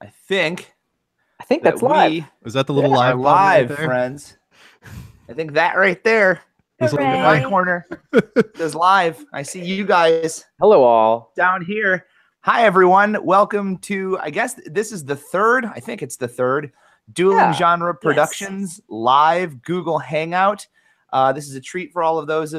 I think that's live. Is that the little are live live, right there? friends? I think that right there Is it in the live? right corner is live. I see you guys Hello, all. down here. Hi, everyone. Welcome to, I guess this is the third, I think it's the third, Dueling Genre Productions live Google Hangout. This is a treat for all of those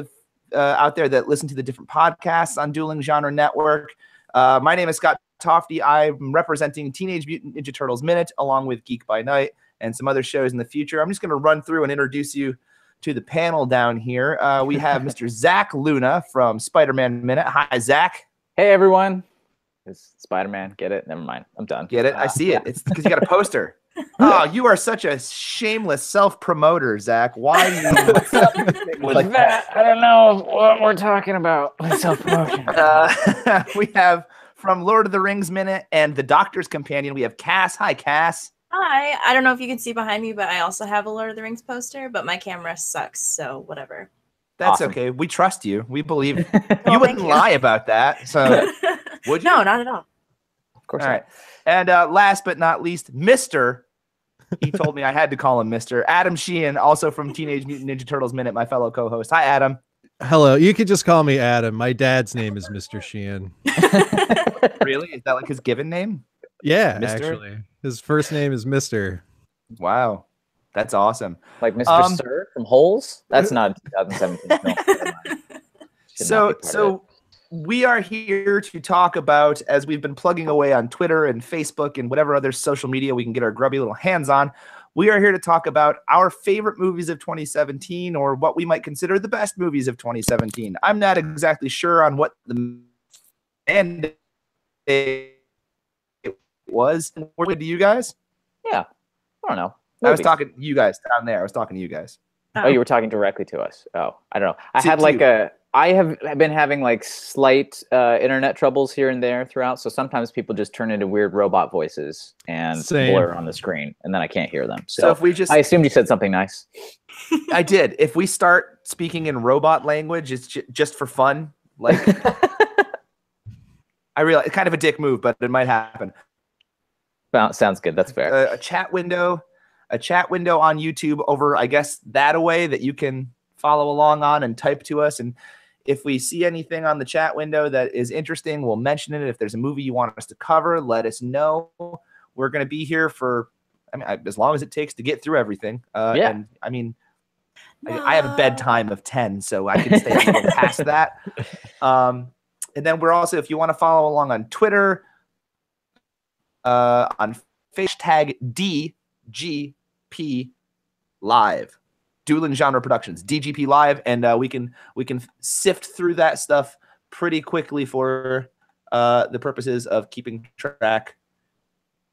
out there that listen to the different podcasts on Dueling Genre Network. My name is Scott Tofty. I'm representing Teenage Mutant Ninja Turtles Minute, along with Geek by Night and some other shows in the future. I'm just going to run through and introduce you to the panel down here. We have Mr. Zach Luna from Spider-Man Minute. Hi, Zach. Hey, everyone. It's Spider-Man. Get it? Never mind. I'm done. Get it? I see it. It's because you got a poster. Oh, you are such a shameless self-promoter, Zach. Why do you like that? I don't know what we're talking about. Self-promotion. We have from Lord of the Rings Minute and the Doctor's Companion, we have Cass. Hi, Cass. Hi. I don't know if you can see behind me, but I also have a Lord of the Rings poster, but my camera sucks, so whatever. That's awesome. Okay. We trust you. We believe you wouldn't lie about that. So would you? No, not at all. Of course all not. Right. And last but not least, Mr. He told me I had to call him Mr. Adam Sheehan, also from Teenage Mutant Ninja Turtles Minute, my fellow co-host. Hi, Adam. Hello. You could just call me Adam. My dad's name is Mr. Sheehan. Really? Is that like his given name? Yeah, Mr.? Actually. His first name is Mr. Wow. That's awesome. Like Mr. Sir from Holes? That's not 2017 film. So we are here to talk about, as we've been plugging away on Twitter and Facebook and whatever other social media we can get our grubby little hands on, we are here to talk about our favorite movies of 2017, or what we might consider the best movies of 2017. I'm not exactly sure on what the end it was. What do you guys? Yeah. I don't know. I was talking to you guys down there. I was talking to you guys. Oh, you were talking directly to us. Oh, I don't know. I have been having like slight internet troubles here and there throughout. So sometimes people just turn into weird robot voices and blur on the screen, and then I can't hear them. So if we just, I assumed you said something nice. I did. If we start speaking in robot language, it's just for fun. Like, I realize it's kind of a dick move, but it might happen. Sounds good. That's fair. A chat window on YouTube over, I guess, that away that you can follow along on and type to us. And if we see anything on the chat window that is interesting, we'll mention it. If there's a movie you want us to cover, let us know. We're going to be here for, as long as it takes to get through everything. And I have a bedtime of 10, so I can stay a little past that. And then we're also, if you want to follow along on Twitter, on hashtag DGP Live, Dueling Genre Productions, DGP Live, and we can sift through that stuff pretty quickly for the purposes of keeping track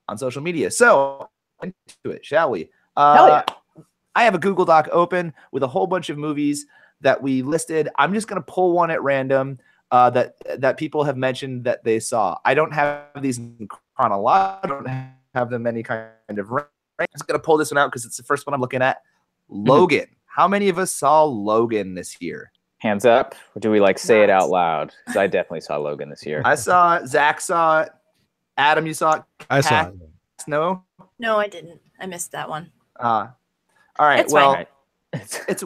on social media. So into it, shall we? Hell yeah. I have a Google Doc open with a whole bunch of movies that we listed. I'm just going to pull one at random that people have mentioned that they saw. I don't have these in chronological. I don't have them any kind of rank. I'm just going to pull this one out because it's the first one I'm looking at. Logan. How many of us saw Logan this year? Hands up. Or do we say it out loud? Because I definitely saw Logan this year. I saw it. Zach saw it. Adam, you saw it. I saw it. No, I didn't. I missed that one. All right. It's fine.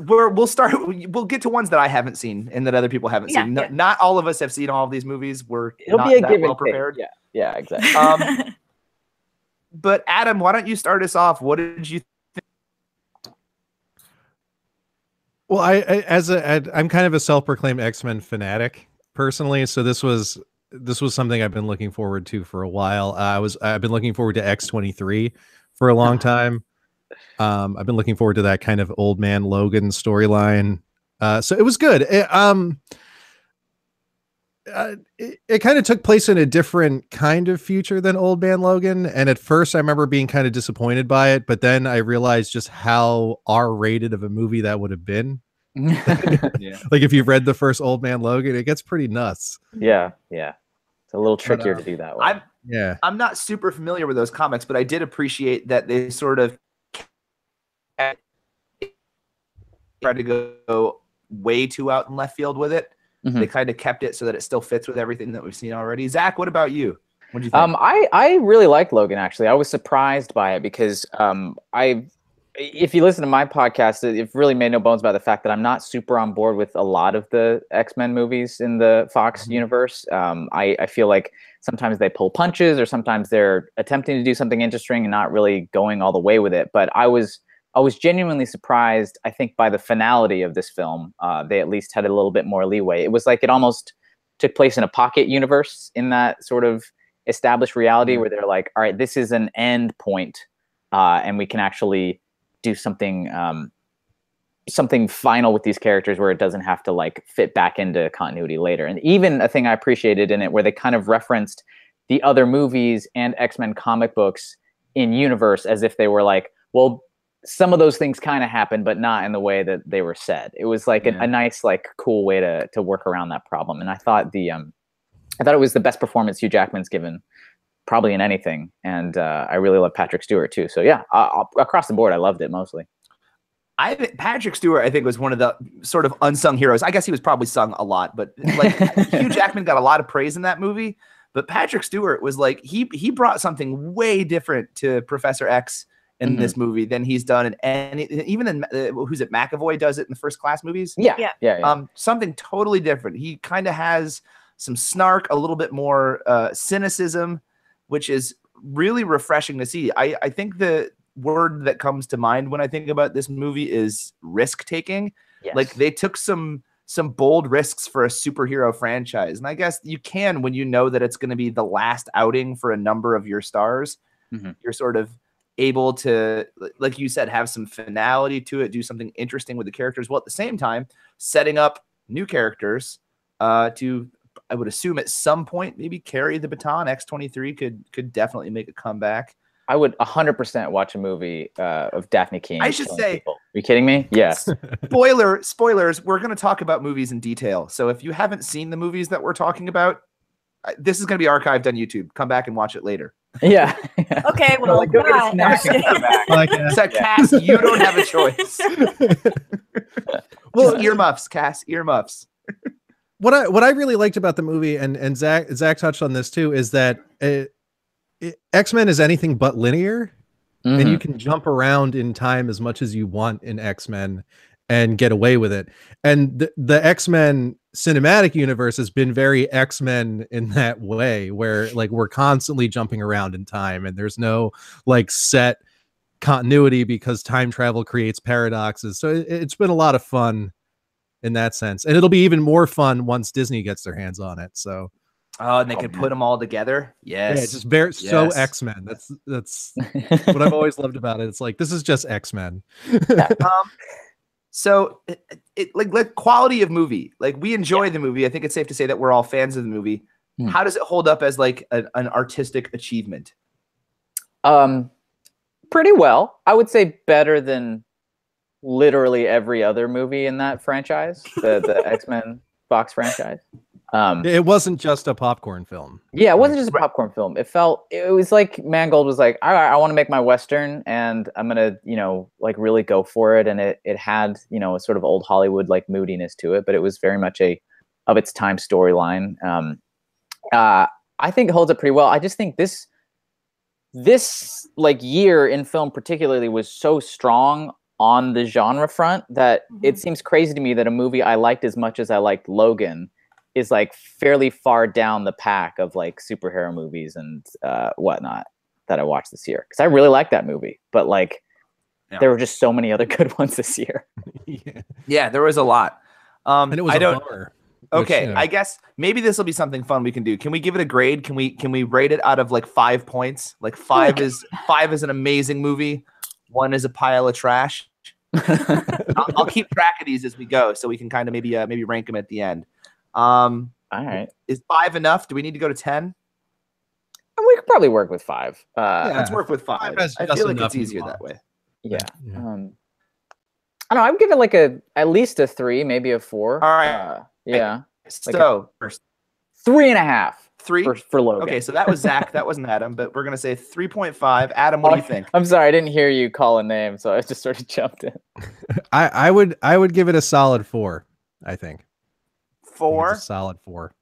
We'll get to ones that I haven't seen and that other people haven't seen. Yeah. Not all of us have seen all of these movies. It'll not be a that give well and prepared. take. Yeah, exactly. But Adam, why don't you start us off? What did you think? Well, I'm kind of a self-proclaimed X-Men fanatic personally, so this was something I've been looking forward to for a while. I've been looking forward to X-23 for a long time. I've been looking forward to that kind of old man Logan storyline. So it was good. It kind of took place in a different kind of future than Old Man Logan. And at first I remember being kind of disappointed by it, but then I realized just how R-rated of a movie that would have been. Yeah. Like if you've read the first Old Man Logan, it gets pretty nuts. Yeah. It's a little trickier to do that way. I'm not super familiar with those comics, but I did appreciate that they sort of tried to go way too out in left field with it. Mm-hmm. They kind of kept it so that it still fits with everything that we've seen already. Zach, what about you? What do you think? I really like Logan, actually. I was surprised by it because if you listen to my podcast, it really made no bones about the fact that I'm not super on board with a lot of the X-Men movies in the Fox universe. I feel like sometimes they pull punches, or sometimes they're attempting to do something interesting and not really going all the way with it. But I was genuinely surprised, I think, by the finality of this film. They at least had a little bit more leeway. It was like it almost took place in a pocket universe, in that sort of established reality where they're like, all right, this is an end point, and we can actually do something final with these characters where it doesn't have to like fit back into continuity later. And even a thing I appreciated in it where they kind of referenced the other movies and X-Men comic books in universe as if they were like, well, some of those things kind of happened, but not in the way that they were said. It was like a nice, like, cool way to work around that problem. And I thought it was the best performance Hugh Jackman's given probably in anything. And I really love Patrick Stewart too. So yeah, across the board, I loved it mostly. Patrick Stewart, I think, was one of the sort of unsung heroes. I guess he was probably sung a lot, but like Hugh Jackman got a lot of praise in that movie. But Patrick Stewart was like, he brought something way different to Professor X in this movie than he's done in any, even in who's it, McAvoy does it in the First Class movies. Yeah. Something totally different. He kind of has some snark, a little bit more cynicism, which is really refreshing to see. I think the word that comes to mind when I think about this movie is risk taking. Yes. Like they took some bold risks for a superhero franchise. And I guess you can, when you know that it's going to be the last outing for a number of your stars, you're sort of able to, like you said, have some finality to it, do something interesting with the characters, while at the same time setting up new characters to, I would assume at some point, maybe carry the baton. X-23 could definitely make a comeback. I would 100% watch a movie of Daphne Keane. I should say, people. Are you kidding me? Yes. Spoilers. We're going to talk about movies in detail. So if you haven't seen the movies that we're talking about, this is going to be archived on YouTube. Come back and watch it later. Yeah. Okay. Well, like, go get a snack and come back. So Cass, you don't have a choice. Well, earmuffs, Cass, earmuffs. What I really liked about the movie, and Zach touched on this too, is that X-Men is anything but linear, and you can jump around in time as much as you want in X-Men and get away with it. And the X-Men cinematic universe has been very X-Men in that way, where like we're constantly jumping around in time, and there's no like set continuity because time travel creates paradoxes. So it's been a lot of fun in that sense, and it'll be even more fun once Disney gets their hands on it. So and they can put them all together. Yes. Yeah, it's just very so X-Men. That's what I've always loved about it. It's like, this is just X-Men. So it like quality of movie, like we enjoy the movie. I think it's safe to say that we're all fans of the movie. How does it hold up as like an artistic achievement? Pretty well. I would say better than literally every other movie in that franchise, the X-Men Fox franchise. It wasn't just a popcorn film. Yeah, it wasn't just a popcorn film. It was like Mangold was like, all right, I want to make my Western, and I'm gonna, like really go for it. And it had, a sort of old Hollywood like moodiness to it, but it was very much of its time storyline. I think it holds up pretty well. I just think this like year in film particularly was so strong on the genre front that it seems crazy to me that a movie I liked as much as I liked Logan is like fairly far down the pack of like superhero movies and whatnot that I watched this year. Because I really liked that movie, but like there were just so many other good ones this year. Yeah, there was a lot. And it was a bummer. Okay, I guess maybe this will be something fun we can do. Can we give it a grade? Can we rate it out of like 5 points? Like 5 is an amazing movie. 1 is a pile of trash. I'll keep track of these as we go, so we can kind of maybe rank them at the end. All right. Is 5 enough? Do we need to go to 10? We could probably work with 5. Let's work with 5. I feel like it's easier that way. Yeah. I don't know. I would give it like at least a 3, maybe a 4. All right. Yeah. So first 3.5. 3 for Logan. Okay, so that was Zach. That wasn't Adam, but we're gonna say 3.5. Adam, what do you think? I'm sorry, I didn't hear you call a name, so I just sort of jumped in. I would give it a solid 4. I think 4. a solid 4.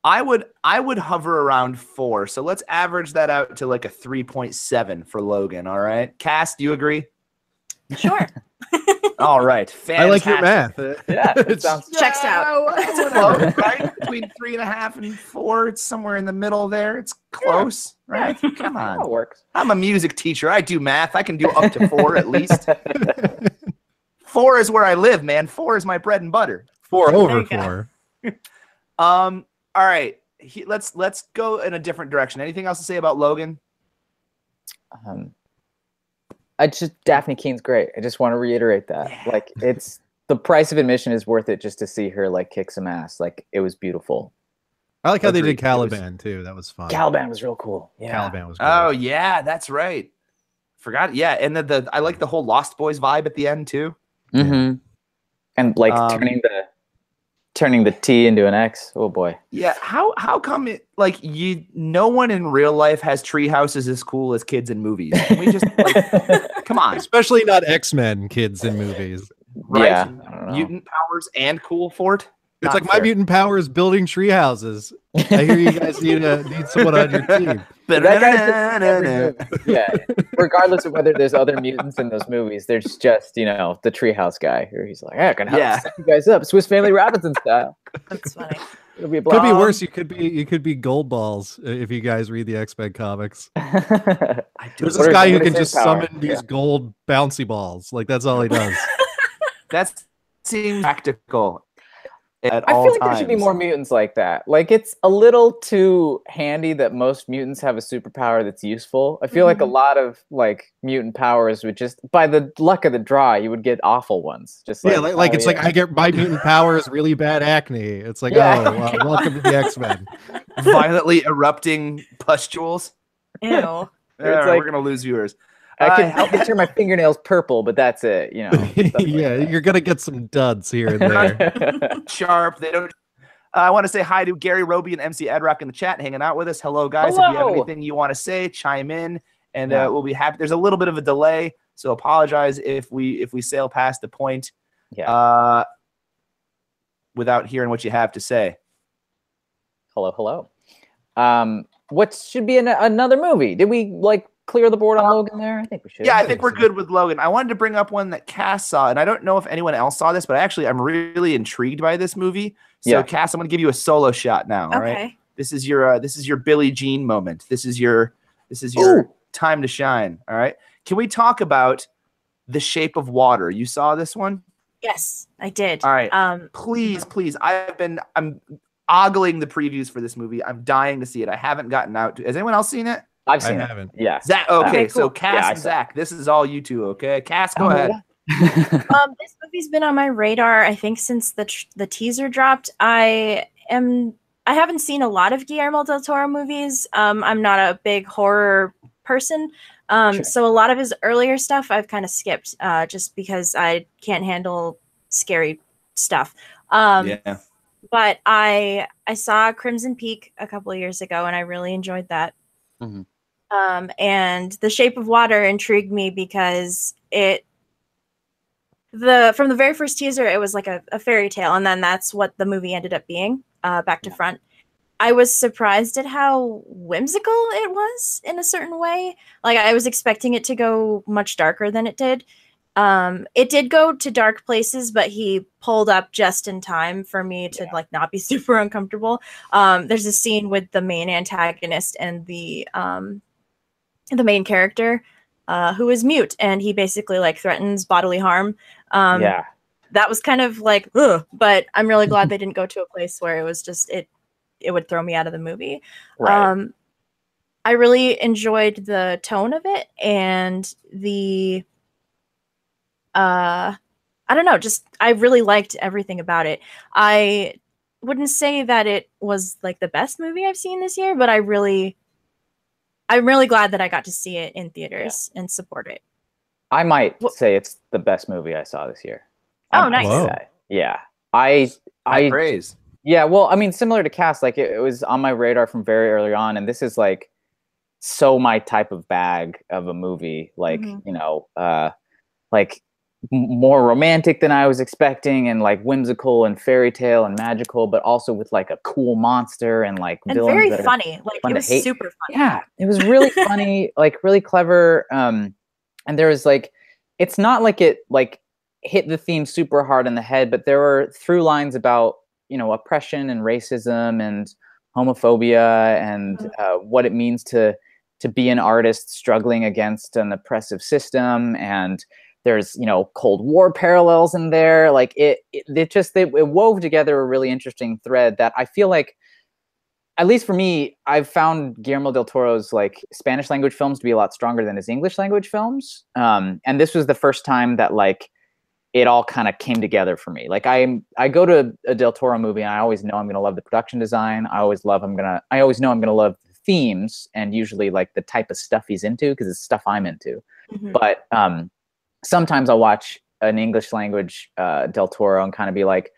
I would hover around 4. So let's average that out to like a 3.7 for Logan. All right, Cass, do you agree? Sure. All right, fantastic. I like your math. Yeah, it sounds checks out. Close, right? Between 3.5 and 4, it's somewhere in the middle there. It's close, right? Come on. It works. I'm a music teacher. I do math. I can do up to 4 at least. 4 is where I live, man. 4 is my bread and butter. 4 over 4. All right. Let's go in a different direction. Anything else to say about Logan? Daphne Keene's great. I just want to reiterate that. Yeah. Like, it's the price of admission is worth it just to see her like kick some ass. Like, it was beautiful. I like how they Agreed. did Caliban too. That was fun. Caliban was real cool. Yeah. Caliban was great. Oh yeah, that's right. Forgot. Yeah, and I like the whole Lost Boys vibe at the end too. Mm-hmm. And like turning the T into an X. Oh boy. Yeah. How come it like no one in real life has tree houses as cool as kids in movies? Can we just like come on? Especially not X-Men kids in movies. Right? Yeah. I don't know. Mutant powers and cool fort. It's Not like my fair. mutant power is building tree houses. I hear you guys need someone on your team. That guy's every movie. Yeah. Regardless of whether there's other mutants in those movies, there's just, the treehouse guy who he's like, hey, I can help set you guys up, Swiss Family Robinson style. That's funny. It'll be a Could be blast. worse. You could be Gold Balls if you guys read the X-Men comics. There's this guy who can just summon these gold bouncy balls. Like that's all he does. That seems practical. At I all feel like times. there should be more mutants like that. Like, it's a little too handy that most mutants have a superpower that's useful. I feel like a lot of like mutant powers would just, by the luck of the draw, you would get awful ones. Just like, like I get my mutant power is really bad acne. It's like, welcome to the X-Men. Violently erupting pustules. Ew. Yeah, like- we're gonna lose viewers. I can turn my fingernails purple, but that's it. Yeah, you're gonna get some duds here and there. Sharp. They don't. I want to say hi to Gary Roby and MC Edrock in the chat, hanging out with us. Hello, guys. If you have Hello. anything you want to say, chime in, and we'll be happy. There's a little bit of a delay, so apologize if we sail past the point. Yeah. Without hearing what you have to say. Hello. What should be another movie? Did we clear the board on Logan there? I think we should. Yeah, I think we're good with Logan. I wanted to bring up one that Cass saw, and I don't know if anyone else saw this, but I'm really intrigued by this movie. So, Cass, I'm going to give you a solo shot now. All right. This is your Billie Jean moment. This is your time to shine. All right. Can we talk about The Shape of Water? You saw this one? Yes, I did. All right. Please. I'm ogling the previews for this movie. I'm dying to see it. I haven't gotten out to. Has anyone else seen it? I've seen it. haven't. Yeah. Zach, okay, cool. so Cass and Zach, this is all you two, okay? Cass, go ahead. This movie's been on my radar, I think, since the teaser dropped. I haven't seen a lot of Guillermo del Toro movies. I'm not a big horror person. So a lot of his earlier stuff I've kind of skipped just because I can't handle scary stuff. But I saw Crimson Peak a couple of years ago, and I really enjoyed that. Mm-hmm. And The Shape of Water intrigued me because from the very first teaser, it was like a fairy tale, and then that's what the movie ended up being, back to front. I was surprised at how whimsical it was in a certain way. Like, I was expecting it to go much darker than it did. It did go to dark places, but he pulled up just in time for me to not be super uncomfortable. There's a scene with the main antagonist and the main character, who is mute, and he basically threatens bodily harm. That was kind of like, ugh, but I'm really glad they didn't go to a place where it was just it would throw me out of the movie. Right. I really enjoyed the tone of it and the I don't know, just I really liked everything about it. I wouldn't say that it was the best movie I've seen this year, but I'm really glad that I got to see it in theaters and support it. I might say it's the best movie I saw this year. Oh, nice. Yeah. I praise. Yeah, well, I mean, similar to Cass, it was on my radar from very early on, and this is so my type of bag of a movie. more romantic than I was expecting, and like whimsical and fairy tale and magical, but also with like a cool monster and like villains very that funny. Like it was super funny. Yeah, it was really funny, like really clever. And there was like, it's not like it like hit the theme super hard in the head, but there were through lines about, you know, oppression and racism and homophobia and what it means to be an artist struggling against an oppressive system. And there's, you know, Cold War parallels in there. Like it wove together a really interesting thread that I feel like, at least for me, I've found Guillermo del Toro's like Spanish language films to be a lot stronger than his English language films. And this was the first time that like it all kind of came together for me. Like I go to a Del Toro movie and I always know I'm going to love the production design. I always know I'm going to love the themes and usually like the type of stuff he's into, because it's stuff I'm into. Mm-hmm. But sometimes I'll watch an English language Del Toro and kind of be like,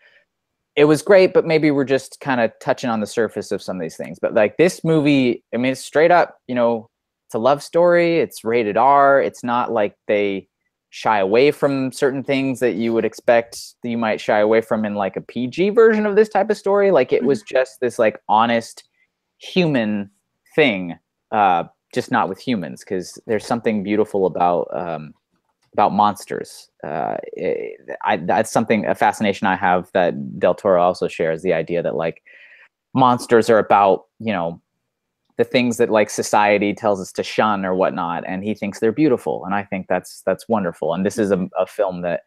it was great, but maybe we're just kind of touching on the surface of some of these things. But like this movie, I mean, it's straight up, you know, it's a love story. It's rated R. It's not like they shy away from certain things that you would expect that you might shy away from in like a PG version of this type of story. Like it was just this like honest human thing, just not with humans, because there's something beautiful about monsters. That's something, a fascination I have that Del Toro also shares, the idea that like monsters are about, you know, the things that like society tells us to shun or whatnot, and he thinks they're beautiful, and I think that's wonderful. And this is a film that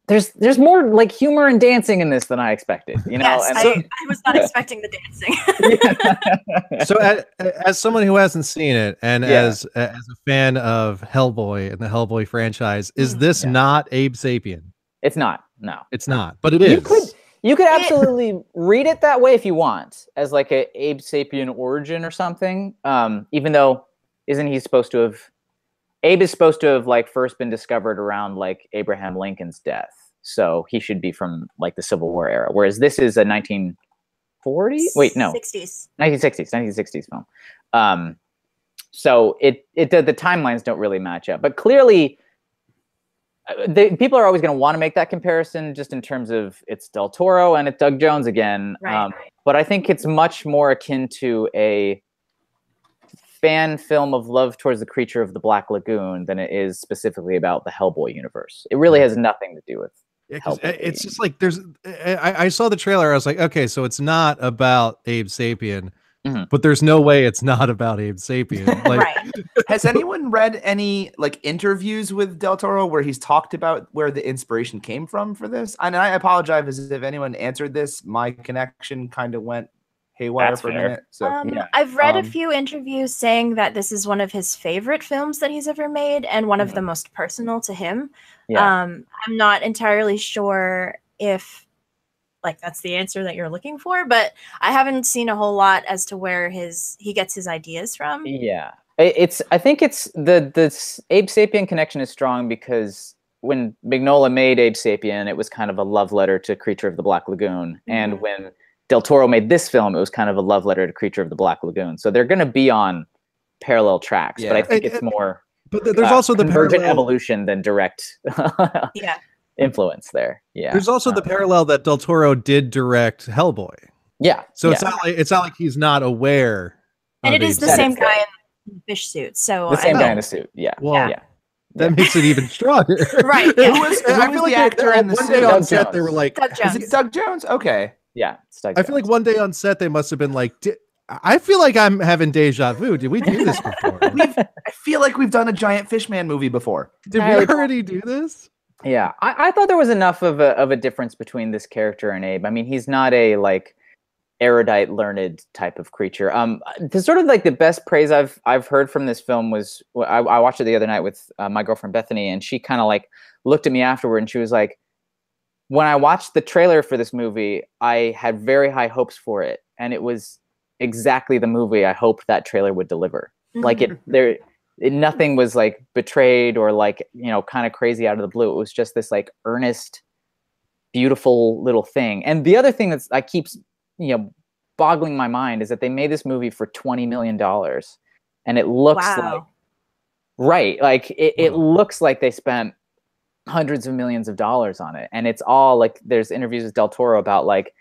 there's more like humor and dancing in this than I expected, you know. Yes, and I was not expecting the dancing. So as someone who hasn't seen it, and as a fan of Hellboy and the Hellboy franchise, is this not Abe Sapien? It's not. No, it's not. But it is. You could absolutely read it that way if you want, as like a Abe Sapien origin or something. Even though, isn't he supposed to have? Abe is supposed to have like first been discovered around like Abraham Lincoln's death, so he should be from like the Civil War era. Whereas this is a 1940s? Wait, no, 1960s film. So the timelines don't really match up, but clearly. People are always going to want to make that comparison just in terms of it's Del Toro and it's Doug Jones again. Right. But I think it's much more akin to a fan film of love towards the creature of the Black Lagoon than it is specifically about the Hellboy universe. It really has nothing to do with Hellboy. It's just like I saw the trailer. I was like, okay, so it's not about Abe Sapien. Mm-hmm. But there's no way it's not about Abe Sapien. Like, right. Has anyone read any like interviews with Del Toro where he's talked about where the inspiration came from for this? And I apologize if anyone answered this. My connection kind of went haywire for a minute. So I've read a few interviews saying that this is one of his favorite films that he's ever made and one of the most personal to him. Yeah. I'm not entirely sure if like that's the answer that you're looking for, but I haven't seen a whole lot as to where he gets his ideas from. Yeah, I think it's the Abe Sapien connection is strong because when Mignola made Abe Sapien, it was kind of a love letter to Creature of the Black Lagoon, and when Del Toro made this film, it was kind of a love letter to Creature of the Black Lagoon. So they're going to be on parallel tracks, but I think it's more. But there's also the convergent evolution than direct. Influence there. Yeah. There's also the parallel that Del Toro did direct Hellboy. Yeah. So it's not like he's not aware. And it is the same guy in the fish suit. So the same guy in the suit. Yeah. Well, yeah. That makes it even stronger. Right. Yeah. Who was the actor in the one suit? day on set, they were like, is it Doug Jones? Okay. Yeah. It's Doug I feel like one day on set, they must have been like, I feel like I'm having deja vu. Did we do this before? I feel like we've done a giant Fishman movie before. Did we already do this? Yeah, I thought there was enough of a difference between this character and Abe. I mean, he's not a like erudite, learned type of creature. The sort of like the best praise I've heard from this film was I watched it the other night with my girlfriend Bethany, and she kind of like looked at me afterward, and she was like, "When I watched the trailer for this movie, I had very high hopes for it, and it was exactly the movie I hoped that trailer would deliver. Like nothing was like betrayed or like, you know, kind of crazy out of the blue. It was just this like earnest, beautiful little thing. And the other thing that's I keeps, you know, boggling my mind is that they made this movie for $20 million, and it looks like it looks like they spent hundreds of millions of dollars on it. And it's all like, there's interviews with Del Toro about like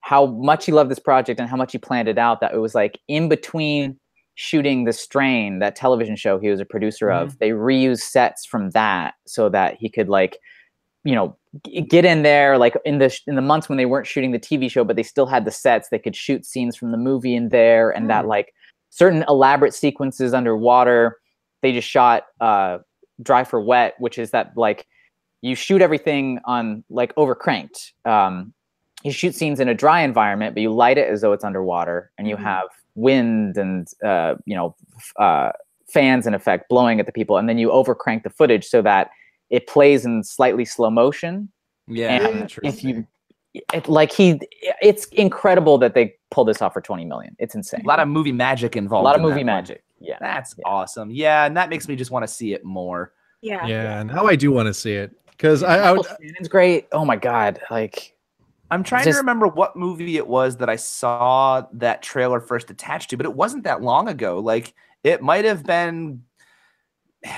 how much he loved this project and how much he planned it out, that it was like in between shooting The Strain, that television show he was a producer of, they reused sets from that so that he could like, you know, get in there like in the months when they weren't shooting the TV show, but they still had the sets. They could shoot scenes from the movie in there, and that like certain elaborate sequences underwater, they just shot dry for wet, which is that like you shoot everything on like overcranked. You shoot scenes in a dry environment, but you light it as though it's underwater, and you have wind and fans in effect blowing at the people, and then you overcrank the footage so that it plays in slightly slow motion. Yeah, and it's incredible that they pulled this off for 20 million. It's insane. A lot of movie magic involved. A lot of movie magic. Yeah, that's awesome. Yeah, and that makes me just want to see it more. Yeah. Now I do want to see it because it's great. Oh my god, like I'm trying to remember what movie it was that I saw that trailer first attached to, but it wasn't that long ago. Like it might have been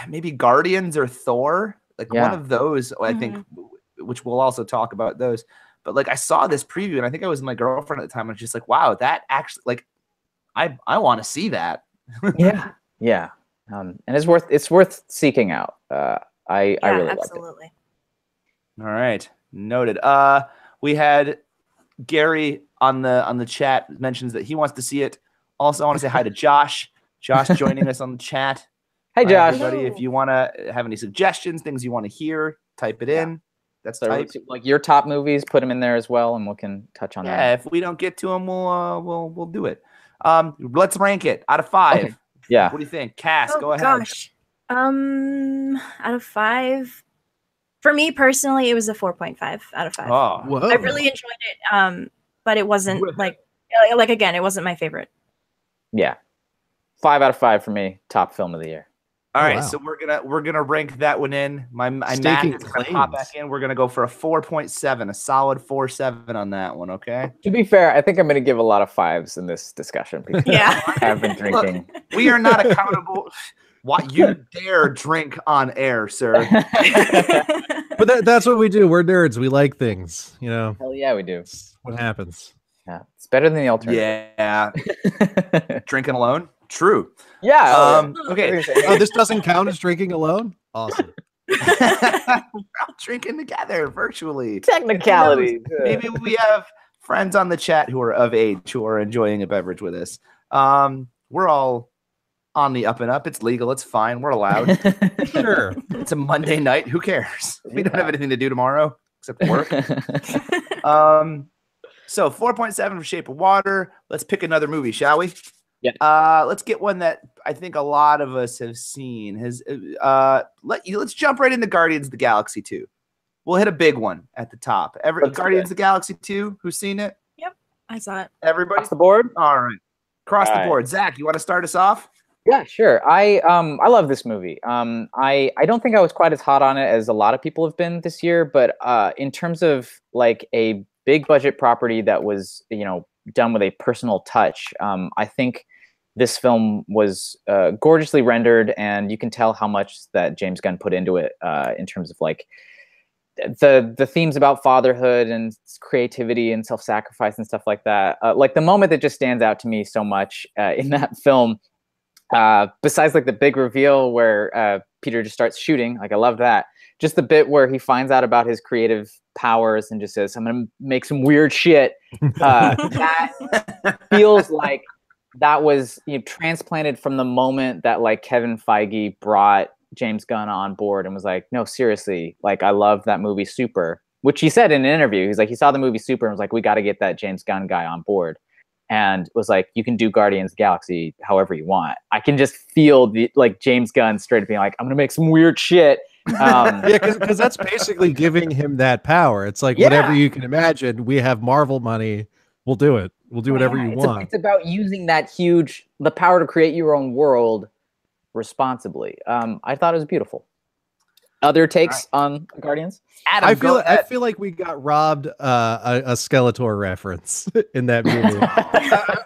maybe Guardians or Thor. Like one of those, I think, which we'll also talk about those. But like I saw this preview, and I think I was with my girlfriend at the time. And I was just like, "Wow, that actually like, I want to see that." yeah, and it's worth seeking out. I really absolutely. Loved it. All right, noted. We had Gary on the chat mentions that he wants to see it. Also, I want to say hi to Josh. Josh joining us on the chat. Hey, Josh. Everybody, if you want to have any suggestions, things you want to hear, type it in. That's type. Like your top movies, put them in there as well, and we can touch on that. Yeah, if we don't get to them, we'll do it. Let's rank it out of 5. Okay. Yeah. What do you think, Cass? Go ahead. Gosh, out of 5, for me personally, it was a 4.5 out of 5. Oh, whoa. I really enjoyed it, but it wasn't like again, it wasn't my favorite. Yeah, 5 out of 5 for me. Top film of the year. All right, so we're gonna rank that one in. My math is gonna pop back in. We're gonna go for a 4.7, a solid 4.7 on that one. Okay. To be fair, I think I'm gonna give a lot of 5s in this discussion because I have been drinking. Look, we are not accountable. What you dare drink on air, sir? But that's what we do. We're nerds. We like things, you know. Hell yeah, we do. That's what happens? Yeah, it's better than the alternative. Yeah. Drinking alone. True. Yeah. Okay. Oh, this doesn't count as drinking alone? Awesome. We're all drinking together virtually. Technicalities. Maybe we have friends on the chat who are of age who are enjoying a beverage with us. We're all on the up and up. It's legal. It's fine. We're allowed. Sure. It's a Monday night. Who cares? We don't have anything to do tomorrow except work. So 4.7 for Shape of Water. Let's pick another movie, shall we? Yeah. Let's get one that I think a lot of us have seen. Let's jump right into Guardians of the Galaxy 2. We'll hit a big one at the top. Guardians of the Galaxy 2, who's seen it? Yep, I saw it. Everybody? Across the board? All right. Across the board. Zach, you want to start us off? Yeah, sure. I love this movie. I don't think I was quite as hot on it as a lot of people have been this year, but in terms of like a big budget property that was, done with a personal touch, I think this film was gorgeously rendered, and you can tell how much that James Gunn put into it in terms of like the themes about fatherhood and creativity and self-sacrifice and stuff like that. Like the moment that just stands out to me so much in that film, besides like the big reveal where Peter just starts shooting, like I love that. Just the bit where he finds out about his creative powers and just says, "I'm gonna make some weird shit." That feels like that was transplanted from the moment that like Kevin Feige brought James Gunn on board and was like, "No, seriously, like I love that movie Super," which he said in an interview. He's like, he saw the movie Super and was like, "We got to get that James Gunn guy on board." And was like, "You can do Guardians of the Galaxy however you want." I can just feel the like James Gunn straight up being like, "I'm gonna make some weird shit." Yeah, because that's basically giving him that power. It's like whatever you can imagine. We have Marvel money. We'll do it. We'll do whatever you want. It's about using that the power to create your own world responsibly. I thought it was beautiful. Other takes on Guardians? Adam, I feel like we got robbed a Skeletor reference in that movie.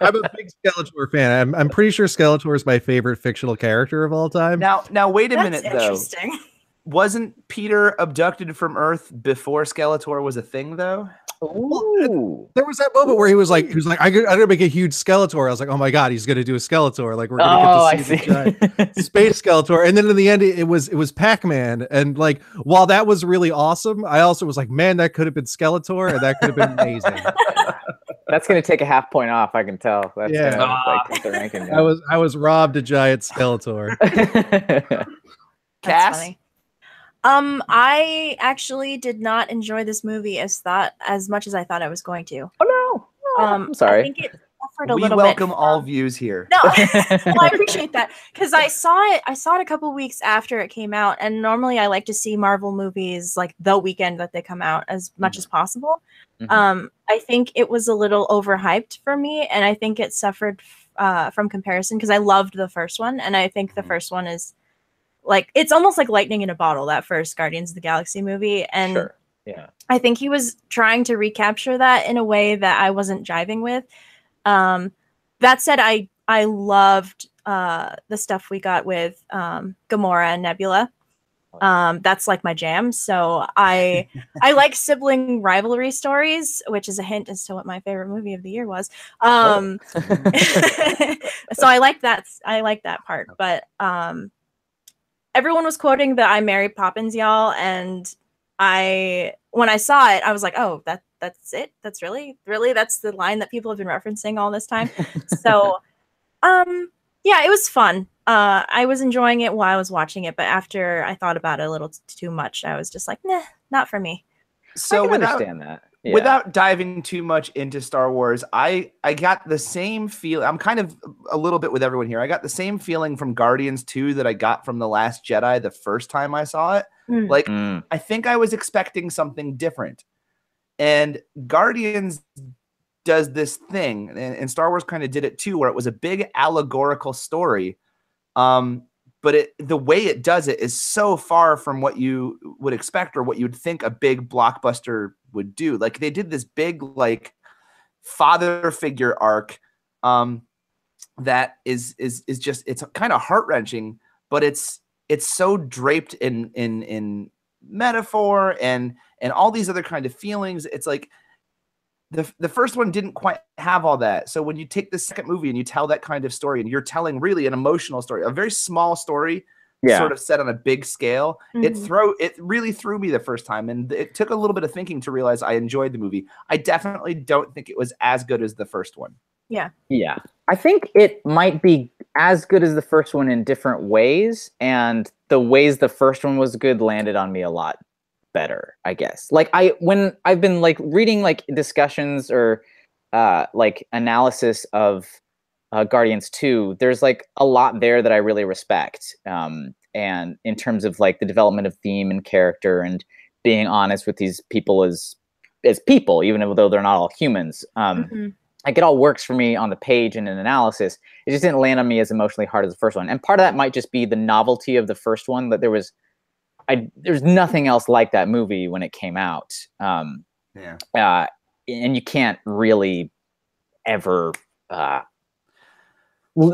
I'm a big Skeletor fan. I'm pretty sure Skeletor is my favorite fictional character of all time. Now wait a minute though. Interesting. wasn't Peter abducted from Earth before Skeletor was a thing, though? Ooh. There was that moment where he was like, I'm gonna make a huge Skeletor. I was like, oh my god, he's gonna do a Skeletor. Like we're gonna get to see the giant space Skeletor. And then in the end, it was Pac-Man. And like while that was really awesome, I also was like, man, that could have been Skeletor, and that could have been amazing. That's gonna take a half point off. I can tell. That's gonna, take the ranking. I was robbed a giant Skeletor. That's funny. I actually did not enjoy this movie as much as I thought I was going to. Oh no! I'm sorry. I think it suffered a We little welcome bit all views here. No, well, I appreciate that because I saw it a couple weeks after it came out, and normally I like to see Marvel movies like the weekend that they come out as much as possible. I think it was a little overhyped for me, and I think it suffered from comparison because I loved the first one, and I think the first one is. Like it's almost like lightning in a bottle, that first Guardians of the Galaxy movie. And I think he was trying to recapture that in a way that I wasn't jiving with. That said, I loved the stuff we got with Gamora and Nebula. That's like my jam. So I like sibling rivalry stories, which is a hint as to what my favorite movie of the year was. So I like that part, but everyone was quoting the I Married Poppins, y'all, and when I saw it, I was like, oh, that's it? That's really that's the line that people have been referencing all this time. So yeah, it was fun. I was enjoying it while I was watching it, but after I thought about it a little too much, I was just like, nah, not for me. So I can understand that. Yeah. Without diving too much into Star Wars, I got the same feel. I'm kind of a little bit with everyone here. I got the same feeling from Guardians 2 that I got from The Last Jedi the first time I saw it. I think I was expecting something different. And Guardians does this thing, and Star Wars kind of did it too, where it was a big allegorical story. But the way it does it is so far from what you would expect or what you'd think a big blockbuster would do. Like they did this big like father figure arc that is just, it's kind of heart-wrenching, but it's so draped in metaphor and all these other kind of feelings. It's like the first one didn't quite have all that. So when you take the second movie and you tell that kind of story and you're telling really an emotional story, a very small story, sort of set on a big scale, it really threw me the first time. And it took a little bit of thinking to realize I enjoyed the movie. I definitely don't think it was as good as the first one. Yeah. I think it might be as good as the first one in different ways. And the ways the first one was good landed on me a lot better, I guess. Like when I've been like reading like discussions or like analysis of Guardians 2, there's like a lot there that I really respect. And in terms of like the development of theme and character and being honest with these people as people, even though they're not all humans. Like it all works for me on the page and in analysis. It just didn't land on me as emotionally hard as the first one. And part of that might just be the novelty of the first one, that there's nothing else like that movie when it came out. And you can't really ever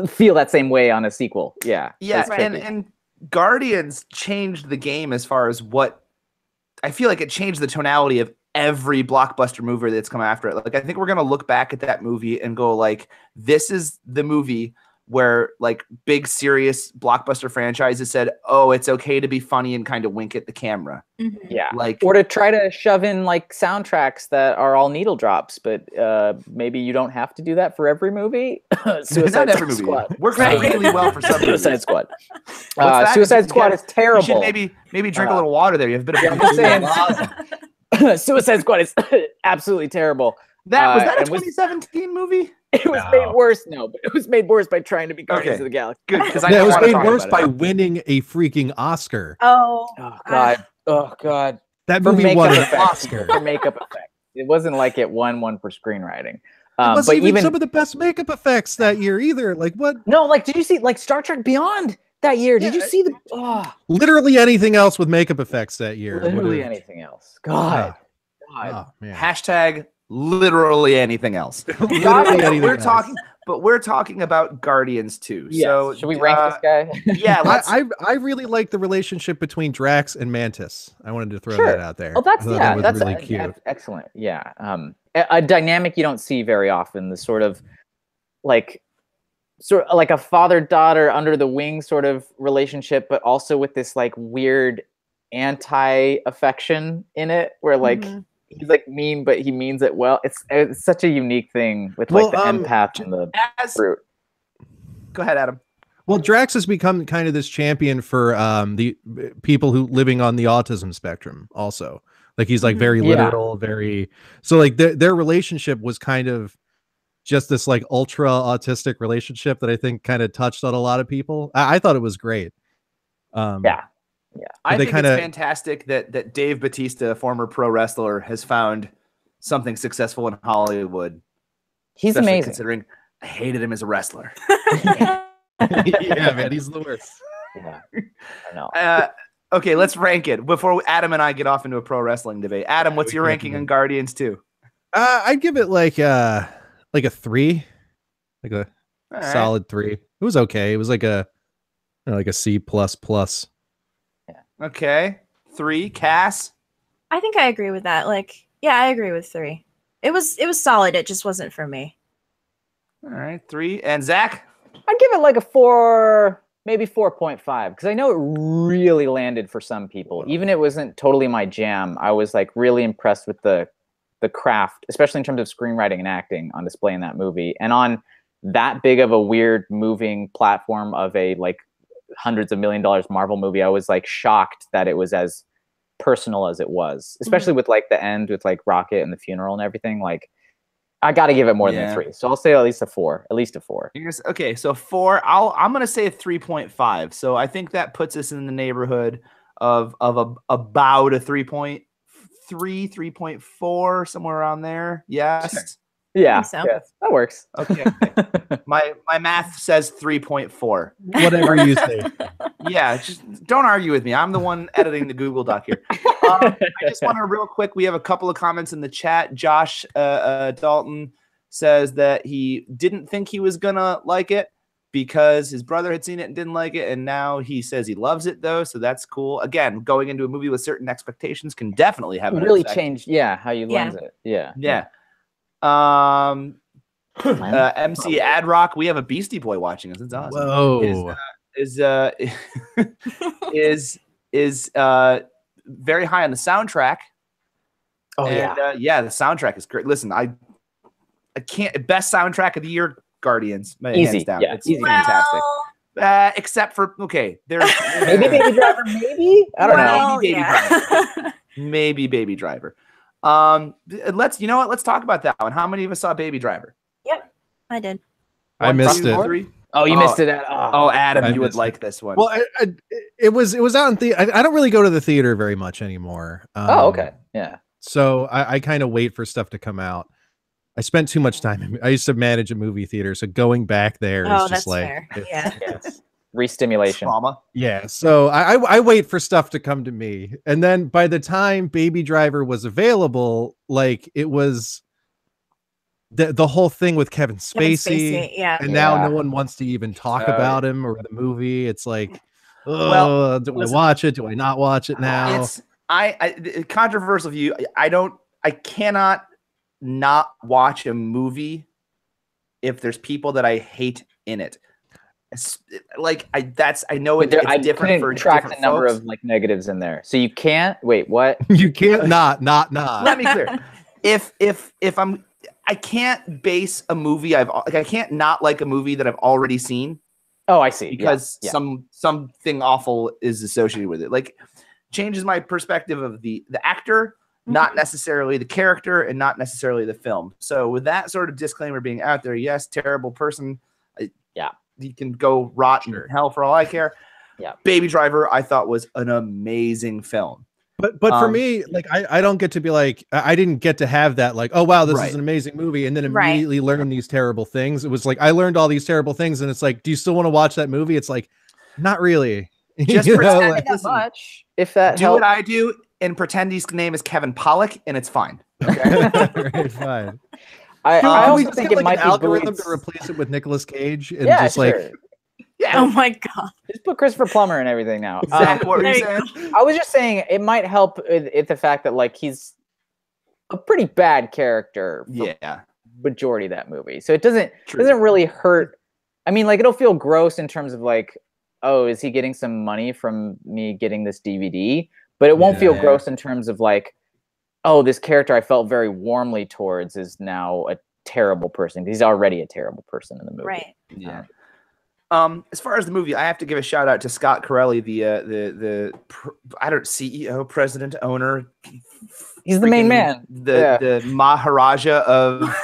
feel that same way on a sequel. Yeah. And Guardians changed the game as far as what I feel like it changed the tonality of every blockbuster movie that's come after it. Like, I think we're going to look back at that movie and go like, this is the movie where like big serious blockbuster franchises said, oh, it's okay to be funny and kind of wink at the camera. Yeah. Like, or to try to shove in like soundtracks that are all needle drops, but maybe you don't have to do that for every movie. Suicide Squad works really well for some Suicide Squad. Suicide Squad is terrible. You should maybe drink a little water there. You have a bit of Suicide Squad is absolutely terrible. Was that a 2017 movie? It was made worse. No, but it was made worse by trying to be Guardians of the Galaxy. Good, because it was made worse by winning a freaking Oscar. Oh God! Oh God! That movie won an Oscar for makeup effects. It wasn't like it won one for screenwriting. It wasn't even some of the best makeup effects that year either. Like what? No, like did you see like Star Trek Beyond that year? Did you see the? Literally anything else with makeup effects that year. Literally anything else. God. Oh, man. Hashtag literally anything else. Literally anything We're else. talking but we're talking about Guardians 2. Yes. So should we rank this guy? Yeah, I really like the relationship between Drax and Mantis. I wanted to throw that out there. Oh, that's that's really cute. Excellent. Yeah, a dynamic you don't see very often. The sort of like a father-daughter under the wing sort of relationship, but also with this like weird anti-affection in it, where like he's like mean, but he means it well. It's such a unique thing with like the empath and the fruit. Go ahead, Adam. Well, Drax has become kind of this champion for the people who living on the autism spectrum also. Like he's like very literal, very so like their relationship was kind of just this like ultra autistic relationship that I think kind of touched on a lot of people. I thought it was great. I think it's fantastic that Dave Bautista, a former pro wrestler, has found something successful in Hollywood. He's amazing. Considering I hated him as a wrestler. Yeah, man, he's the worst. Yeah, I know. Okay, let's rank it before Adam and I get off into a pro wrestling debate. Adam, what's your ranking on Guardians 2? I'd give it like a 3, like a solid 3. It was okay. It was like a C++. Okay, 3. Cass? I think I agree with that. Like, yeah, I agree with 3. It was solid. It just wasn't for me. All right, 3. And Zach? I'd give it like a 4, maybe 4.5, because I know it really landed for some people. Even if it wasn't totally my jam, I was like really impressed with the craft, especially in terms of screenwriting and acting on display in that movie. And on that big of a weird moving platform of a like hundreds of $1 million Marvel movie, I was like shocked that it was as personal as it was, especially with like the end with like Rocket and the funeral and everything. Like I got to give it more than a 3. So I'll say at least a 4, Okay. So 4, I'm going to say a 3.5. So I think that puts us in the neighborhood of about a 3.3, 3.4, somewhere around there. Yes. Sure. Yeah, so. Yes, that works. Okay. my math says 3.4. Whatever you say. Yeah, just don't argue with me. I'm the one editing the Google Doc here. I just want to real quick. We have a couple of comments in the chat. Josh Dalton says that he didn't think he was gonna like it because his brother had seen it and didn't like it, and now he says he loves it though. So that's cool. Again, going into a movie with certain expectations can definitely have an really effect. change. How you lens it. Yeah. MC Adrock, we have a Beastie Boy watching us. It's awesome. Whoa. Is very high on the soundtrack. Oh, and, the soundtrack is great. Listen, I can't best soundtrack of the year, Guardians. Easy, hands down. yeah, It's fantastic. Except for there's maybe Baby Driver, maybe I don't know. Maybe Baby Driver. Maybe Baby Driver. Let's talk about that one. How many of us saw Baby Driver? Yep, I did. I missed it. 3? Oh, you missed it. Adam, you would like this one. Well, it was out in the. I don't really go to the theater very much anymore. Okay, yeah. So I kind of wait for stuff to come out. I spent too much time. I used to manage a movie theater, so going back there is just like fair. Yeah. Re-stimulation. Trauma. Yeah, so I wait for stuff to come to me, and then by the time Baby Driver was available, like it was the whole thing with Kevin Spacey, and now no one wants to even talk about him or the movie. It's like, do I watch it? Do I not watch it now? It's controversial view. I cannot not watch a movie if there's people that I hate in it. I know it's different for track different the number folks. of like negatives in there, so you can't wait. What you can't not. Let me clear. I can't base a movie I can't not like a movie that I've already seen. Oh, I see. Because something awful is associated with it. Like changes my perspective of the actor, not necessarily the character, and not necessarily the film. So with that sort of disclaimer being out there, yes, terrible person. He can go rot in hell for all I care. Yeah. Baby Driver, I thought was an amazing film. But for me, like I don't get to be like I didn't get to have that like, oh wow, this is an amazing movie, and then immediately learn these terrible things. It was like I learned all these terrible things, and it's like, do you still want to watch that movie? It's like, not really. Just pretend that much. If that do helps. what I do and pretend his name is Kevin Pollak, and it's fine. Okay? Right, fine. I we also just think get it might an algorithm be to replace it with Nicolas Cage and Yeah, just sure. like Yeah. Oh my god. Just put Christopher Plummer and everything now. Zach, what were you There you saying? I was just saying it might help with the fact that like he's a pretty bad character for Yeah. majority of that movie. So it doesn't True. really hurt. I mean, like it'll feel gross in terms of like, oh, is he getting some money from me getting this DVD? But it won't feel Yeah. gross in terms of like, oh, this character I felt very warmly towards is now a terrible person. He's already a terrible person in the movie. Right. Yeah. As far as the movie, I have to give a shout out to Scott Corelli, the CEO, president, owner. He's the main man. The Maharaja of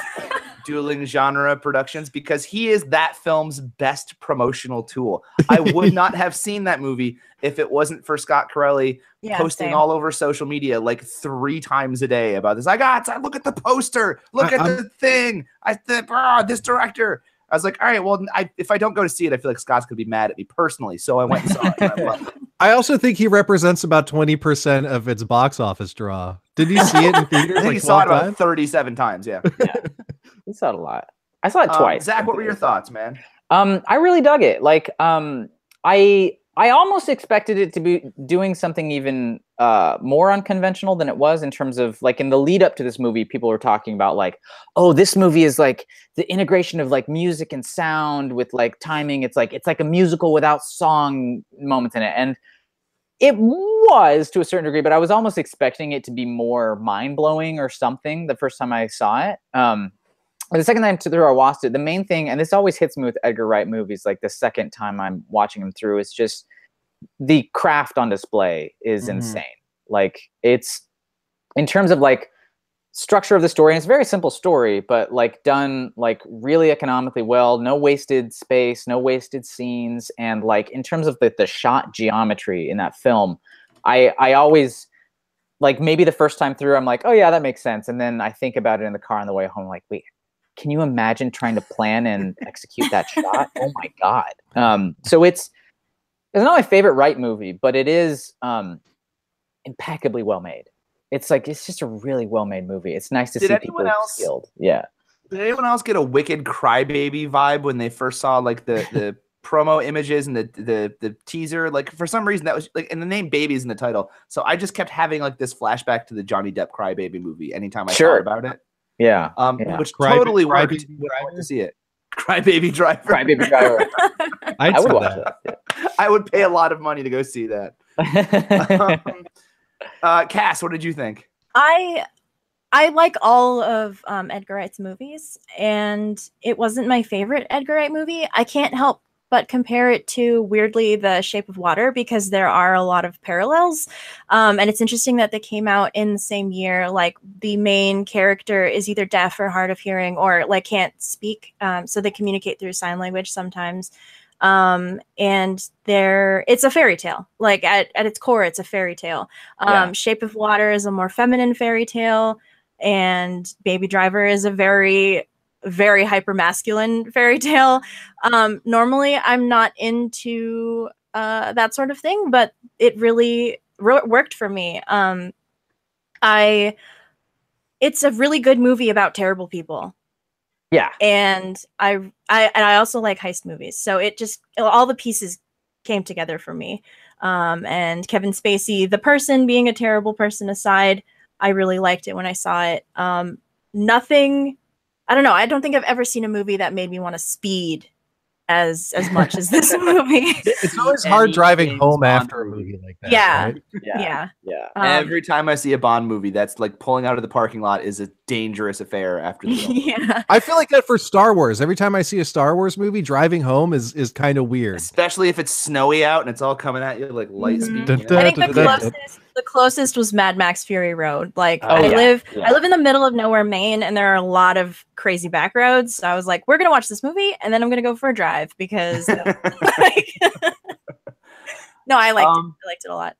Dueling Genre Productions, because he is that film's best promotional tool. I would not have seen that movie if it wasn't for Scott Corelli posting all over social media like 3 times a day about this. Look at the poster. Look at the thing. This director. I was like, all right, well, if I don't go to see it, I feel like Scott's going to be mad at me personally. So I went and saw it. And I loved it. I also think he represents about 20% of its box office draw. Did you see it in theaters? I think he saw it about 37 times. Yeah. We saw it a lot. I saw it twice. Zach, what were your thoughts, man? I really dug it. Like, I almost expected it to be doing something even more unconventional than it was in terms of like in the lead up to this movie, people were talking about like, oh, this movie is like the integration of like music and sound with like timing. It's like a musical without song moments in it. And it was to a certain degree, but I was almost expecting it to be more mind blowing or something the first time I saw it. But the second time through I watched it, the main thing, and this always hits me with Edgar Wright movies, like the second time I'm watching them through, is just the craft on display is insane. Like it's in terms of like structure of the story, and it's a very simple story, but like done like really economically well, no wasted space, no wasted scenes. And like in terms of the shot geometry in that film, I always like maybe the first time through, I'm like, oh yeah, that makes sense. And then I think about it in the car on the way home, like, wait, can you imagine trying to plan and execute that shot? Oh my God. So it's not my favorite Wright movie, but it is impeccably well made. It's just a really well made movie. It's nice to see people skilled. Yeah. Did anyone else get a wicked crybaby vibe when they first saw like the promo images and the teaser? Like for some reason that was like, and the name baby's in the title. So I just kept having like this flashback to the Johnny Depp crybaby movie anytime I thought about it. Yeah. Which totally worked when I went to see it. Crybaby Driver. Crybaby Driver. I would watch that. Yeah. I would pay a lot of money to go see that. Cass, what did you think? I like all of Edgar Wright's movies, and it wasn't my favorite Edgar Wright movie. I can't help but compare it to, weirdly, The Shape of Water, because there are a lot of parallels. And it's interesting that they came out in the same year. Like the main character is either deaf or hard of hearing or like can't speak. So they communicate through sign language sometimes. And it's a fairy tale. Like at its core, it's a fairy tale. Shape of Water is a more feminine fairy tale, and Baby Driver is a very, very hyper masculine fairy tale. Normally I'm not into that sort of thing, but it really worked for me. It's a really good movie about terrible people. Yeah. And I also like heist movies. So it just, all the pieces came together for me. And Kevin Spacey, the person being a terrible person aside, I really liked it when I saw it. Nothing, I don't know. I don't think I've ever seen a movie that made me want to speed as much as this movie. It's always hard driving home after a movie like that. Yeah. Right? Yeah. Every time I see a Bond movie, that's like pulling out of the parking lot is a dangerous affair after the film. Yeah. I feel like that for Star Wars. Every time I see a Star Wars movie, driving home is kind of weird. Especially if it's snowy out and it's all coming at you like light speed. Dun, You dun, know? I think the closest was Mad Max Fury Road. Like I live in the middle of nowhere, Maine, and there are a lot of crazy back roads. So I was like, we're gonna watch this movie and then I'm gonna go for a drive because like, no, I liked it. I liked it a lot.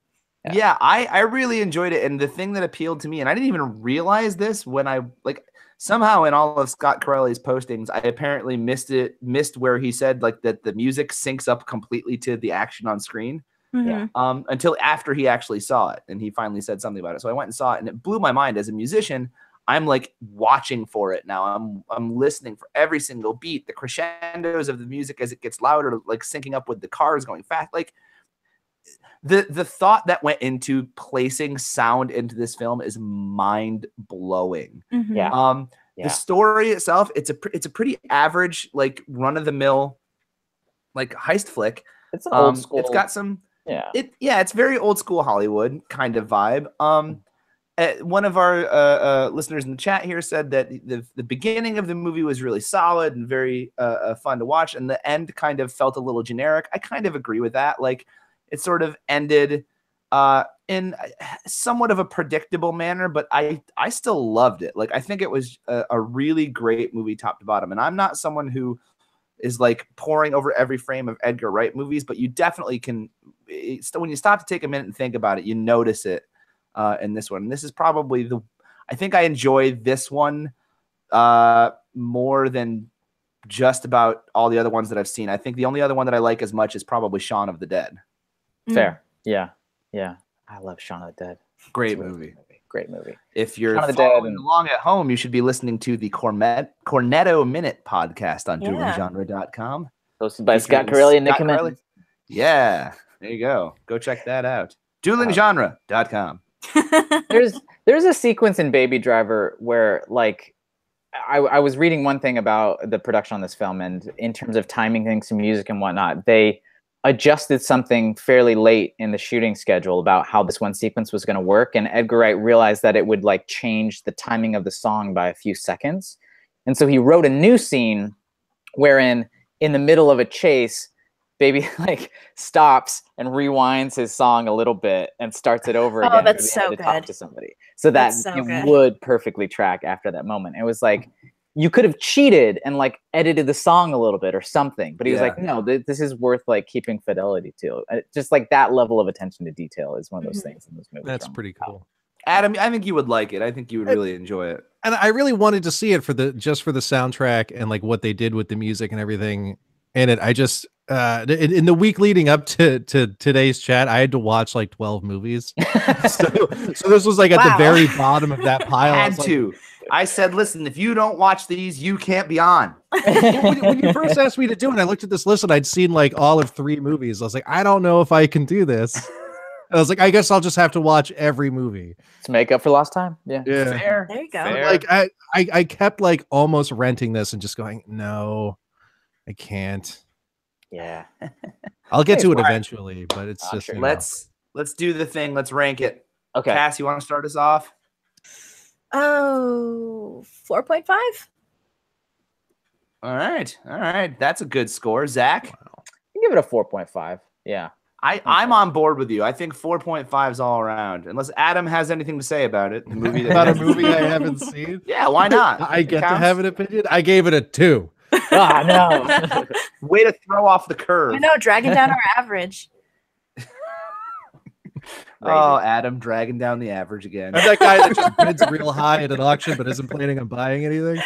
Yeah, I really enjoyed it. And the thing that appealed to me, and I didn't even realize this when I like somehow in all of Scott Corelli's postings, I apparently missed where he said like that the music syncs up completely to the action on screen. Until after he actually saw it, and he finally said something about it. So I went and saw it, and it blew my mind. As a musician, I'm like watching for it now. I'm listening for every single beat, the crescendos of the music as it gets louder, like syncing up with the cars going fast. Like the thought that went into placing sound into this film is mind blowing. Mm-hmm. The story itself, it's a pretty average, like run of the mill, like heist flick. It's an old school. It's got some. It's very old school Hollywood kind of vibe. One of our listeners in the chat here said that the beginning of the movie was really solid and very fun to watch, and the end kind of felt a little generic. I kind of agree with that. Like it sort of ended in somewhat of a predictable manner, but I still loved it. Like I think it was a really great movie top to bottom, and I'm not someone who is like poring over every frame of Edgar Wright movies, but you definitely can. When you stop to take a minute and think about it, you notice it in this one. And this is probably I think I enjoy this one more than just about all the other ones that I've seen. I think the only other one that I like as much is probably Shaun of the Dead. Fair. Yeah. I love Shaun of the Dead. Great movie. Great movie. If you're following along at home, you should be listening to the Cornetto Minute podcast on duelinggenre.com. Hosted by Scott Corelli and Nick Corelli. Yeah, there you go. Go check that out. Duelinggenre.com. There's a sequence in Baby Driver where, like, I was reading one thing about the production on this film, and in terms of timing things to music and whatnot, they adjusted something fairly late in the shooting schedule about how this one sequence was going to work, and Edgar Wright realized that it would like change the timing of the song by a few seconds, and so he wrote a new scene wherein in the middle of a chase, Baby like stops and rewinds his song a little bit and starts it over again. Oh, that's so good. Talk to somebody so that it would perfectly track after that moment. It was like you could have cheated and like edited the song a little bit or something, but he was like, no, this is worth like keeping fidelity to. Just like that level of attention to detail is one of those things in this movie. That's pretty cool. Adam, I think you would like it. I think you would really enjoy it. And I really wanted to see it for the soundtrack and like what they did with the music and everything in it. I just in the week leading up to today's chat, I had to watch like 12 movies. so this was like at the very bottom of that pile. I said, listen, if you don't watch these, you can't be on. when you first asked me to do it, I looked at this list and I'd seen like all of 3 movies. I was like, I don't know if I can do this. I was like, I guess I'll just have to watch every movie to make up for lost time. Yeah. Fair. There you go. Fair. Like I kept like almost renting this and just going, no, I can't. Yeah. I'll get to it eventually, but it's just sure. Let's do the thing. Let's rank it. Okay. Cass, you want to start us off? Oh, 4.5. All right. That's a good score. Zach? Wow. Give it a 4.5. Yeah. I'm on board with you. I think 4.5 is all around. Unless Adam has anything to say about it. The movie about a movie I haven't seen. Yeah, why not? I get to have an opinion. I gave it a 2. Ah, no. Way to throw off the curve. I know, dragging down our average. Oh, Adam dragging down the average again. I'm that guy that just bids real high at an auction but isn't planning on buying anything.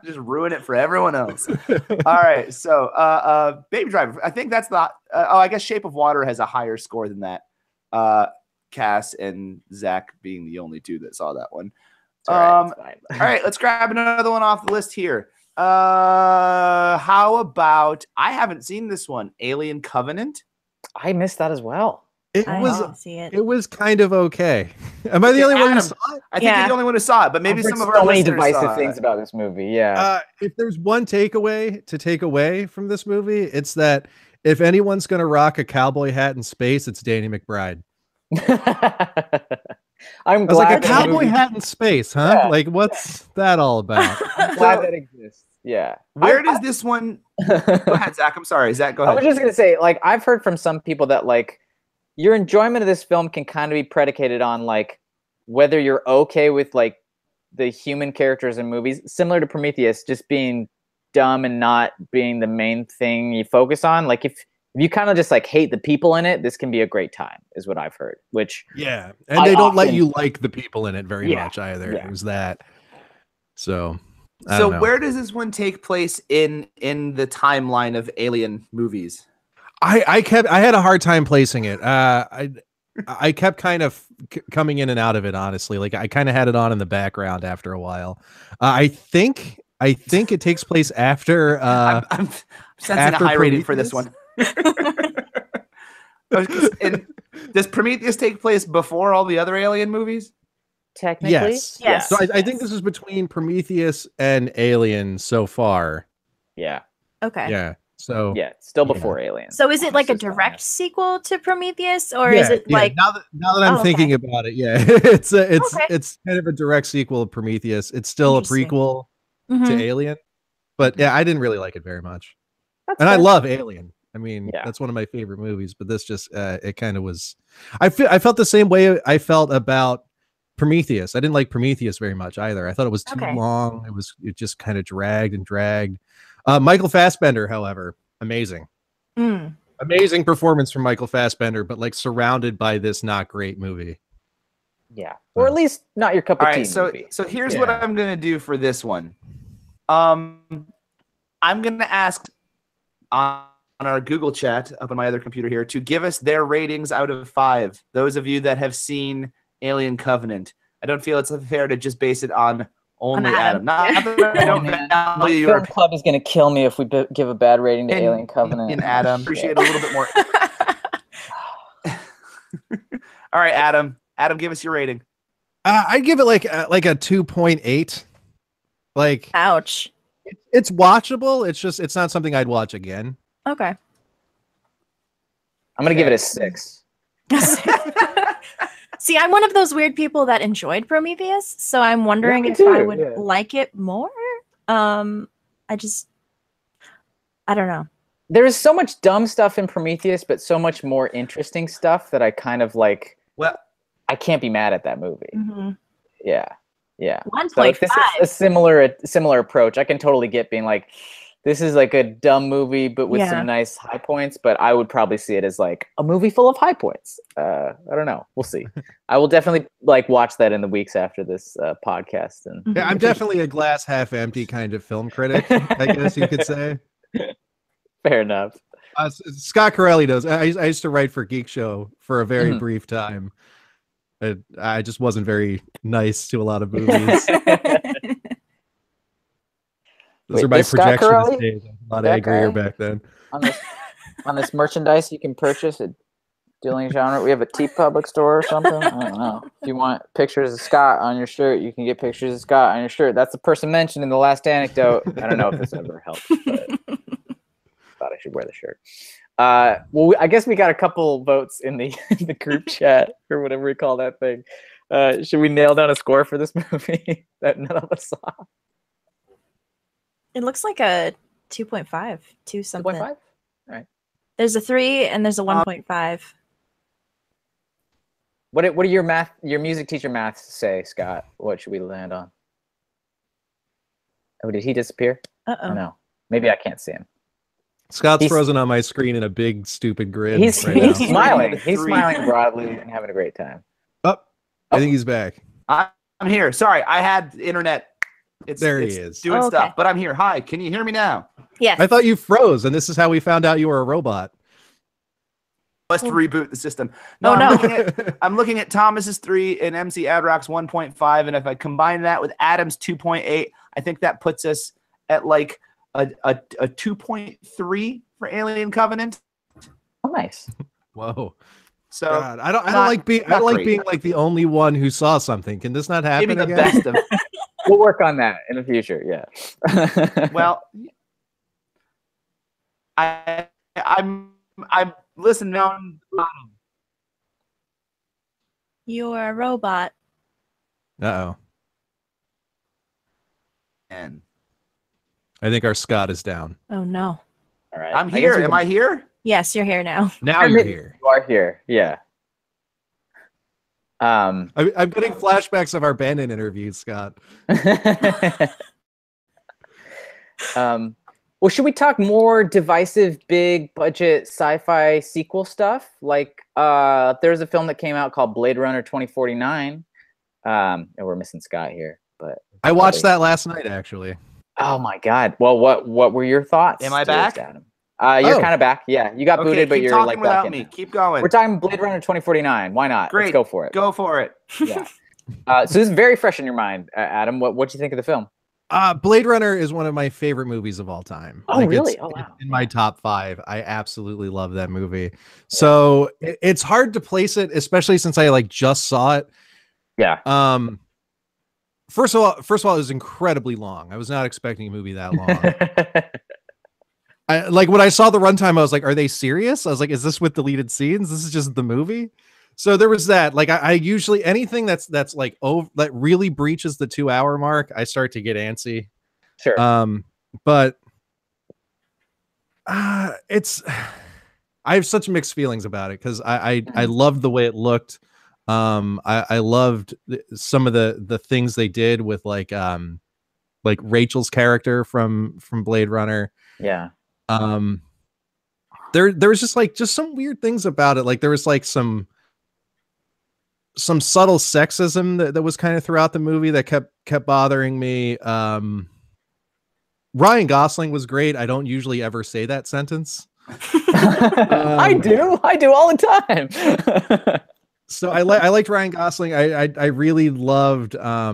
Just ruin it for everyone else. All right, so Baby Driver. I think that's the. I guess Shape of Water has a higher score than that. Cass and Zach being the only 2 that saw that one. All right, let's grab another one off the list here. How about, I haven't seen this one, Alien Covenant? I missed that as well. It was kind of okay. Am I the only one who saw it? I think you're the only one who saw it, but maybe some of our listeners divisive saw things about this movie. Yeah. If there's one takeaway to take away from this movie, it's that if anyone's going to rock a cowboy hat in space, it's Danny McBride. I'm glad like a cowboy hat in space, huh? Yeah. Like, what's that all about? I'm glad that exists. Yeah. Where does this one? Go ahead, Zach. I'm sorry, Zach. Go ahead. I was just gonna say, like, I've heard from some people that like your enjoyment of this film can kind of be predicated on like whether you're okay with like the human characters in movies, similar to Prometheus, just being dumb and not being the main thing you focus on. Like if you kind of just like hate the people in it, this can be a great time, is what I've heard. Which and they don't let you like the people in it very much either. Yeah. It was that. So where does this one take place in the timeline of Alien movies? I had a hard time placing it. I kept kind of coming in and out of it, honestly. Like I kind of had it on in the background after a while. I think it takes place after. I'm sensing a high rating for this one. And does Prometheus take place before all the other Alien movies? Technically, Yes. So I think this is between Prometheus and Alien so far. Yeah. Okay. Yeah. So Yeah, still before Alien. So is it like a direct sequel to Prometheus, or is it like now that I'm thinking about it, it's kind of a direct sequel of Prometheus. It's still a prequel to Alien, but yeah, I didn't really like it very much. I love Alien. I mean, that's one of my favorite movies, but this just it kind of was. I felt the same way I felt about Prometheus. I didn't like Prometheus very much either. I thought it was too long. It just kind of dragged and dragged. Michael Fassbender, however, amazing. Amazing performance from Michael Fassbender, but like surrounded by this not great movie. Yeah, or at least not your cup of tea. So here's what I'm gonna do for this one. I'm gonna ask on our Google chat up on my other computer here to give us their ratings out of 5. Those of you that have seen Alien Covenant. I don't feel it's fair to just base it on only Adam. Not that I don't value your club is going to kill me if we give a bad rating to Alien Covenant. In Adam, appreciate a little bit more. All right, Adam. Adam, give us your rating. I'd give it like a 2.8. Like, ouch. It's watchable. It's not something I'd watch again. Okay. I'm gonna give it a 6. See, I'm one of those weird people that enjoyed Prometheus, so I'm wondering if I would like it more. I don't know. There is so much dumb stuff in Prometheus, but so much more interesting stuff that I kind of like. Well, I can't be mad at that movie. Mm-hmm. Yeah. 1.5. So if this is a similar approach, I can totally get being like, this is like a dumb movie, but with some nice high points. But I would probably see it as like a movie full of high points. I don't know. We'll see. I will definitely like watch that in the weeks after this podcast. And yeah, I'm definitely a glass half empty kind of film critic, I guess you could say. Fair enough. Scott Corelli does. I used to write for Geek Show for a very brief time. I just wasn't very nice to a lot of movies. Those are my projectionist days. I'm a lot angrier back then. On this merchandise you can purchase at Dueling Genre. We have a TeePublic store or something. I don't know. If you want pictures of Scott on your shirt, you can get pictures of Scott on your shirt. That's the person mentioned in the last anecdote. I don't know if this ever helped, but thought I should wear the shirt. Well, I guess we got a couple votes in the group chat or whatever we call that thing. Should we nail down a score for this movie that none of us saw? It looks like a 2.5, 2 something. 2.5? All right. There's a 3 and there's a 1.5. What do your music teacher maths say, Scott? What should we land on? Oh, did he disappear? Uh-oh. No. Maybe I can't see him. Scott's frozen on my screen in a big stupid grin. He's smiling. He's smiling broadly and having a great time. I think he's back. I'm here. Sorry, I had internet. He is doing stuff, but I'm here. Hi, can you hear me now? Yes. I thought you froze, and this is how we found out you were a robot. Must reboot the system. No, I'm looking at Thomas's 3 and MC Adrock's 1.5, and if I combine that with Adam's 2.8, I think that puts us at like a 2.3 for Alien Covenant. Oh, nice. Whoa. So God, I don't like being like the only one who saw something. Can this not happen? Maybe the best of. We'll work on that in the future. Yeah. Well, I'm listening now. You're a robot. Uh-oh. And I think our Scott is down. Oh no. All right. I'm here. Am I here? Yes, you're here now. Now you're here. You are here. Yeah. I'm getting flashbacks of our Bandit interviews, Scott. Well, should we talk more divisive, big budget sci-fi sequel stuff? Like, there's a film that came out called Blade Runner 2049. And we're missing Scott here, but I watched that last night, actually. Oh my God! Well, what were your thoughts? Am I back? Adam? You're kind of back. Yeah, you got booted, but you're like back in. Me. Keep going. We're talking Blade Runner 2049. Why not? Great. Let's go for it. Go for it. Yeah. So this is very fresh in your mind, Adam. What do you think of the film? Blade Runner is one of my favorite movies of all time. Oh, really? Oh, wow. In my top 5. I absolutely love that movie. So it's hard to place it, especially since I just saw it. Yeah. First of all, it was incredibly long. I was not expecting a movie that long. When I saw the runtime, I was like, are they serious? I was like, is this with deleted scenes? This is just the movie. So there was that. I usually anything that really breaches the 2-hour mark, I start to get antsy. Sure. But it's I have such mixed feelings about it because I loved the way it looked. I loved some of the things they did with like Rachel's character from Blade Runner. Yeah. There was just some weird things about it. Like there was some subtle sexism that was kind of throughout the movie that kept bothering me. Ryan Gosling was great. I don't usually ever say that sentence. I do all the time. So I liked Ryan Gosling. I really loved. I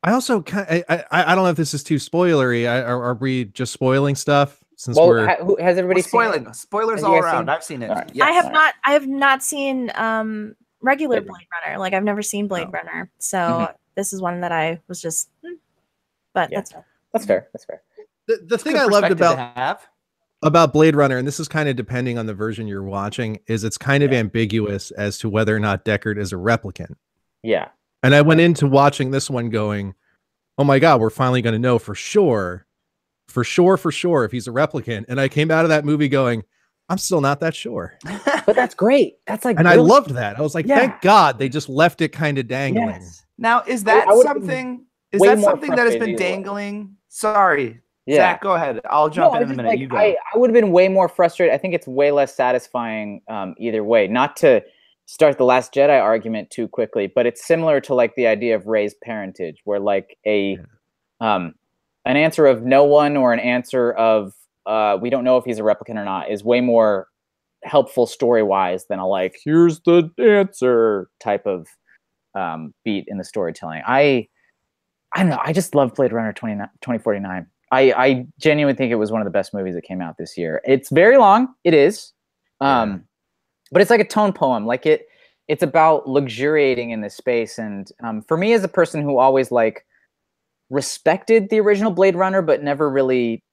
also I don't know if this is too spoilery. Are we just spoiling stuff? Since has everybody spoiling seen spoilers all around? I've seen it. Right. Yes. I have not seen regular Blade Runner. I've never seen Blade Runner, so this is one that I was just. But that's fair. The thing I loved about Blade Runner, and this is kind of depending on the version you're watching, is it's kind of ambiguous as to whether or not Deckard is a replicant. Yeah. And I went into watching this one going, oh my God, we're finally going to know for sure if he's a replicant. And I came out of that movie going, I'm still not that sure. But that's great. That's and I loved that. I was like, thank God they just left it kind of dangling. Yes. Now, is that something that has been dangling? Sorry. Yeah. Zach, go ahead. I'll jump in a minute. You go. I would have been way more frustrated. I think it's way less satisfying either way. Not to start the Last Jedi argument too quickly, but it's similar to the idea of Rey's parentage, where an answer of no one or an answer of we don't know if he's a replicant or not is way more helpful story-wise than a here's the answer type of beat in the storytelling. I don't know. I just love Blade Runner 2049. I genuinely think it was one of the best movies that came out this year. It's very long. It is. But it's like a tone poem. It's about luxuriating in this space. And for me, as a person who always respected the original Blade Runner, but never really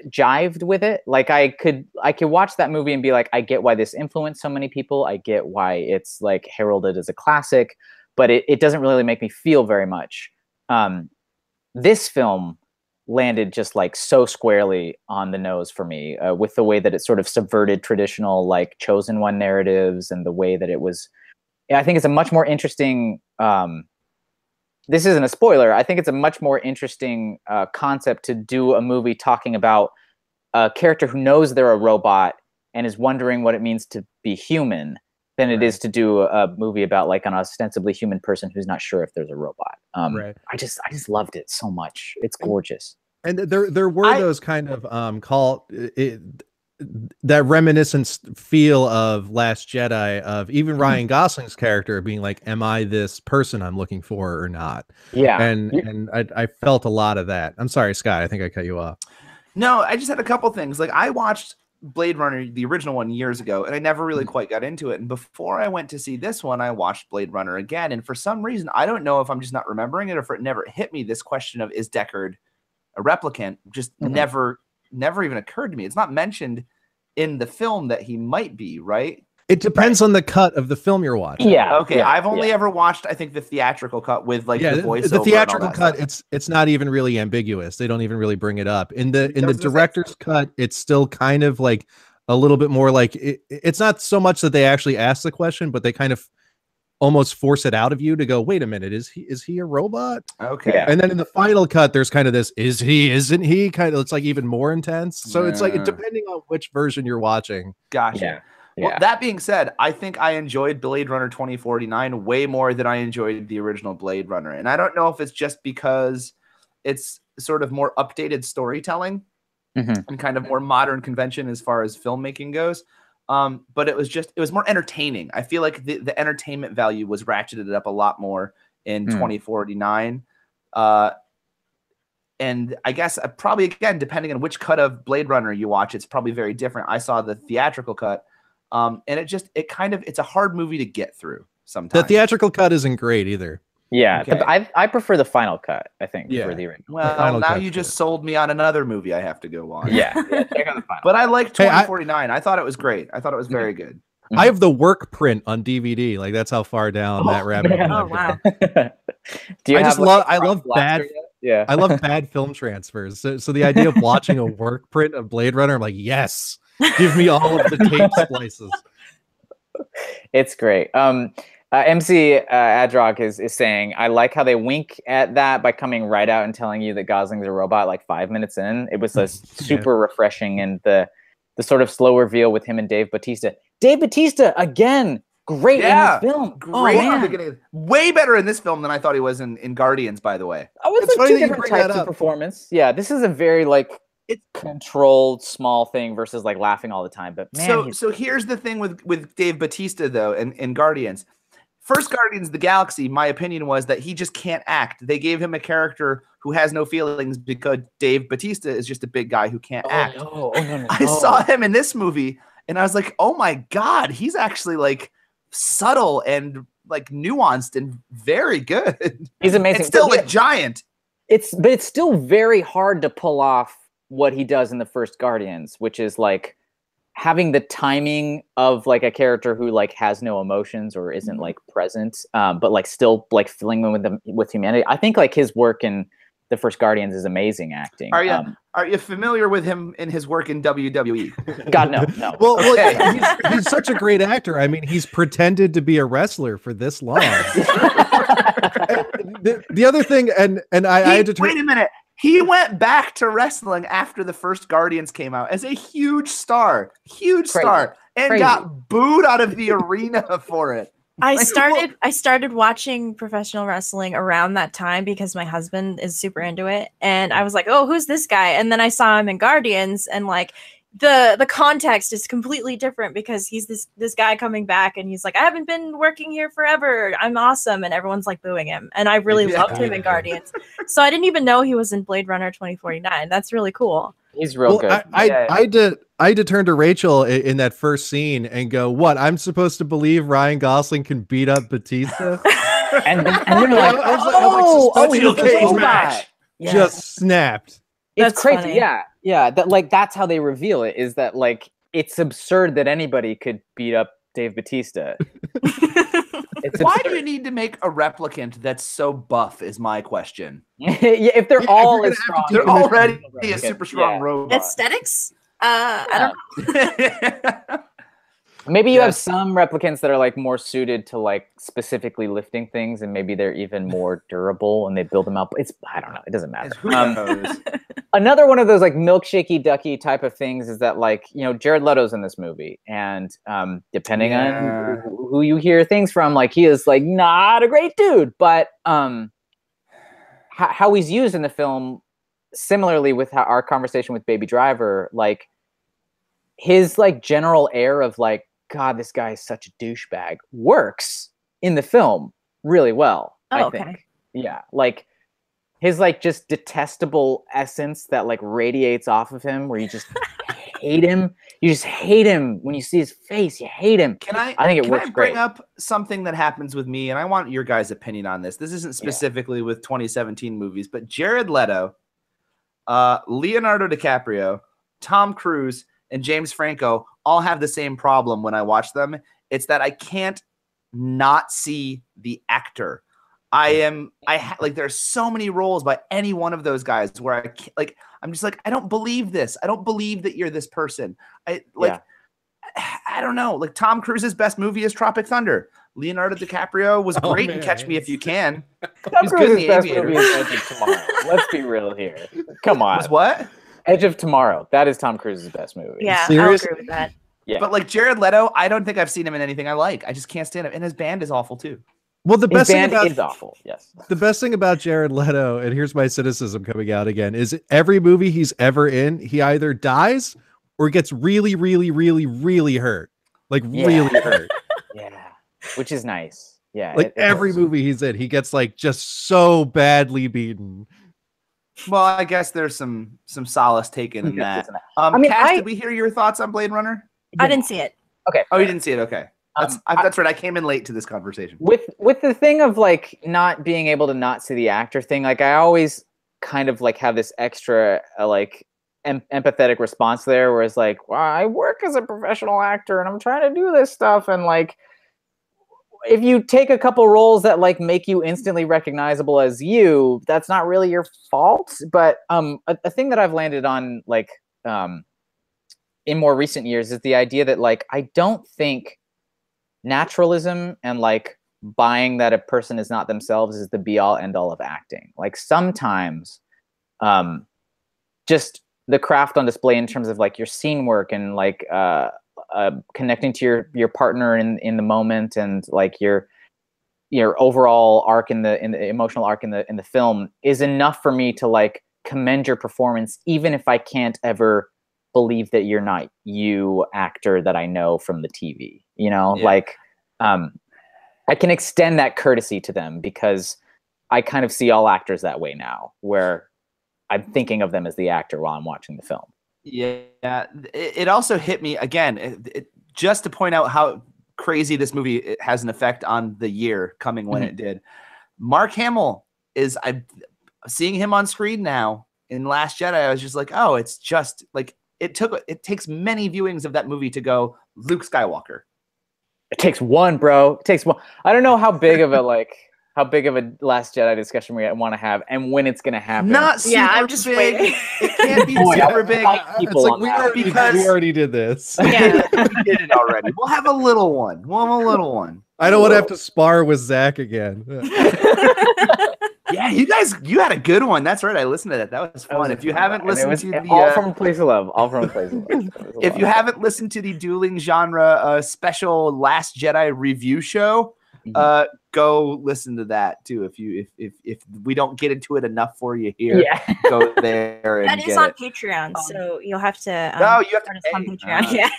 jived with it. I could watch that movie and be like, I get why this influenced so many people. I get why it's heralded as a classic, but it doesn't really make me feel very much. This film landed just so squarely on the nose for me with the way that it sort of subverted traditional chosen one narratives and the way that it was. I think it's a much more interesting. This isn't a spoiler. I think it's a much more interesting concept to do a movie talking about a character who knows they're a robot and is wondering what it means to be human than it is to do a movie about an ostensibly human person who's not sure if there's a robot. I just loved it so much. It's gorgeous. And there were those kind of that reminiscent feel of Last Jedi, of even Ryan Gosling's character being like, am I this person I'm looking for or not? Yeah. And I felt a lot of that. I'm sorry, Scott, I think I cut you off. No, I just had a couple things. I watched Blade Runner, the original one, years ago, and I never really quite got into it. And before I went to see this one, I watched Blade Runner again. And for some reason, I don't know if I'm just not remembering it or if it never hit me, this question of, is Deckard a replicant? Just never even occurred to me. It's not mentioned in the film that he might be, right? It depends on the cut of the film you're watching. Yeah. Okay. Yeah, I've only ever watched, I think, the theatrical cut with the voiceover. The theatrical cut, it's not even really ambiguous. They don't even really bring it up. In the director's cut, it's still kind of a little bit more it's not so much that they actually ask the question, but they kind of almost force it out of you to go, wait a minute, is he a robot? Okay. Yeah. And then in the final cut, there's kind of this, is he, isn't he? Kind of, it's even more intense. So it's depending on which version you're watching. Gotcha. Yeah. Well, that being said, I think I enjoyed Blade Runner 2049 way more than I enjoyed the original Blade Runner. And I don't know if it's just because it's sort of more updated storytelling and kind of more modern convention as far as filmmaking goes. But it was more entertaining. I feel like the entertainment value was ratcheted up a lot more in 2049. And I guess probably, again, depending on which cut of Blade Runner you watch, it's probably very different. I saw the theatrical cut, and it's a hard movie to get through sometimes. The theatrical cut isn't great either. Yeah, okay. I prefer the final cut, I think, Yeah. for the original. Well, now you just sold me on another movie I have to go watch. Yeah, check out the final. But I liked 2049. I thought it was great. I thought it was very good. I have the work print on DVD. Like, that's how far down that rabbit hole. Oh wow. Do you I love bad. Yeah, I love bad film transfers. So the idea of watching a work print of Blade Runner, I'm like, yes, give me all of the tape splices. It's great. MC Adrock is saying, I like how they wink at that by coming right out and telling you that Gosling's a robot like 5 minutes in. It was super refreshing, and the sort of slow reveal with him and Dave Bautista. Dave Bautista again, great in this film. Great in the beginning. Way better in this film than I thought he was in Guardians, by the way. Oh, it's like two different types of performance. Yeah, this is a very it's controlled small thing versus like laughing all the time. But man, so here's the thing with Dave Bautista though, in Guardians. First Guardians of the Galaxy, my opinion was that he just can't act. They gave him a character who has no feelings because Dave Bautista is just a big guy who can't act. No. I saw him in this movie and I was like, oh my God, he's actually like subtle and like nuanced and very good. He's amazing. It's still like giant. But it's still very hard to pull off what he does in the first Guardians, which is like having the timing of like a character who like has no emotions or isn't like present, but like still like filling them with humanity. I think like his work in the first Guardians is amazing acting. Are you familiar with him in his work in WWE? God, no. Well, he's such a great actor. I mean, he's pretended to be a wrestler for this long. The other thing, and I had to wait a minute. He went back to wrestling after the first Guardians came out as a huge star, and got booed out of the arena for it. I started watching professional wrestling around that time because my husband is super into it, and I was like, "Oh, who's this guy?" And then I saw him in Guardians, and like the context is completely different because he's this guy coming back, and he's like, "I haven't been working here forever. I'm awesome," and everyone's like booing him, and I really loved him in Guardians. So I didn't even know he was in Blade Runner 2049. That's really cool. He's real good. I did turn to Rachel in that first scene and go, "What? I'm supposed to believe Ryan Gosling can beat up Batista?" and you're like, just snapped. It's crazy. Funny. Yeah. That's how they reveal it. Is that like it's absurd that anybody could beat up Dave Bautista. Why do you need to make a replicant that's so buff? Is my question. If they're all as strong, they're already a super strong robot. Aesthetics. I don't know. Maybe you have some replicants that are like more suited to like specifically lifting things, and maybe they're even more durable and they build them up. I don't know. It doesn't matter. Another one of those like milkshakey ducky type of things is that like, Jared Leto's in this movie, and depending on who you hear things from, like he is like not a great dude, but how he's used in the film, similarly with our conversation with Baby Driver, like his like general air of like, God, this guy is such a douchebag, works in the film really well. I think. Yeah. Like his like just detestable essence that like radiates off of him, where you just hate him. You just hate him when you see his face. You hate him. I think it works great. Bring up something that happens with me, and I want your guys' opinion on this. This isn't specifically with 2017 movies, but Jared Leto, Leonardo DiCaprio, Tom Cruise, and James Franco all have the same problem when I watch them. It's that I can't not see the actor. There are so many roles by any one of those guys where I'm just like, I don't believe this. I don't believe that you're this person. I don't know. Like Tom Cruise's best movie is Tropic Thunder. Leonardo DiCaprio was great in Catch Me If You Can. Tom Cruise's best movie is Edge of Tomorrow. Let's be real here. Come on. Was what? Edge of Tomorrow. That is Tom Cruise's best movie. Yeah, seriously? I'll agree with that. Yeah. But like Jared Leto, I don't think I've seen him in anything I like. I just can't stand him. And his band is awful too. Well, the best thing about is awful. Yes. The best thing about Jared Leto, and here's my cynicism coming out again, is every movie he's ever in, he either dies or gets really, really, really, really hurt. Like really hurt. Yeah. Which is nice. Yeah. Like every movie he's in, he gets like just so badly beaten. Well, I guess there's some solace taken in that. Cass, did we hear your thoughts on Blade Runner? I didn't see it. Okay. Oh, you didn't see it? Okay. That's right. I came in late to this conversation. With the thing of like not being able to not see the actor thing, like I always kind of like have this extra like empathetic response there, where it's like, well, I work as a professional actor and I'm trying to do this stuff, and like if you take a couple roles that like make you instantly recognizable as you, that's not really your fault. But a thing that I've landed on like in more recent years is the idea that like I don't think naturalism and like buying that a person is not themselves is the be all end all of acting. Like sometimes just the craft on display in terms of like your scene work and like connecting to your partner in the moment, and like your overall arc in the emotional arc in the film is enough for me to like commend your performance, even if I can't ever believe that you're not you actor that I know from the TV, like I can extend that courtesy to them because I kind of see all actors that way now, where I'm thinking of them as the actor while I'm watching the film. Yeah. It also hit me again, just to point out how crazy this movie has an effect on the year coming when it did. Mark Hamill I'm seeing him on screen now in Last Jedi. I was just like, oh, it's just like, it takes many viewings of that movie to go Luke Skywalker. It takes one, bro. It takes one. I don't know how big of a Last Jedi discussion we want to have and when it's going to happen. Not super I'm just big. waiting. It can't be super big. It's like we already did this. Yeah. We did it already. We'll have a little one. I don't want to have to spar with Zach again. Yeah, you had a good one. That's right. I listened to that. That was fun. If you haven't listened to the all from a place of love, if you haven't listened to the Dueling Genre special Last Jedi review show, go listen to that too. If we don't get into it enough for you here, go there and that is on Patreon, so you'll have to. No, you have to pay. On Patreon. Yeah.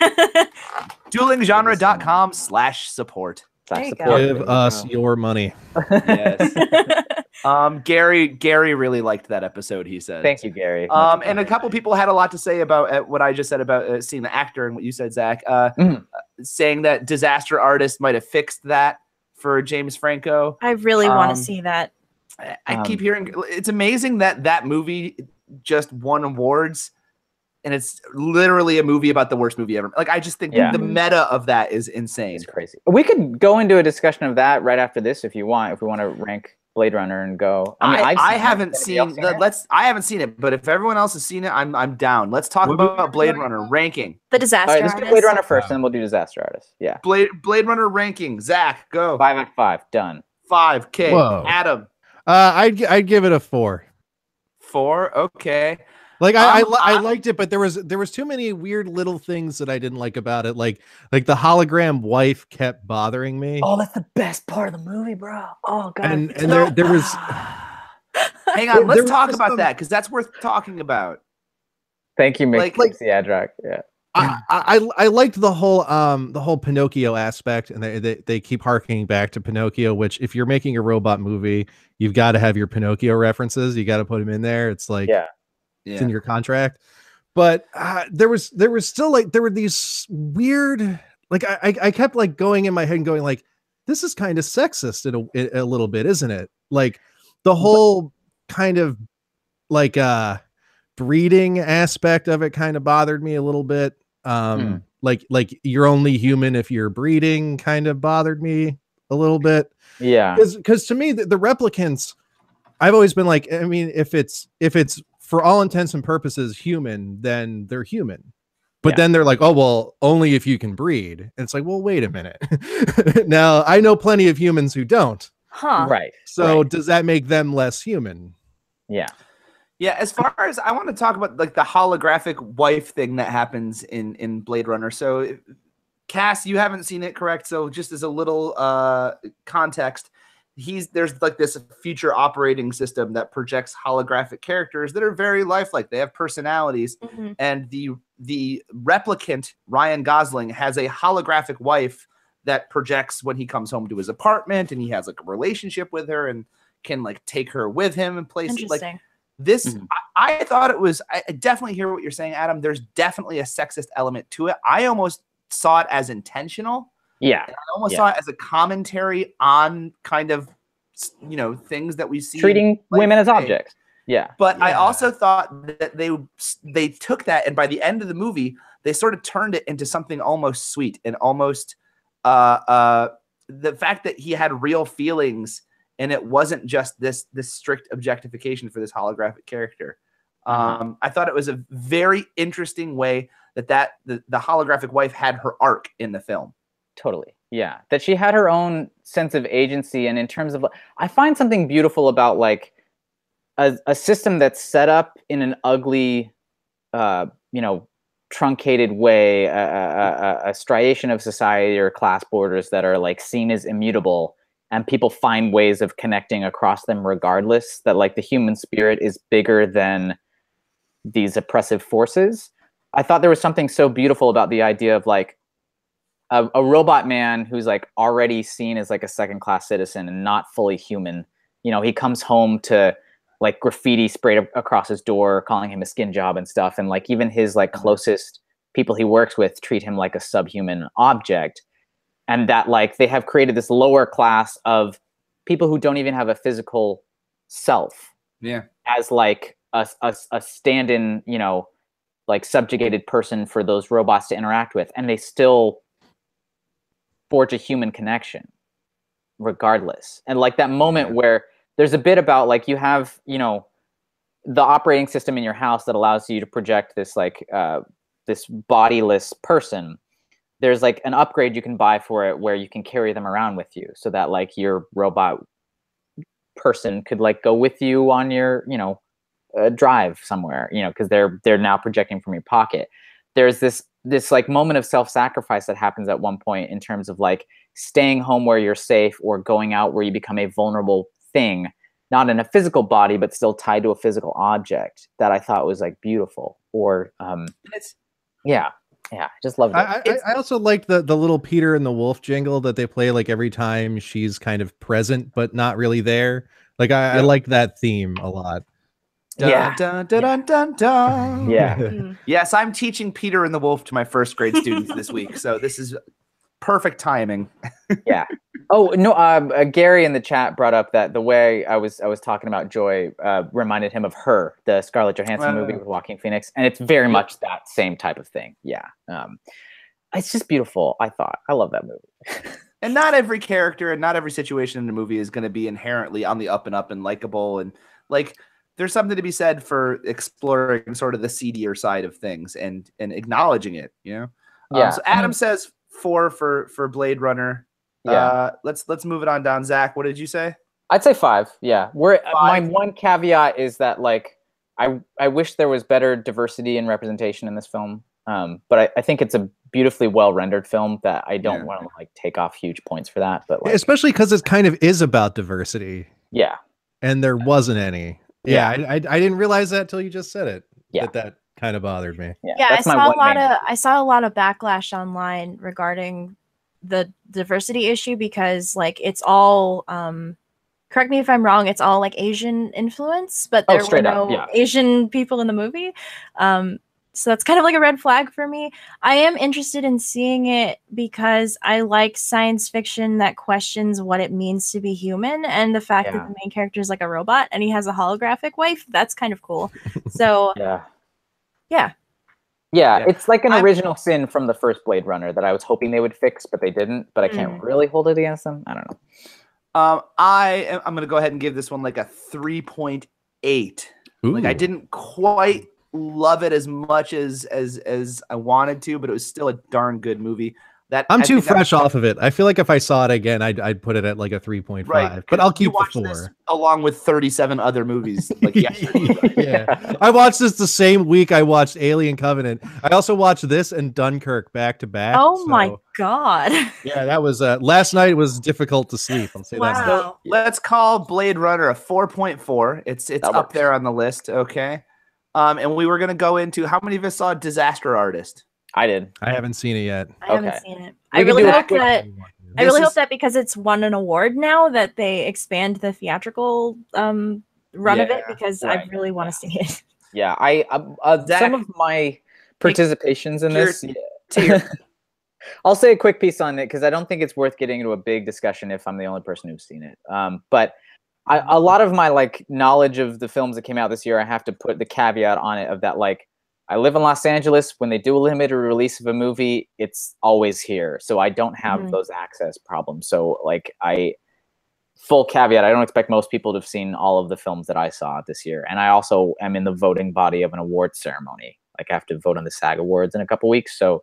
Duelinggenre.com/support. Give us your money. Yes. Gary really liked that episode, he said. Thank you, Gary. And a couple people had a lot to say about what I just said about seeing the actor and what you said, Zach, saying that Disaster Artist might have fixed that for James Franco. I really want to see that. I keep hearing it's amazing that movie just won awards, and it's literally a movie about the worst movie ever. Like, I just think the meta of that is insane. It's crazy. We could go into a discussion of that right after this if you want. If we want to rank Blade Runner and go. I haven't seen it, but if everyone else has seen it, I'm down. Let's talk about Blade Runner ranking. The Disaster All right, let's do Blade Runner first, and then we'll do Disaster Artist. Yeah. Blade Runner ranking. Zach, go. 5 out of 5. Done. 5. Okay. Whoa. Adam. I'd give it a 4. 4. Okay. Like I liked it, but there was too many weird little things that I didn't like about it. Like the hologram wife kept bothering me. Oh, that's the best part of the movie, bro. Oh god. And there was. Hang on, let's talk about that because that's worth talking about. Thank you, Mick. Adrak. Yeah. I liked the whole Pinocchio aspect, and they keep harkening back to Pinocchio. Which, if you're making a robot movie, you've got to have your Pinocchio references. You got to put them in there. It's like it's in your contract. But there was still like there were these weird like I kept like going in my head and going like, this is kind of sexist in a little bit, isn't it? Like the whole kind of like breeding aspect of it kind of bothered me a little bit. Like you're only human if you're breeding kind of bothered me a little bit. Yeah. Because to me, the replicants, I've always been like, I mean, if it's for all intents and purposes human, then they're human. But then they're like, oh, well, only if you can breed. And it's like, well, wait a minute. Now, I know plenty of humans who don't. Huh. Right. So does that make them less human? Yeah. Yeah, as far as I want to talk about like the holographic wife thing that happens in Blade Runner. So Cass, you haven't seen it, correct? So just as a little context, there's like this future operating system that projects holographic characters that are very lifelike. They have personalities, and the replicant Ryan Gosling has a holographic wife that projects when he comes home to his apartment, and he has like a relationship with her and can like take her with him and places like this. I thought it was. I definitely hear what you're saying, Adam. There's definitely a sexist element to it. I almost saw it as intentional. Yeah. And I almost saw it as a commentary on kind of, you know, things that we see. Treating women as objects. Yeah. But I also thought that they took that, and by the end of the movie, they sort of turned it into something almost sweet and almost the fact that he had real feelings and it wasn't just this strict objectification for this holographic character. I thought it was a very interesting way that the holographic wife had her arc in the film. Totally. Yeah. That she had her own sense of agency. And in terms of, I find something beautiful about like a system that's set up in an ugly, you know, truncated way, a striation of society or class borders that are like seen as immutable, and people find ways of connecting across them regardless, that like the human spirit is bigger than these oppressive forces. I thought there was something so beautiful about the idea of like, a robot man who's like already seen as like a second-class citizen and not fully human. You know, he comes home to like graffiti sprayed across his door, calling him a skin job and stuff. And like even his like closest people he works with treat him like a subhuman object. And that like they have created this lower class of people who don't even have a physical self. Yeah. As like a stand-in, you know, like subjugated person for those robots to interact with. And they still forge a human connection regardless. And like that moment where there's a bit about like you have, you know, the operating system in your house that allows you to project this like this bodiless person. There's like an upgrade you can buy for it where you can carry them around with you, so that like your robot person could like go with you on your, you know, drive somewhere, you know, because they're now projecting from your pocket. There's this like moment of self-sacrifice that happens at one point in terms of like staying home where you're safe or going out where you become a vulnerable thing, not in a physical body, but still tied to a physical object, that I thought was like beautiful. Or yeah, I just loved it. I also liked the little Peter and the Wolf jingle that they play like every time she's kind of present but not really there. Like I liked that theme a lot. Dun, dun, dun, dun, dun, dun. Yeah. Yes, I'm teaching Peter and the Wolf to my first grade students this week, so this is perfect timing. Yeah. Oh no, Gary in the chat brought up that the way I was talking about Joy reminded him of Her, the Scarlett Johansson movie with Joaquin Phoenix, and it's very much that same type of thing. Yeah. It's just beautiful. I love that movie. And not every character and not every situation in the movie is going to be inherently on the up and up and likable, and like. There's something to be said for exploring sort of the seedier side of things and acknowledging it, you know? Yeah. So Adam says 4 for Blade Runner. Yeah. Let's move it on down. Zach, what did you say? I'd say 5. Yeah. My one caveat is that like I wish there was better diversity and representation in this film. But I think it's a beautifully well rendered film that I don't want to like take off huge points for that. But like, especially because it kind of is about diversity. Yeah. And there wasn't any. Yeah, I didn't realize that till you just said it. Yeah, that kind of bothered me. Yeah, I saw a lot of backlash online regarding the diversity issue because like it's all correct me if I'm wrong, it's all like Asian influence, but there were no Asian people in the movie. So that's kind of like a red flag for me. I am interested in seeing it because I like science fiction that questions what it means to be human, and the fact that the main character is like a robot and he has a holographic wife. That's kind of cool. So yeah, it's like an original sin from the first Blade Runner that I was hoping they would fix, but they didn't. But I can't really hold it against them. I don't know. I'm gonna go ahead and give this one like a 3.8. Like I didn't quite love it as much as I wanted to, but it was still a darn good movie. I'm too fresh off of it. I feel like if I saw it again, I'd put it at like a 3.5. Right, but I'll keep the 4. This along with 37 other movies like yesterday. Right? Yeah, I watched this the same week I watched Alien Covenant. I also watched this and Dunkirk back to back. Oh my god! Yeah, that was last night. Was difficult to sleep. I'll say that. So let's call Blade Runner a 4.4. It's up there on the list. Okay, and we were gonna go into how many of us saw Disaster Artist. I did. I haven't seen it yet. I haven't seen it. I really hope that because it's won an award now that they expand the theatrical run of it, because I really want to see it. Yeah, some of my participations in this. I'll say a quick piece on it because I don't think it's worth getting into a big discussion if I'm the only person who's seen it. But a lot of my like knowledge of the films that came out this year, I have to put the caveat on it of that like. I live in Los Angeles. When they do a limited release of a movie, it's always here. So I don't have those access problems. So like full caveat, I don't expect most people to have seen all of the films that I saw this year. And I also am in the voting body of an awards ceremony. Like I have to vote on the SAG Awards in a couple weeks. So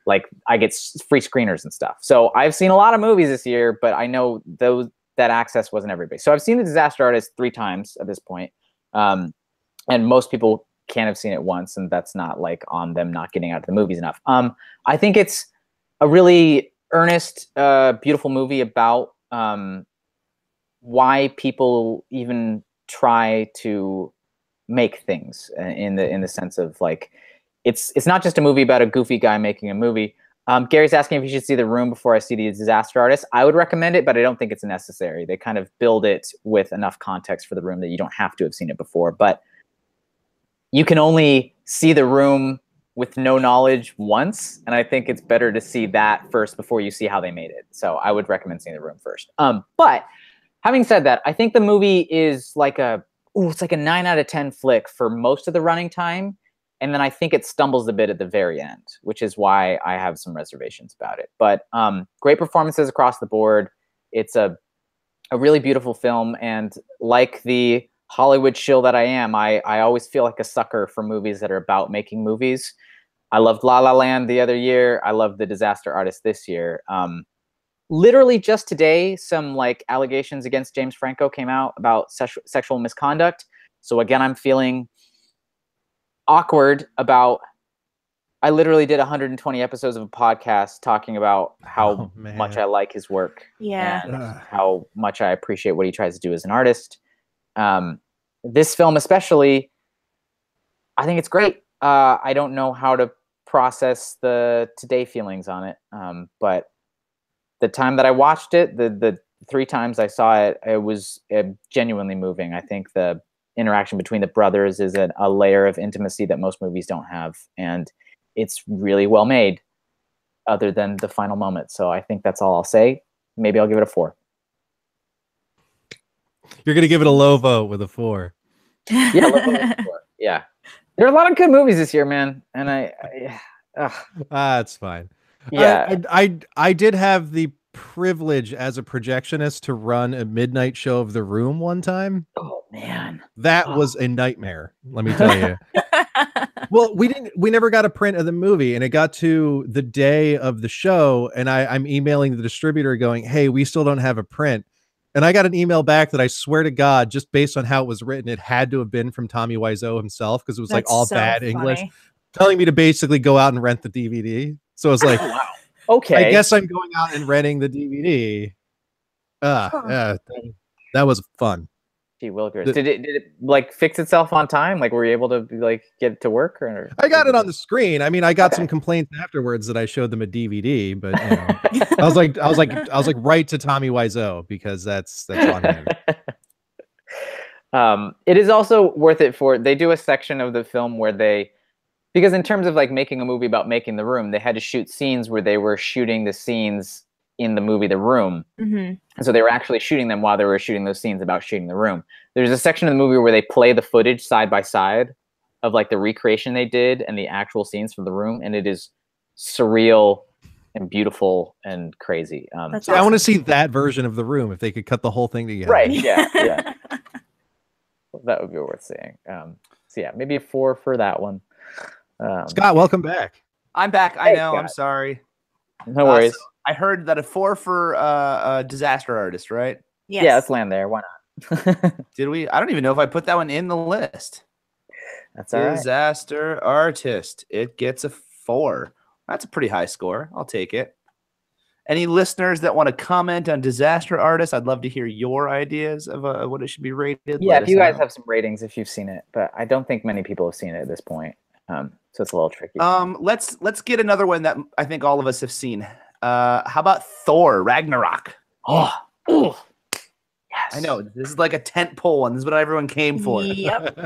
like I get free screeners and stuff. So I've seen a lot of movies this year, but I know that access wasn't everybody. So I've seen The Disaster Artist 3 times at this point. And most people can't have seen it once, and that's not like on them not getting out of the movies enough. I think it's a really earnest, beautiful movie about why people even try to make things in the sense of like it's not just a movie about a goofy guy making a movie. Gary's asking if you should see The Room before I see The Disaster Artist. I would recommend it, but I don't think it's necessary. They kind of build it with enough context for The Room that you don't have to have seen it before, but you can only see The Room with no knowledge once, and I think it's better to see that first before you see how they made it. So I would recommend seeing The Room first. But having said that, I think the movie is like it's like a 9 out of 10 flick for most of the running time, and then I think it stumbles a bit at the very end, which is why I have some reservations about it. But great performances across the board. It's a really beautiful film, and like the Hollywood shill that I am, I always feel like a sucker for movies that are about making movies. I loved La La Land the other year. I loved The Disaster Artist this year. Literally just today, some like allegations against James Franco came out about sexual misconduct. So again, I'm feeling awkward about. I literally did 120 episodes of a podcast talking about how much I like his work, and how much I appreciate what he tries to do as an artist. This film especially, I think it's great. I don't know how to process the today feelings on it. But the time that I watched it, the 3 times I saw it, it was genuinely moving. I think the interaction between the brothers is a layer of intimacy that most movies don't have. And it's really well made other than the final moment. So I think that's all I'll say. Maybe I'll give it a 4. You're going to give it a low vote with a 4. Yeah, low vote with a 4. Yeah. There are a lot of good movies this year, man. And that's fine. Yeah. I did have the privilege as a projectionist to run a midnight show of The Room one time. Oh man. That was a nightmare, let me tell you. Well, we never got a print of the movie, and it got to the day of the show, and I'm emailing the distributor going, "Hey, we still don't have a print." And I got an email back that I swear to God, just based on how it was written, it had to have been from Tommy Wiseau himself, because it was like all bad English, telling me to basically go out and rent the DVD. So I was like, wow. Okay, I guess I'm going out and renting the DVD. That was fun. Gee willikers. Did it like fix itself on time? Like, were you able to like get it to work? Or I got it on the screen. I mean, I got some complaints afterwards that I showed them a DVD, but you know, I was like right to Tommy Wiseau, because that's on him. It is also worth it they do a section of the film where because in terms of like making a movie about making The Room, they had to shoot scenes where they were shooting the scenes in the movie The Room. Mm-hmm. And so they were actually shooting them while they were shooting those scenes about shooting The Room. There's a section of the movie where they play the footage side by side of like the recreation they did and the actual scenes from The Room. And it is surreal and beautiful and crazy. That's awesome. I want to see that version of The Room, if they could cut the whole thing together. Right. Yeah. Yeah. That would be worth seeing. So yeah, maybe a 4 for that one. Scott, welcome back. I'm back. I know. Scott. I'm sorry. No worries. So I heard that a 4 for Disaster Artist, right? Yes. Yeah, let's land there. Why not? Did we? I don't even know if I put that one in the list. That's all right. Disaster Artist. It gets a 4. That's a pretty high score. I'll take it. Any listeners that want to comment on Disaster Artist? I'd love to hear your ideas of what it should be rated. Yeah, if you guys have some ratings, if you've seen it, but I don't think many people have seen it at this point, so it's a little tricky. Let's get another one that I think all of us have seen. How about Thor Ragnarok? Oh, yes. I know this is like a tent pole, and this is what everyone came for. Yep.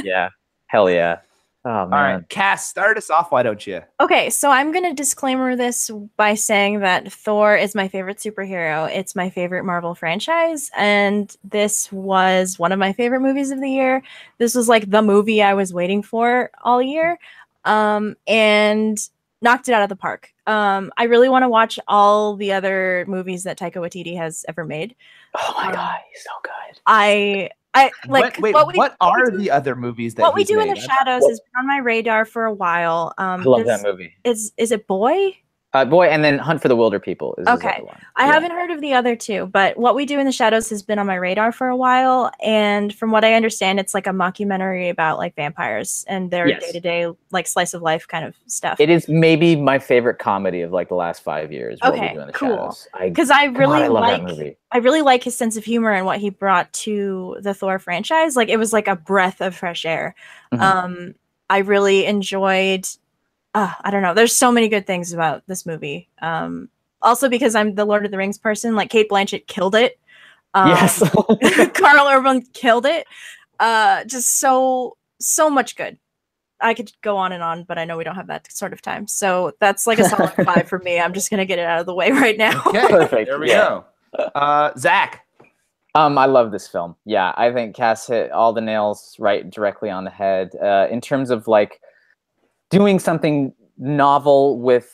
Yeah, hell yeah. Oh, man. All right, Cass, start us off. Why don't you? Okay, so I'm going to disclaimer this by saying that Thor is my favorite superhero. It's my favorite Marvel franchise, and this was one of my favorite movies of the year. This was like the movie I was waiting for all year, and knocked it out of the park. I really want to watch all the other movies that Taika Waititi has ever made. Oh my god, he's so good. I like. What are the other movies that What We he's Do in made? the Shadows has been on my radar for a while. I love that movie. Is it Boy? Boy, and then Hunt for the Wilder People is his other one. I haven't heard of the other two, but What We Do in the Shadows has been on my radar for a while, and from what I understand, it's like a mockumentary about like vampires and their day-to-day like slice of life kind of stuff. It is maybe my favorite comedy of like the last 5 years. What We Do in the Shadows. Because I really love that movie. I really like his sense of humor and what he brought to the Thor franchise. Like it was like a breath of fresh air. Mm-hmm. I really enjoyed. I don't know. There's so many good things about this movie. Also because I'm the Lord of the Rings person, like Cate Blanchett killed it. Yes. Carl Urban killed it. Just so much good. I could go on and on, but I know we don't have that sort of time. So that's like a solid 5 for me. I'm just going to get it out of the way right now. Okay, perfect. There we go. Zach. I love this film. Yeah, I think Cass hit all the nails right directly on the head. In terms of like doing something novel with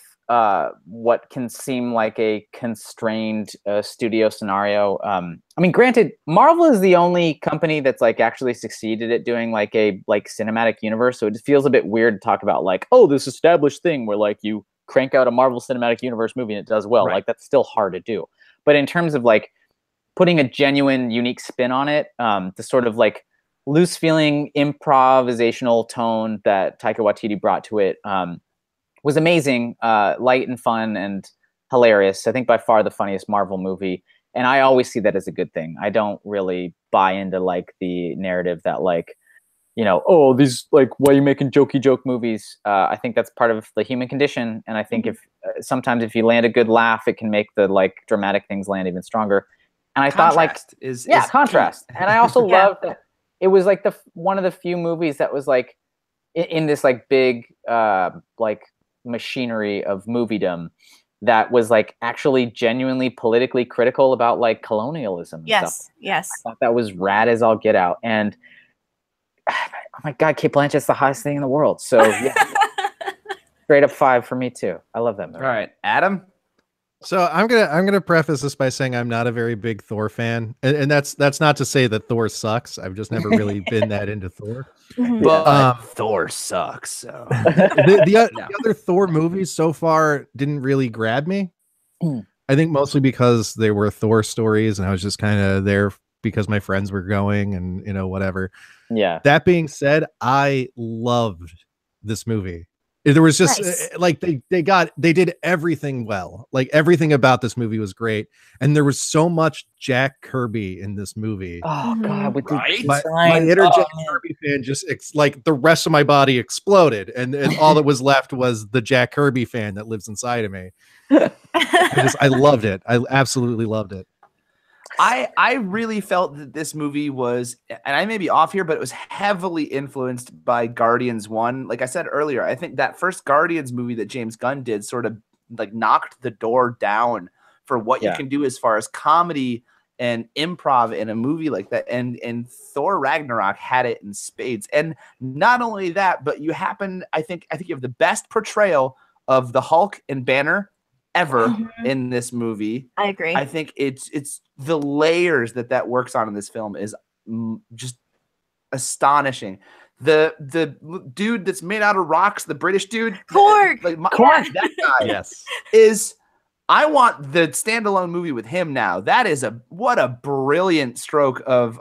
what can seem like a constrained studio scenario. I mean, granted, Marvel is the only company that's like actually succeeded at doing like a cinematic universe. So it just feels a bit weird to talk about like, oh, this established thing where like you crank out a Marvel Cinematic Universe movie and it does well. Right. Like that's still hard to do. But in terms of like putting a genuine, unique spin on it, the sort of like loose feeling improvisational tone that Taika Waititi brought to it was amazing, light and fun and hilarious. I think by far the funniest Marvel movie. And I always see that as a good thing. I don't really buy into like the narrative that like, you know, oh, these like, why are you making jokey joke movies? I think that's part of the human condition. And I think if sometimes if you land a good laugh, it can make the like dramatic things land even stronger. And I thought like, is contrast. And I also love that it was like one of the few movies that was like in this like big like machinery of moviedom that was like actually genuinely politically critical about like colonialism and stuff. Yes. I thought that was rad as all get out. And oh my God, Cate Blanchett's the hottest thing in the world. So yeah, straight up 5 for me too. I love that movie. All right, Adam. So I'm gonna preface this by saying I'm not a very big Thor fan, and that's not to say that Thor sucks. I've just never really been that into Thor. But Thor sucks. So the other Thor movies so far didn't really grab me. I think mostly because they were Thor stories, and I was just kind of there because my friends were going, and you know whatever. Yeah. That being said, I loved this movie. There was just like they did everything well. Like everything about this movie was great, and there was so much Jack Kirby in this movie. Oh God, with my inner Jack Kirby fan just like the rest of my body exploded, and all that was left was the Jack Kirby fan that lives inside of me. I loved it. I absolutely loved it. I really felt that this movie was, and I may be off here, but it was heavily influenced by Guardians 1. Like I said earlier, I think that first Guardians movie that James Gunn did sort of like knocked the door down for what you can do as far as comedy and improv in a movie like that. And Thor Ragnarok had it in spades. And not only that, but I think you have the best portrayal of the Hulk and Banner ever in this movie. I agree. I think it's the layers that works on in this film is just astonishing. the dude that's made out of rocks, the British dude, Korg. Korg, that guy. Yes. Is I want the standalone movie with him now. That is what a brilliant stroke of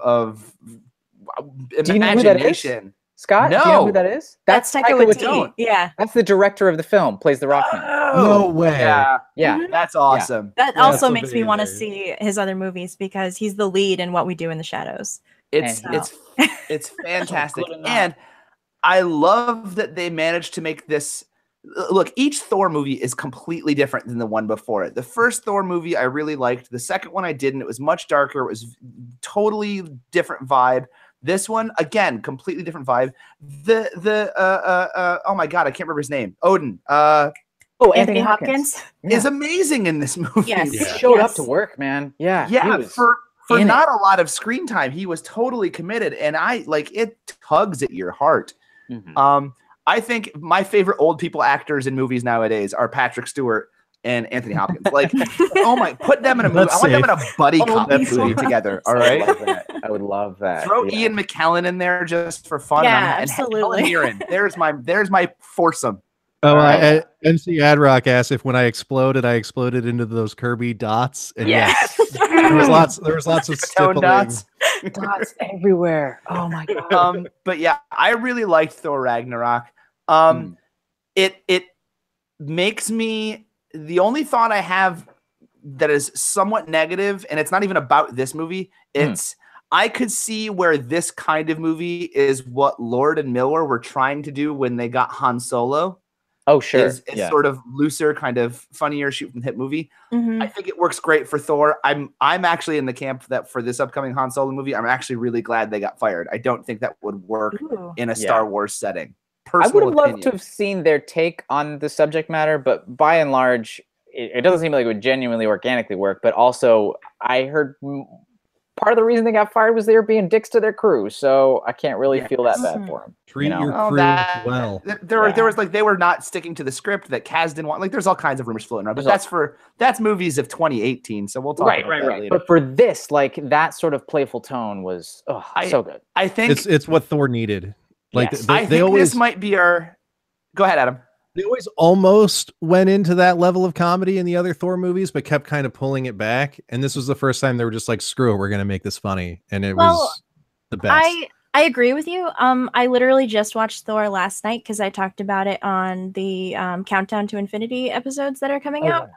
imagination. Do you know who that is? Scott, no. Do you know who that is? That's Taika Waititi. Yeah. That's the director of the film, plays the Rockman. No way. Yeah. That's awesome. That also makes me want to see his other movies because he's the lead in What We Do in the Shadows. It's fantastic. And I love that they managed to make this. Look, each Thor movie is completely different than the one before it. The first Thor movie I really liked. The second one I didn't. It was much darker. It was totally different vibe. This one, again, completely different vibe. Oh my God, I can't remember his name. Odin. Anthony Hopkins is amazing in this movie. Yes. He showed up to work, man. Yeah. For not a lot of screen time, he was totally committed, and it tugs at your heart. Mm-hmm. I think my favorite old people actors in movies nowadays are Patrick Stewart and Anthony Hopkins. Put them in a movie. I want them in a buddy cop movie together. All right. I would love that. Throw Ian McKellen in there just for fun. Yeah, absolutely. Mirren. There's my foursome. Oh, right. MC Adrock asked if when I exploded into those Kirby dots. And yes, there was lots of stippling. Dots everywhere. Oh my God. But yeah, I really liked Thor Ragnarok. It makes me. The only thought I have that is somewhat negative, and it's not even about this movie. It's I could see where this kind of movie is what Lord and Miller were trying to do when they got Han Solo. Oh, sure. It's sort of looser, kind of funnier shoot from the hip movie. Mm-hmm. I think it works great for Thor. I'm actually in the camp that for this upcoming Han Solo movie, I'm actually really glad they got fired. I don't think that would work in a Star Wars setting. I would have loved to have seen their take on the subject matter, but by and large, it doesn't seem like it would genuinely organically work. But also, I heard part of the reason they got fired was they were being dicks to their crew, so I can't really feel that bad for them. Treat your crew well. There was they were not sticking to the script that Kaz didn't want. There's all kinds of rumors floating around, but that's movies of 2018 . So we'll talk about that later. But for this, that sort of playful tone was so good. I think it's what Thor needed. I think this might be our. Go ahead, Adam. They always almost went into that level of comedy in the other Thor movies, but kept kind of pulling it back. And this was the first time they were just like, "Screw it, we're going to make this funny," and it was the best. I agree with you. I literally just watched Thor last night because I talked about it on the Countdown to Infinity episodes that are coming out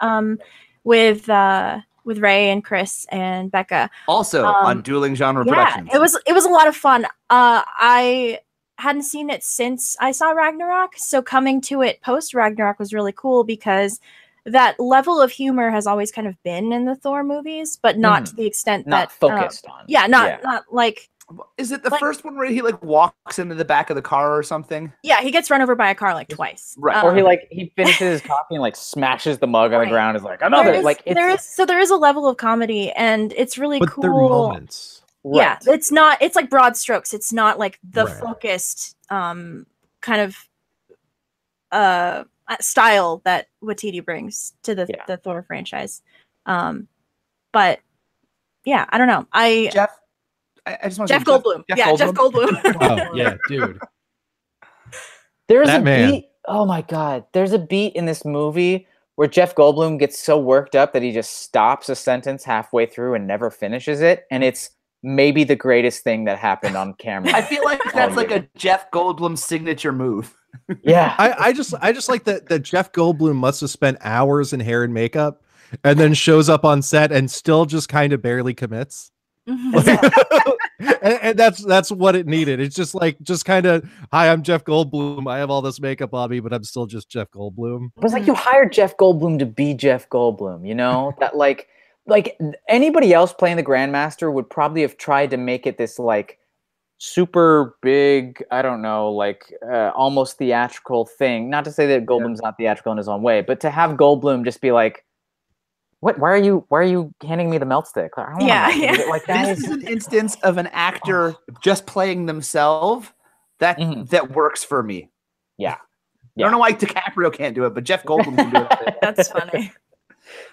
with Ray and Chris and Becca. Also on Dueling Genre Productions. It was a lot of fun. I hadn't seen it since I saw Ragnarok, so coming to it post Ragnarok was really cool because that level of humor has always kind of been in the Thor movies, but not to the extent not focused on. Not like. Is it the first one where he walks into the back of the car or something? Yeah, he gets run over by a car twice. Right. Or he finishes his coffee and smashes the mug on the ground. Is like another there is a level of comedy and it's really cool. There are moments. Yeah, it's like broad strokes. It's not like the focused kind of style that Waititi brings to the Thor franchise. But yeah, I don't know. I just want Jeff Goldblum. Jeff Goldblum. Oh yeah, dude. There's a beat. Oh my God. There's a beat in this movie where Jeff Goldblum gets so worked up that he just stops a sentence halfway through and never finishes it. And it's maybe the greatest thing that happened on camera. I feel like that's like a Jeff Goldblum signature move. Yeah. I just like that Jeff Goldblum must have spent hours in hair and makeup and then shows up on set and still just kind of barely commits. and that's what it needed. It's just kind of, hi, I'm Jeff Goldblum. I have all this makeup on me, but I'm still just Jeff Goldblum. It was like you hired Jeff Goldblum to be Jeff Goldblum, you know? That like anybody else playing the Grandmaster would probably have tried to make it this super big, I don't know, almost theatrical thing. Not to say that Goldblum's not theatrical in his own way, but to have Goldblum just be like, what? Why are you handing me the melt stick? This is an instance of an actor just playing themselves that works for me. Yeah. I don't know why DiCaprio can't do it, but Jeff Goldblum can do it. That's funny.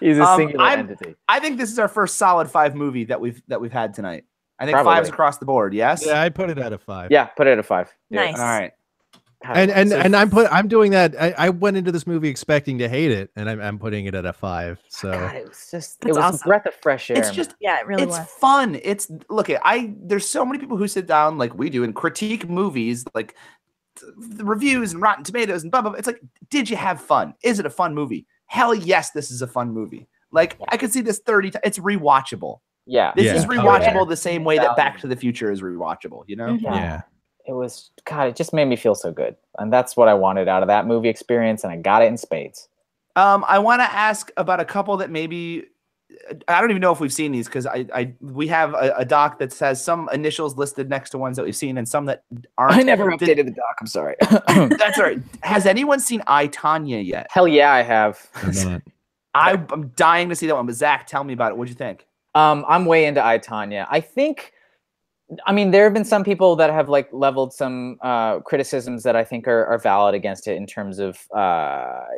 He's a singular entity. I think this is our first solid 5 movie that we've had tonight. I think 5's across the board. Yes. Yeah, I put it at a 5. Yeah, put it at a 5. Nice. All right. And I'm doing that. I went into this movie expecting to hate it, and I'm putting it at a 5. So God, it was awesome. A breath of fresh air. It's just it really it's was fun. There's so many people who sit down like we do and critique movies, like the reviews and Rotten Tomatoes and blah blah blah. It's like, did you have fun? Is it a fun movie? Hell yes, this is a fun movie. Like I could see this 30 times. It's rewatchable. Yeah, this is rewatchable the same way that Back to the Future is rewatchable. You know? Mm-hmm. Yeah. It was, God, it just made me feel so good. And that's what I wanted out of that movie experience, and I got it in spades. I want to ask about a couple that maybe, I don't even know if we've seen these, because we have a doc that says some initials listed next to ones that we've seen and some that aren't. I never updated the doc, I'm sorry. That's all right. Has anyone seen I, Tonya yet? Hell yeah, I have. I'm dying to see that one, but Zach, tell me about it. What'd you think? I'm way into I, Tonya. I mean, there have been some people that have like leveled some criticisms that I think are valid against it in terms of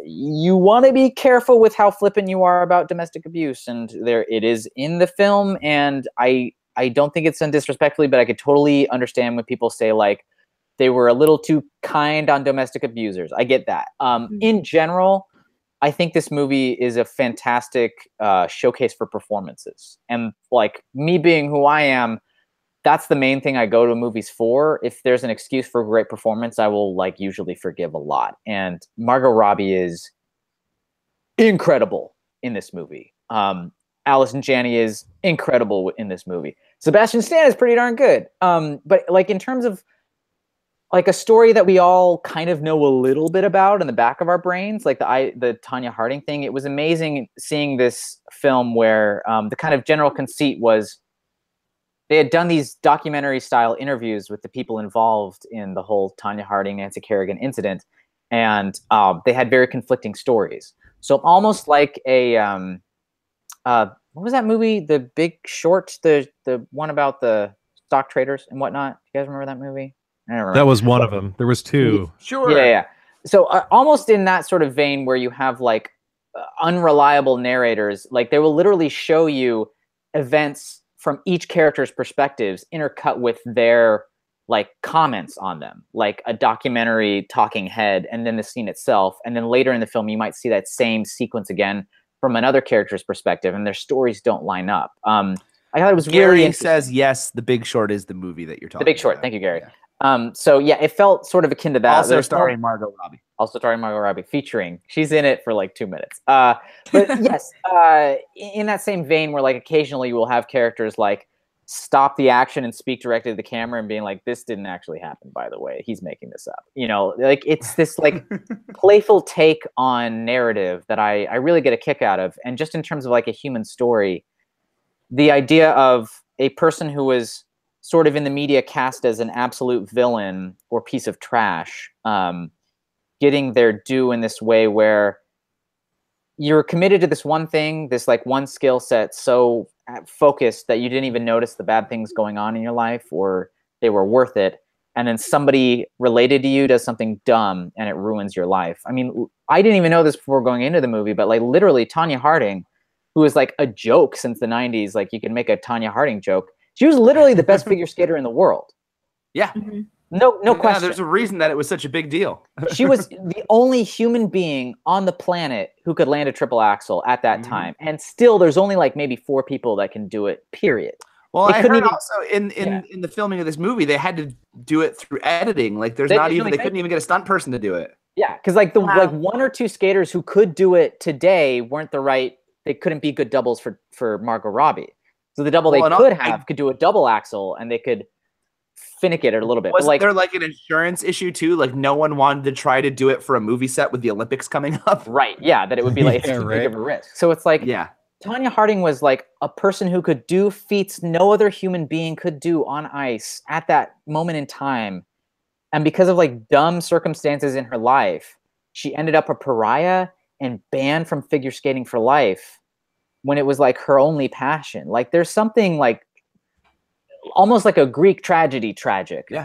you want to be careful with how flippant you are about domestic abuse, and it is in the film, and I don't think it's done disrespectfully, but I could totally understand when people say like they were a little too kind on domestic abusers. I get that. In general, I think this movie is a fantastic showcase for performances, and like me being who I am, that's the main thing I go to movies for. If there's an excuse for a great performance, I will like usually forgive a lot. And Margot Robbie is incredible in this movie. Allison Janney is incredible in this movie. Sebastian Stan is pretty darn good. But like in terms of like a story that we all kind of know a little bit about in the back of our brains, like the Tonya Harding thing, it was amazing seeing this film where the kind of general conceit was they had done these documentary style interviews with the people involved in the whole Tonya Harding, Nancy Kerrigan incident. And they had very conflicting stories. So almost like a, what was that movie? The Big Short, the one about the stock traders and whatnot. Do you guys remember that movie? I don't remember. That was one of them. There was 2. Sure. Yeah. So almost in that sort of vein where you have like unreliable narrators, like they will literally show you events from each character's perspectives intercut with their like comments on them, like a documentary talking head and then the scene itself. And then later in the film, you might see that same sequence again from another character's perspective, and their stories don't line up. I thought it was Gary really says, yes, The Big Short is the movie that you're talking about. The Big Short. Thank Thank you, Gary. Yeah. So yeah, it felt sort of akin to that. Also starring Margot Robbie. Also starring Margot Robbie, featuring. She's in it for like 2 minutes. But yes, in that same vein where like occasionally you will have characters like stop the action and speak directly to the camera and being like, this didn't actually happen, by the way. He's making this up. You know, like it's this like playful take on narrative that I really get a kick out of. And just in terms of like a human story, the idea of a person who was sort of in the media cast as an absolute villain or piece of trash, getting their due in this way where you're committed to this one thing, this like one skill set so focused that you didn't even notice the bad things going on in your life or they were worth it. And then somebody related to you does something dumb and it ruins your life. I mean, I didn't even know this before going into the movie, but like literally Tonya Harding, who was like a joke since the 90s, like you can make a Tonya Harding joke. She was literally the best figure skater in the world. Yeah. Mm-hmm. No question. There's a reason that it was such a big deal. She was the only human being on the planet who could land a triple axel at that time. And still, there's only like maybe 4 people that can do it, period. Well, I heard also in the filming of this movie, they had to do it through editing. Like they couldn't even get a stunt person to do it. Yeah, because like like 1 or 2 skaters who could do it today weren't they couldn't be good doubles for Margot Robbie. So the double could do a double axel and they could finick it a little bit. Was there like an insurance issue too? Like no one wanted to try to do it for a movie set with the Olympics coming up? Right. Yeah. That it would be like too big of a risk. So it's like, Tonya Harding was like a person who could do feats no other human being could do on ice at that moment in time. And because of like dumb circumstances in her life, she ended up a pariah and banned from figure skating for life when it was like her only passion. Like there's something like almost like a Greek tragedy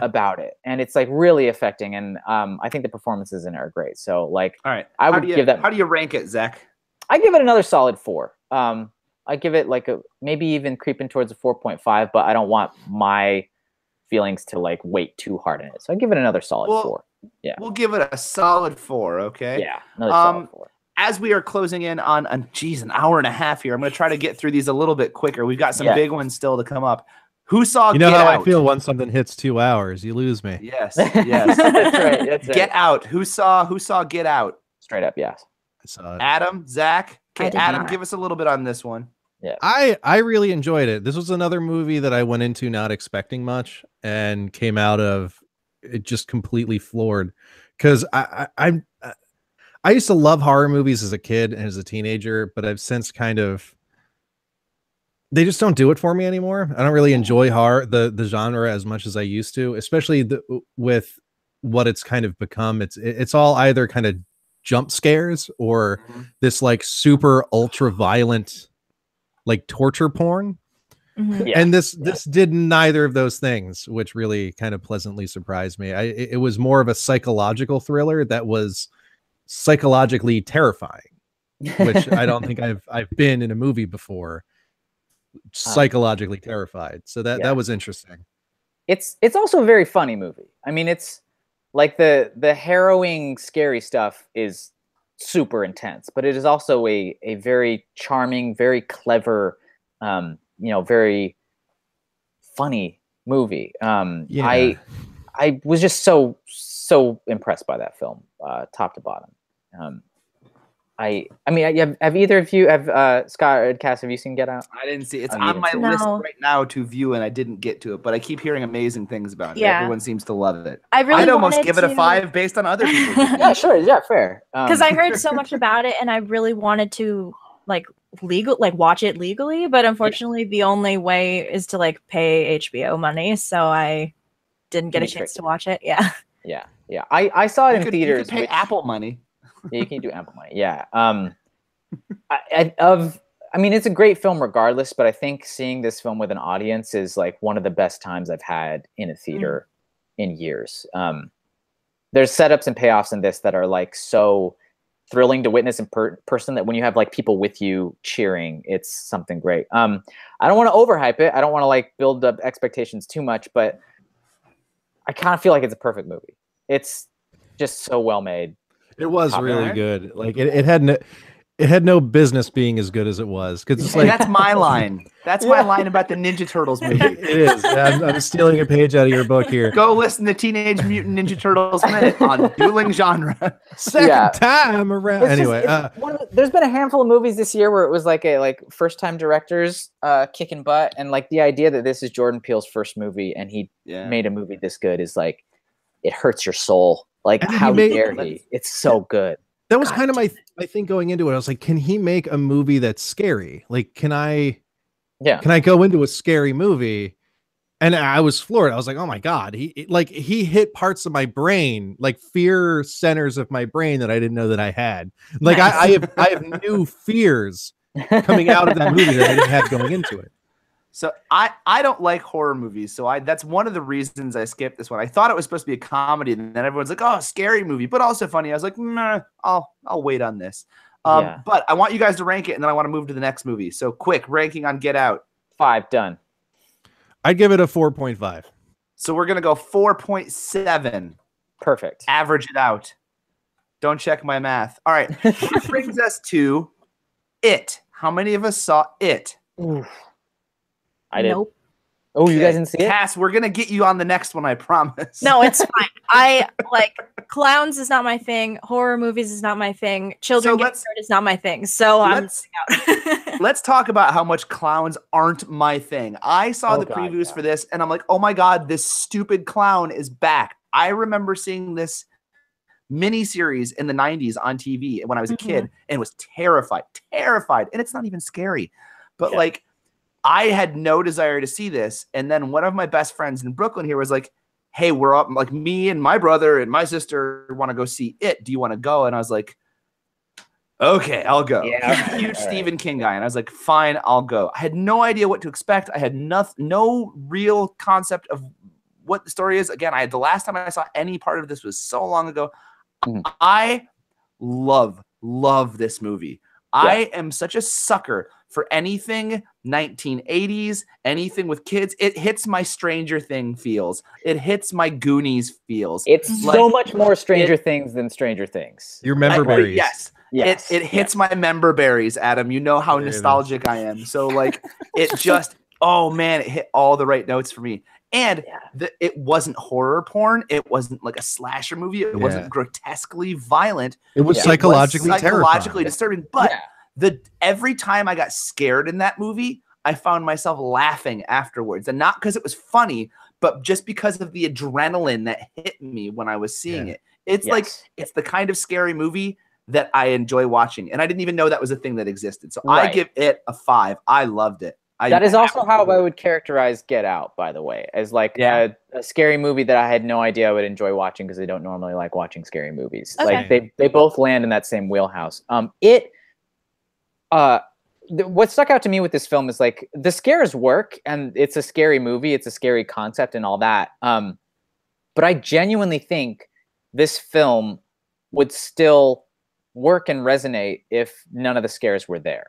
about it. And it's like really affecting. And I think the performances in it are great. So like, all right. I would give that. How do you rank it, Zach? I give it another solid 4. I give it like maybe even creeping towards a 4.5, but I don't want my feelings to like weight too hard in it. So I give it another solid 4. Yeah. We'll give it a solid 4, okay? Yeah, another solid 4. As we are closing in on an hour and a half here, I'm going to try to get through these a little bit quicker. We've got some big ones still to come up. Who saw Get Out? You know how I feel once something hits 2 hours. You lose me. Yes. That's right. That's Get Out. Who saw Get Out? Straight up, yes. I saw it. Adam, Zach? Okay, Adam, give us a little bit on this one. Yeah. I really enjoyed it. This was another movie that I went into not expecting much and came out of it just completely floored. Because I used to love horror movies as a kid and as a teenager, but I've since they just don't do it for me anymore. I don't really enjoy horror, the genre, as much as I used to, especially with what it's kind of become. It's all either kind of jump scares or this like super ultra violent like torture porn. And this did neither of those things, which really kind of pleasantly surprised me. It was more of a psychological thriller that was psychologically terrifying, which I don't think I've been in a movie before psychologically terrified. So that was interesting. It's also a very funny movie. I mean, it's like the harrowing, scary stuff is super intense, but it is also a very charming, very clever, very funny movie. I was just so impressed by that film, top to bottom. Have either of you, Scott or Cass, have you seen Get Out? I didn't see it. It's on my list right now to view, and I didn't get to it, but I keep hearing amazing things about it. Everyone seems to love it. I'd almost give it a 5 based on other people. Yeah, sure. Yeah, fair. Because I heard so much about it, and I really wanted to watch it legally, but unfortunately the only way is to like pay HBO money, so I didn't get a chance to watch it. Yeah. I saw it in theaters. You could pay Apple money. Yeah, you can do Apple money. Yeah. It's a great film regardless, but I think seeing this film with an audience is like one of the best times I've had in a theater in years. There's setups and payoffs in this that are like so thrilling to witness in person that when you have like people with you cheering, it's something great. I don't want to overhype it. I don't want to like build up expectations too much, but I kind of feel like it's a perfect movie. It's just so well made. It was really good. Like it had no business being as good as it was. Because it's like that's my line. That's my line about the Ninja Turtles movie. It is. I'm stealing a page out of your book here. Go listen to Teenage Mutant Ninja Turtles Minute on Dueling Genre. Second time around. Anyway, there's been a handful of movies this year where it was like first time directors kicking butt, and like the idea that this is Jordan Peele's first movie and he made a movie this good is like it hurts your soul. Like, how dare he? It's so good. That was kind of my thing going into it. I was like, can he make a movie that's scary? Like, can I go into a scary movie? And I was floored. I was like, oh my God. He hit parts of my brain, like fear centers of my brain that I didn't know that I had. Like nice. I have new fears coming out of that movie that I didn't have going into it. So I don't like horror movies, so that's one of the reasons I skipped this one. I thought it was supposed to be a comedy, and then everyone's like, "Oh, scary movie," but also funny. I was like, "Nah, I'll wait on this." But I want you guys to rank it, and then I want to move to the next movie. So quick ranking on Get Out. 5 done. I'd give it a 4.5. So we're gonna go 4.7. Perfect. Average it out. Don't check my math. All right, which brings us to It. How many of us saw It? Oof. I did. Nope. Oh, you guys didn't see it? Cass, we're going to get you on the next one, I promise. No, it's fine. I like clowns is not my thing. Horror movies is not my thing. Children get hurt is not my thing. So I'm missing out. Let's talk about how much clowns aren't my thing. I saw the previews for this and I'm like, oh my God, this stupid clown is back. I remember seeing this miniseries in the 90s on TV when I was a kid and was terrified. And it's not even scary. But like, I had no desire to see this. And then one of my best friends in Brooklyn here was like, hey, we're up, like me and my brother and my sister want to go see It. Do you want to go? And I was like, okay, I'll go. Yeah. Huge Stephen King guy. And I was like, fine, I'll go. I had no idea what to expect. I had no real concept of what the story is. Again, the last time I saw any part of this was so long ago. I love this movie. I am such a sucker for anything 1980s, anything with kids. It hits my Stranger Thing feels. It hits my Goonies feels. It's like, so much more Stranger Things than Stranger Things. Your member berries. Yes. It hits my member berries, Adam. You know how nostalgic I am. So like it just, oh man, it hit all the right notes for me. And it wasn't horror porn. It wasn't like a slasher movie. It wasn't grotesquely violent. It was psychologically disturbing. But every time I got scared in that movie, I found myself laughing afterwards. And not because it was funny, but just because of the adrenaline that hit me when I was seeing it. It's like, it's the kind of scary movie that I enjoy watching. And I didn't even know that was a thing that existed. So I give it a 5. I loved it. That is also how I would characterize Get Out, by the way, as like a scary movie that I had no idea I would enjoy watching because I don't normally like watching scary movies. Okay. Like they both land in that same wheelhouse. What stuck out to me with this film is like the scares work, and it's a scary movie, it's a scary concept and all that. But I genuinely think this film would still work and resonate if none of the scares were there.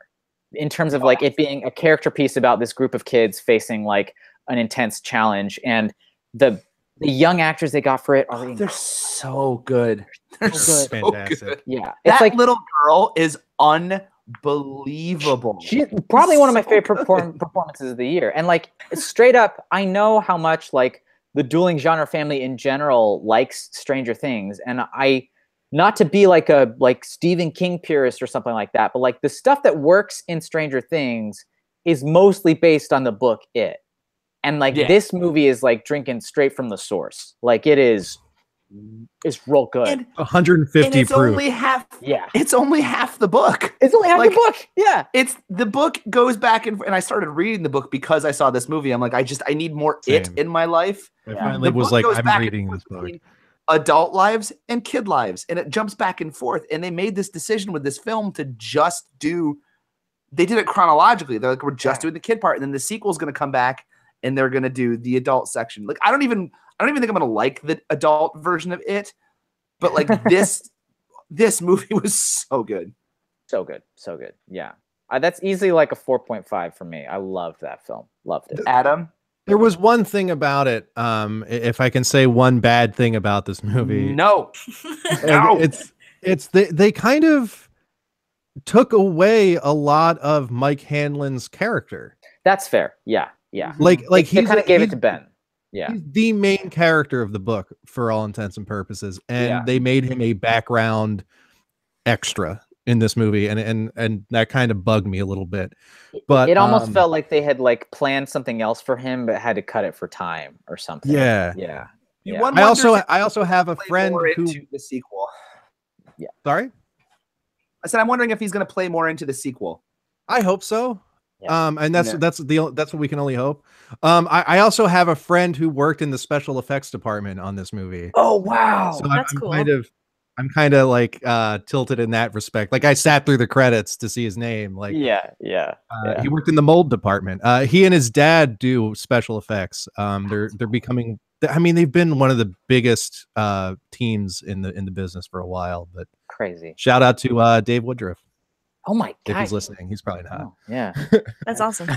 In terms of like it being a character piece about this group of kids facing like an intense challenge, and the young actors they got for it are they're so good. They're so good. Yeah, it's like little girl is unbelievable. She's probably one of my favorite performances of the year. And like straight up, I know how much like the Dueling Genre family in general likes Stranger Things, and not to be like a Stephen King purist or something like that, but like the stuff that works in Stranger Things is mostly based on the book It. And like this movie is like drinking straight from the source. Like it's real good. And 150 it's proof. Only half. Yeah. It's only half the book. It's only half the book. Yeah. It's the book goes back and I started reading the book because I saw this movie. I'm like, I need more It in my life. I finally was like, I'm reading this book. Adult lives and kid lives, and it jumps back and forth, and they made this decision with this film to just they did it chronologically. They're like, we're just doing the kid part, and then the sequel is going to come back and they're going to do the adult section. Like I don't even think I'm going to like the adult version of It, but like this movie was so good. So good. Yeah. That's easily like a 4.5 for me. I loved that film. Loved it. Adam? There was one thing about it. If I can say one bad thing about this movie, no, they kind of took away a lot of Mike Hanlon's character. That's fair. Yeah. Like he kind of gave it to Ben. Yeah, he's the main character of the book for all intents and purposes, and they made him a background extra in this movie, and that kind of bugged me a little bit. But it almost felt like they had like planned something else for him, but had to cut it for time or something. Yeah. I also have a friend who the sequel. Yeah. Sorry? I said I'm wondering if he's going to play more into the sequel. I hope so. Yeah. And that's what we can only hope. I also have a friend who worked in the special effects department on this movie. Oh wow. So that's cool. I'm kind of like tilted in that respect. Like I sat through the credits to see his name. Like he worked in the mold department. He and his dad do special effects. They're becoming. I mean, they've been one of the biggest teams in the business for a while. But crazy. Shout out to Dave Woodruff. Oh my god! If he's listening, he's probably not. Oh, yeah, that's awesome.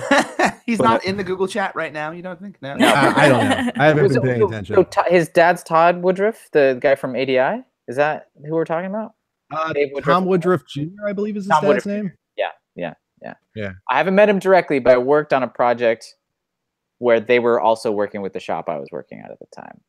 He's not in the Google chat right now. You don't think? No, I don't know. I haven't been paying attention. So his dad's Todd Woodruff, the guy from ADI. Is that who we're talking about? Tom Woodruff Jr., I believe is his dad's name. Yeah. I haven't met him directly, but I worked on a project where they were also working with the shop I was working at the time.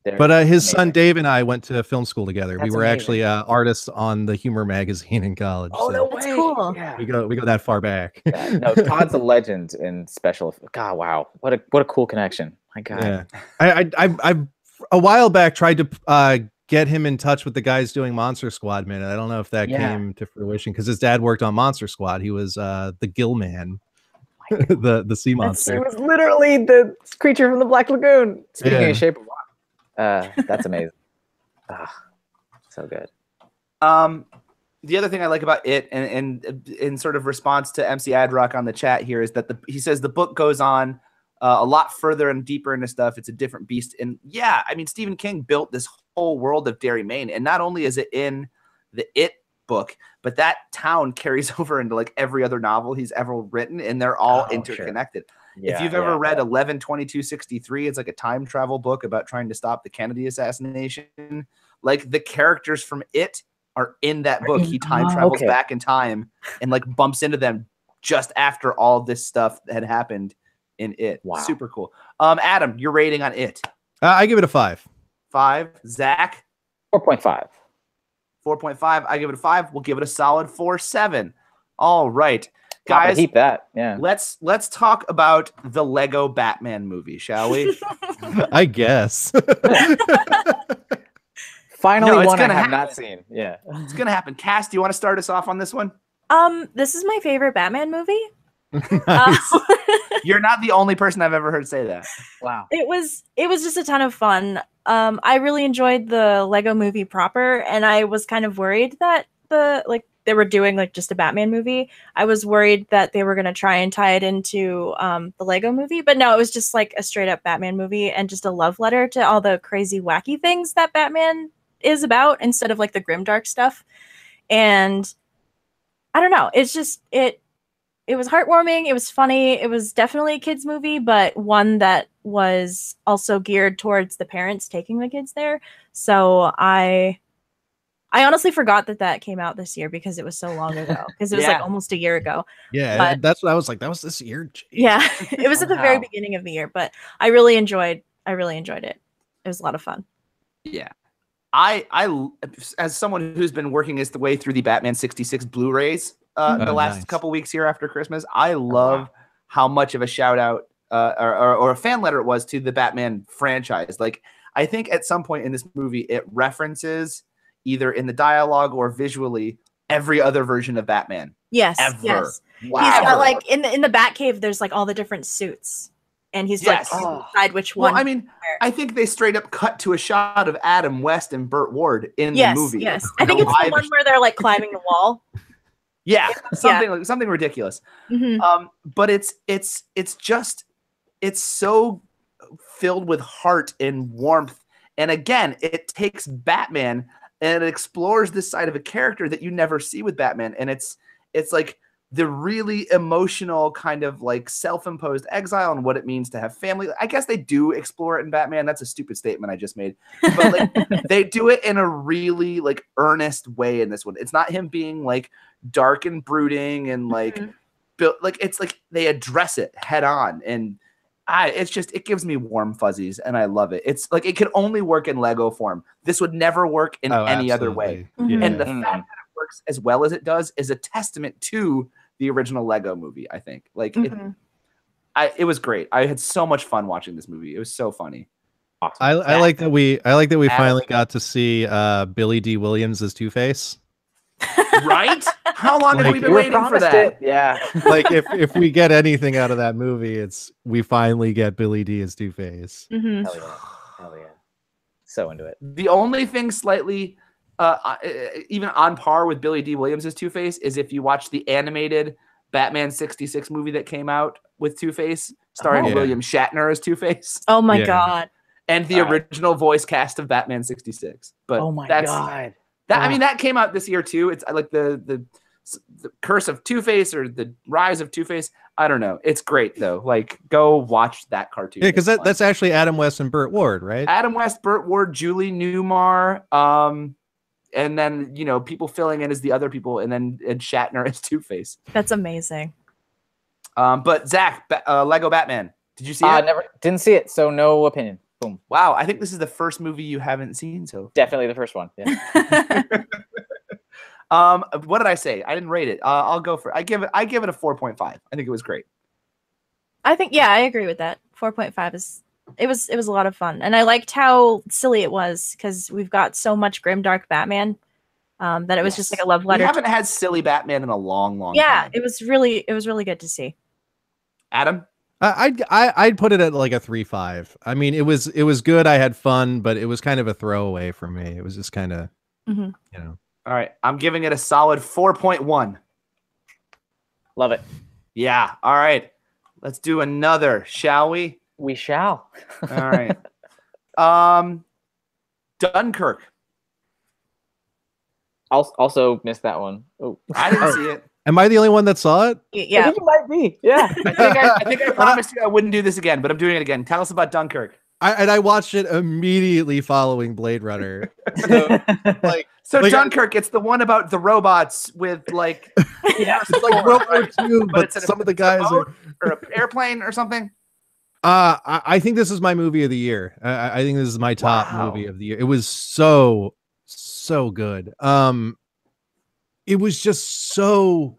But his son Dave and I went to film school together. We were actually artists on the humor magazine in college. Oh, no way. That's cool. Yeah. We go that far back. No, Todd's a legend in special. God, wow, what a cool connection. My God. Yeah. I a while back tried to get him in touch with the guys doing Monster Squad Minute. I don't know if that came to fruition because his dad worked on Monster Squad. He was the Gill Man. the sea monster. He was literally the creature from the Black Lagoon. Speaking of Shape of Water, that's amazing. So good. The other thing I like about it, and in sort of response to MC Adrock on the chat here, is that he says the book goes on a lot further and deeper into stuff. It's a different beast, and I mean Stephen King built this whole world of Derry, Maine, and not only is it in the It book, but that town carries over into like every other novel he's ever written, and they're all interconnected. Yeah, if you've ever read 11/22/63, it's like a time travel book about trying to stop the Kennedy assassination. Like the characters from it are in that book. He time travels back in time and like bumps into them just after all this stuff had happened in it. Wow. Super cool. Adam, your rating on it? I give it a 5. 5. Zach? 4.5. 4.5. I give it a 5. We'll give it a solid 4.7. All right. Guys, keep that. Yeah. Let's talk about the Lego Batman movie, shall we? I guess. Finally, one I have not seen. Yeah. It's gonna happen. Cass, do you want to start us off on this one? This is my favorite Batman movie. You're not the only person I've ever heard say that. Wow. It was just a ton of fun. I really enjoyed the Lego movie proper, and I was kind of worried that they were doing like just a Batman movie. I was worried that they were going to try and tie it into the Lego movie, but no, it was just like a straight up Batman movie and just a love letter to all the crazy wacky things that Batman is about instead of like the grimdark stuff. And I don't know, it's just it was heartwarming, it was funny, it was definitely a kids movie, but one that was also geared towards the parents taking the kids there. So I honestly forgot that came out this year because it was so long ago. Because it was like almost a year ago. Yeah, but that's what I was like. That was this year. Jeez. Yeah, it was at the very beginning of the year, but I really enjoyed it. It was a lot of fun. Yeah, I as someone who's been working his way through the Batman 66 Blu-rays the last couple weeks here after Christmas, I love how much of a shout out or a fan letter it was to the Batman franchise. Like, I think at some point in this movie, it references either in the dialogue or visually every other version of Batman. Yes. Ever. Yes. Wow. He's got like in the Batcave, there's like all the different suits. And he's like decide which one. Well, I mean, I think they straight up cut to a shot of Adam West and Burt Ward in the movie. Yes. I think it's the one where they're like climbing the wall. Yeah. Something ridiculous. Mm-hmm. But it's so filled with heart and warmth. And again, it takes Batman and it explores this side of a character that you never see with Batman. And it's like the really emotional kind of like self-imposed exile and what it means to have family. I guess they do explore it in Batman. That's a stupid statement I just made. But like they do it in a really like earnest way in this one. It's not him being like dark and brooding and like built, like it's like they address it head on. And it gives me warm fuzzies and I love it. It's like, it could only work in Lego form. This would never work in any other way. Yeah. And the fact that it works as well as it does is a testament to the original Lego movie, I think. Like it was great. I had so much fun watching this movie. It was so funny. Awesome. I like that we finally got to see Billy D. Williams as Two-Face. Right? How long have we been waiting for that? Yeah. Like if we get anything out of that movie, we finally get Billy D as Two-Face. Mm-hmm. Hell yeah. So into it. The only thing slightly even on par with Billy D. Williams as Two-Face is if you watch the animated Batman 66 movie that came out with Two-Face, starring William Shatner as Two-Face. Oh my God. And the original voice cast of Batman 66. But oh my God. I mean, that came out this year too. It's like the Curse of Two-Face or the Rise of Two-Face. I don't know. It's great though. Like, go watch that cartoon. Yeah, because that's actually Adam West and Burt Ward, right? Adam West, Burt Ward, Julie Newmar, and then people filling in as the other people, and Shatner as Two-Face. That's amazing. But Zach, Lego Batman, did you see it? Didn't see it, so no opinion. Boom. Wow, I think this is the first movie you haven't seen, so definitely the first one. Yeah. What did I say? I didn't rate it. I'll go for it. I give it a 4.5. I think it was great. I think I agree with that. 4.5 it was a lot of fun, and I liked how silly it was because we've got so much grimdark Batman that it was just like a love letter. We haven't had silly Batman in a long time. Yeah, it was really good to see. Adam? I'd put it at like a 3.5. I mean, it was good. I had fun, but it was kind of a throwaway for me. It was just kind of, All right, I'm giving it a solid 4.1. Love it. Yeah. All right, let's do another, shall we? We shall. All right. Dunkirk. Also missed that one. Oh, I didn't see it. Am I the only one that saw it? Yeah. I think you might be. Yeah. I think I promised you I wouldn't do this again, but I'm doing it again. Tell us about Dunkirk. I watched it immediately following Blade Runner. So, Dunkirk, it's the one about the robots with like, it's like World War II, but some of the guys or an airplane or something. I think this is my movie of the year. I think this is my top movie of the year. It was so good. It was just so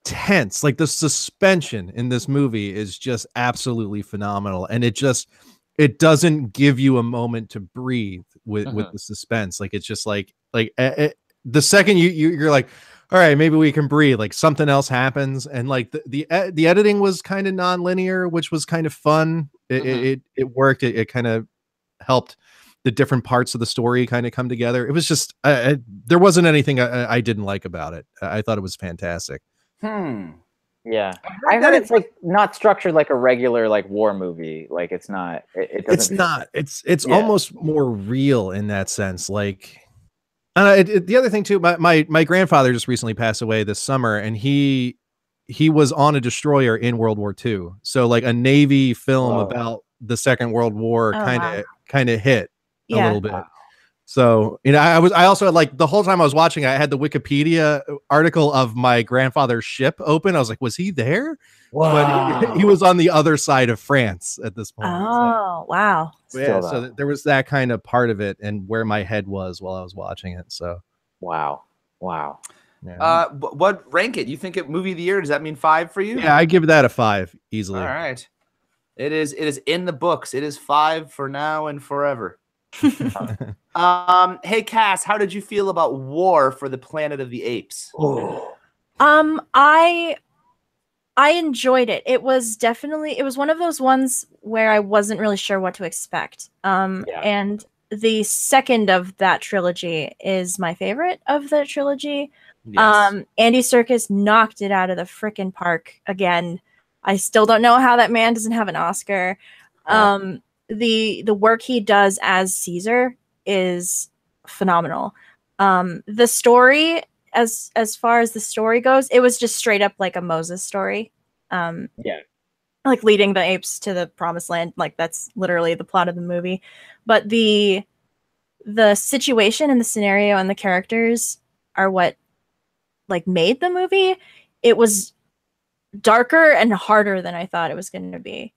tense. Like the suspension in this movie is just absolutely phenomenal, and it doesn't give you a moment to breathe with the suspense. Like it's just like the second you're like, all right, maybe we can breathe, like something else happens. And like the editing was kind of non-linear, which was kind of fun. It worked. It kind of helped the different parts of the story kind of come together. It was just there wasn't anything I didn't like about it. I thought it was fantastic. Yeah, I heard it's like not structured like a regular like war movie. Like it's not. It's not. It's almost more real in that sense. Like, the other thing too. My grandfather just recently passed away this summer, and he was on a destroyer in World War II. So like a Navy film about the Second World War kind of hit a little bit. So, I also had like the whole time I was watching, I had the Wikipedia article of my grandfather's ship open. I was like, was he there? Wow. But he was on the other side of France at this point. Oh, wow. Yeah, so there was that kind of part of it and where my head was while I was watching it. So, wow. Yeah. What rank it? You think it movie of the year? Does that mean 5 for you? Yeah, I give that a 5 easily. All right. It is in the books. It is 5 for now and forever. Hey Cass, how did you feel about War for the Planet of the Apes? I enjoyed it. It was one of those ones where I wasn't really sure what to expect. And the second of that trilogy is my favorite of the trilogy. Yes. Andy Serkis knocked it out of the frickin' park again. I still don't know how that man doesn't have an Oscar. The work he does as Caesar is phenomenal. The story, as far as the story goes, it was just straight up like a Moses story. Like leading the apes to the promised land. Like that's literally the plot of the movie. But the situation and the scenario and the characters are what like made the movie. It was darker and harder than I thought it was going to be.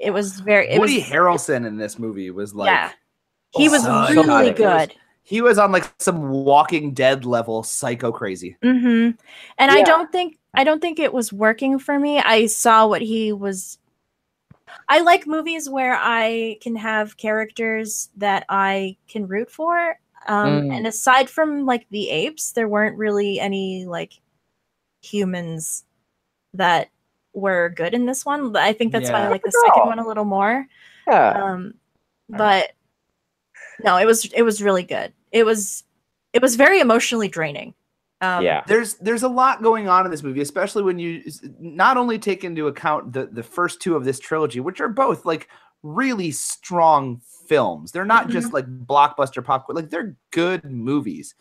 It was Woody Harrelson in this movie was like, he was really good. He was on like some Walking Dead level psycho crazy. And I don't think it was working for me. I saw what he was. I like movies where I can have characters that I can root for. And aside from like the apes, there weren't really any like humans that were good in this one. I think that's why I like the second one a little more. But no, it was really good. It was very emotionally draining. There's a lot going on in this movie, especially when you not only take into account the first two of this trilogy, which are both like really strong films. They're not just like blockbuster popcorn, like they're good movies.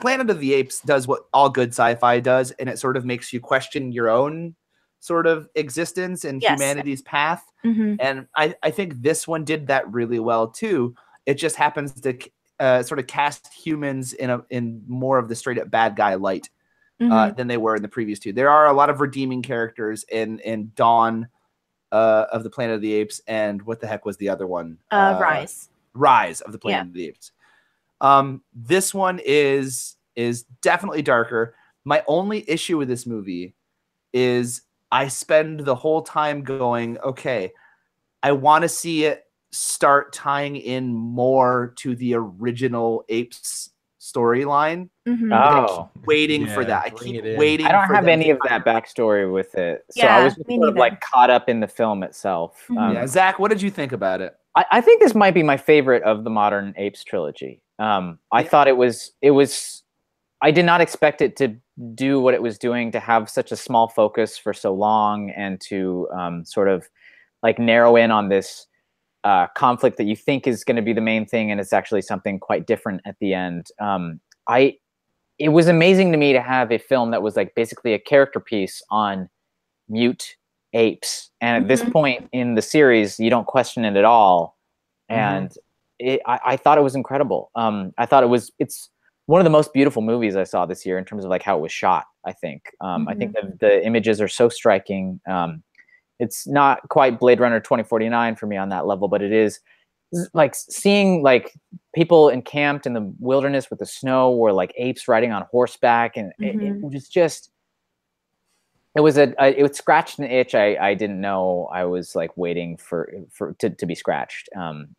Planet of the Apes does what all good sci-fi does, and it sort of makes you question your own sort of existence and humanity's path. And I think this one did that really well too. It just happens to sort of cast humans in more of the straight up bad guy light than they were in the previous two. There are a lot of redeeming characters in Dawn of the Planet of the Apes, and what the heck was the other one? Rise of the Planet of the Apes. This one is definitely darker. My only issue with this movie is I spend the whole time going, okay, I want to see it start tying in more to the original Apes storyline. I keep waiting for that. I keep waiting. I don't have any of that backstory with it, so I was sort of like caught up in the film itself. Zach, what did you think about it? I think this might be my favorite of the modern Apes trilogy. I thought it was. I did not expect it to do what it was doing, to have such a small focus for so long, and to sort of like narrow in on this conflict that you think is going to be the main thing, and it's actually something quite different at the end. it was amazing to me to have a film that was like basically a character piece on mute apes. And at this point in the series, you don't question it at all. And I thought it was incredible. I thought it's one of the most beautiful movies I saw this year in terms of like how it was shot, I think. I think the images are so striking. It's not quite Blade Runner 2049 for me on that level, but it is like seeing like people encamped in the wilderness with the snow, or like apes riding on horseback, and it was just, it scratched an itch I didn't know I was like waiting to be scratched.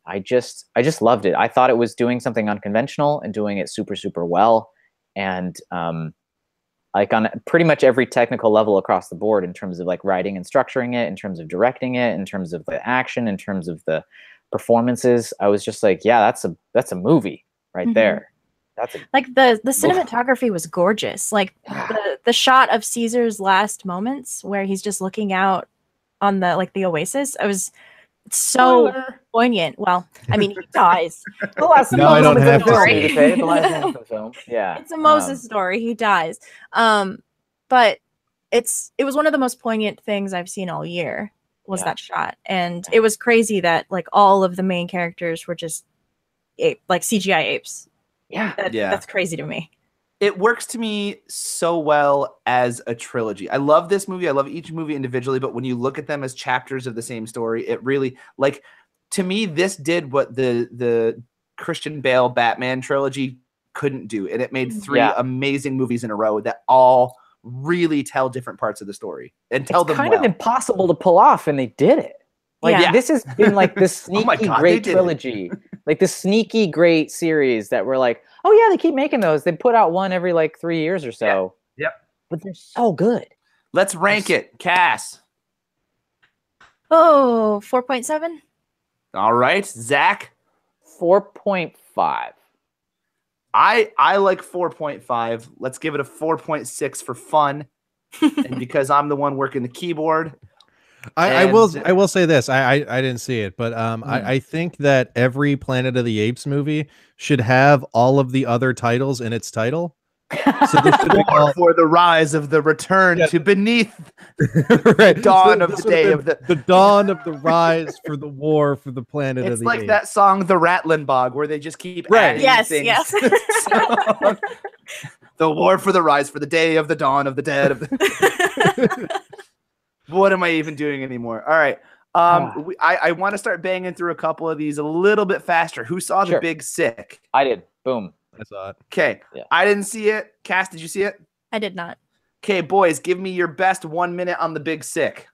I just loved it. I thought it was doing something unconventional and doing it super, super well. And like on pretty much every technical level across the board, in terms of like writing and structuring it, in terms of directing it, in terms of the action, in terms of the performances, I was just like, yeah, that's a movie right there. That's like the cinematography was gorgeous. Like the shot of Caesar's last moments where he's just looking out on the oasis. It's so poignant. Well, I mean, he dies. The last no, I don't have to say to say the last moment of the film. Yeah, it's a Moses story. He dies. But it was one of the most poignant things I've seen all year. Was that shot, and it was crazy that like all of the main characters were just like CGI apes. Yeah. That's crazy to me. It works to me so well as a trilogy. I love this movie. I love each movie individually, but when you look at them as chapters of the same story, it really, like, to me, this did what the Christian Bale Batman trilogy couldn't do. And it made three amazing movies in a row that all really tell different parts of the story and tell them kind of impossible to pull off, and they did it. Like this has been like this sneaky great trilogy. Like the sneaky great series that were like, oh yeah, they keep making those. They put out one every like 3 years or so. Yep. But they're so good. Let's rank it. Cass. 4.7. All right. Zach. 4.5. I like 4.5. Let's give it a 4.6 for fun. And because I'm the one working the keyboard. I will say this. I didn't see it, but I think that every Planet of the Apes movie should have all of the other titles in its title. So this should be for the rise of the return to beneath the dawn of the day of the dawn of the rise for the war for the planet of the like apes. that song The Rattling Bog, where they just keep adding things. Yes. So, the war for the rise for the day of the dawn of the dead of the what am I even doing anymore? All right. I want to start banging through a couple of these a little bit faster. Who saw The Big Sick? I did. Boom. I saw it. Okay. Yeah. I didn't see it. Cass, did you see it? I did not. Okay, boys, give me your best 1 minute on The Big Sick.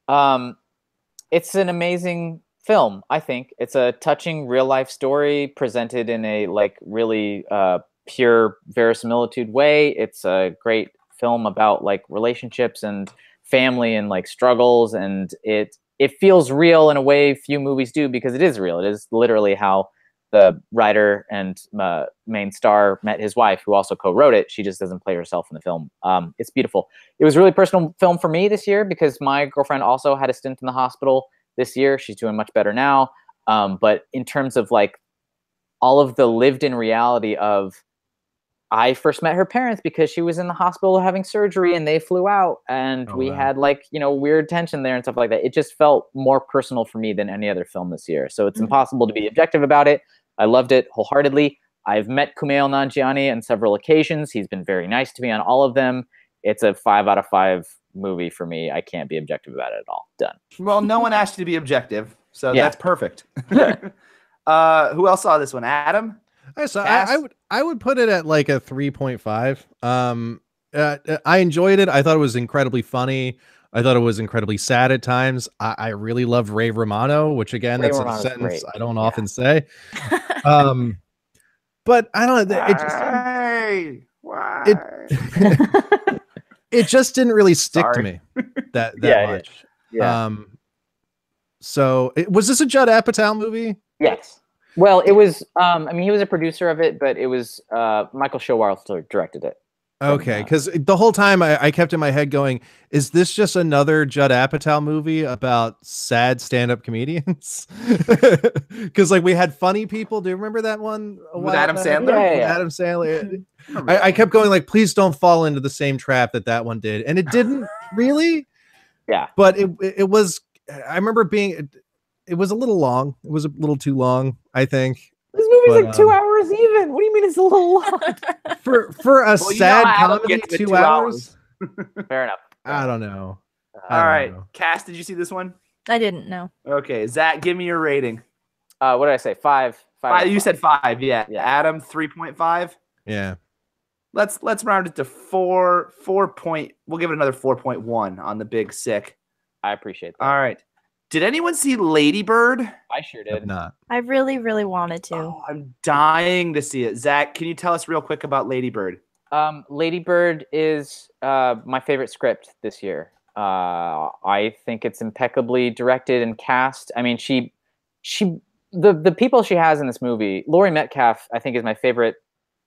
It's an amazing film, I think. It's a touching real life story presented in a like really pure verisimilitude way. It's a great film about like relationships and family and like struggles, and it feels real in a way few movies do, because it is real. It is literally how the writer and main star met his wife, who also co-wrote it. She just doesn't play herself in the film. It's beautiful. It was a really personal film for me this year because my girlfriend also had a stint in the hospital this year. She's doing much better now. But in terms of like all of the lived in reality of, I first met her parents because she was in the hospital having surgery and they flew out, and we had like, weird tension there and stuff like that. It just felt more personal for me than any other film this year. So it's impossible to be objective about it. I loved it wholeheartedly. I've met Kumail Nanjiani on several occasions. He's been very nice to me on all of them. It's a 5 out of 5 movie for me. I can't be objective about it at all. Done. Well, no one asked you to be objective, so that's perfect. Who else saw this one? Adam? I would put it at like a 3.5. I enjoyed it. I thought it was incredibly funny. I thought it was incredibly sad at times. I really loved Ray Romano, which again, that's a sentence I don't often say. But I don't know. It just didn't really stick to me that much. Yeah. So was this a Judd Apatow movie? Yes. Well, it was. He was a producer of it, but it was Michael Showalter directed it. Okay, because the whole time I kept in my head going, is this just another Judd Apatow movie about sad stand-up comedians? Because like we had funny people. Do you remember that one? With Adam back? Sandler? Yeah. With Adam Sandler. I kept going like, please don't fall into the same trap that one did. And it didn't really. Yeah. But it was, I remember it was a little long. It was a little too long, I think. This movie's like 2 hours even. What do you mean it's a little long? For a sad comedy, 2 hours? Fair enough. I don't know. All right. Cass, did you see this one? I didn't know. Okay. Zach, give me your rating. What did I say? Five. You said 5. Yeah. Adam, 3.5. Yeah. Let's round it to 4. We'll give it another 4.1 on the big sick. I appreciate that. All right. Did anyone see Lady Bird? I sure did. Not. I really, really wanted to. Oh, I'm dying to see it. Zach, can you tell us real quick about Lady Bird? Lady Bird is my favorite script this year. I think it's impeccably directed and cast. I mean, the people she has in this movie, Laurie Metcalf, I think is my favorite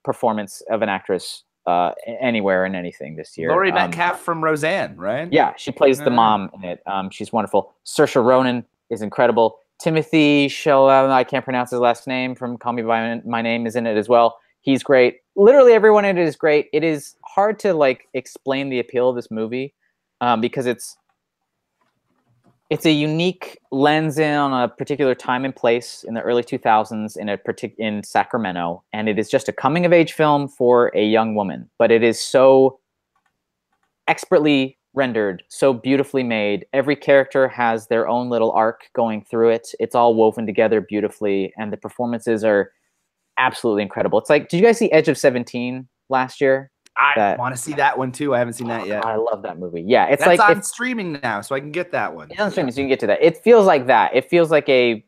performance of an actress anywhere in anything this year. Laurie Metcalf from Roseanne, right? Yeah, she plays the mom in it. She's wonderful. Saoirse Ronan is incredible. Timothy Chalamet, I can't pronounce his last name, from Call Me by My Name, is in it as well. He's great. Literally everyone in it is great. It is hard to like explain the appeal of this movie because it's a unique lens in on a particular time and place in the early 2000s in Sacramento, and it is just a coming of age film for a young woman. But it is so expertly rendered, so beautifully made. Every character has their own little arc going through it. It's all woven together beautifully, and the performances are absolutely incredible. It's like, did you guys see Edge of 17 last year? I want to see that one too. I haven't seen that yet. I love that movie. Yeah, it's That's like on streaming now, so I can get that one. It's on streaming, so you can get to that. It feels like that. It feels like a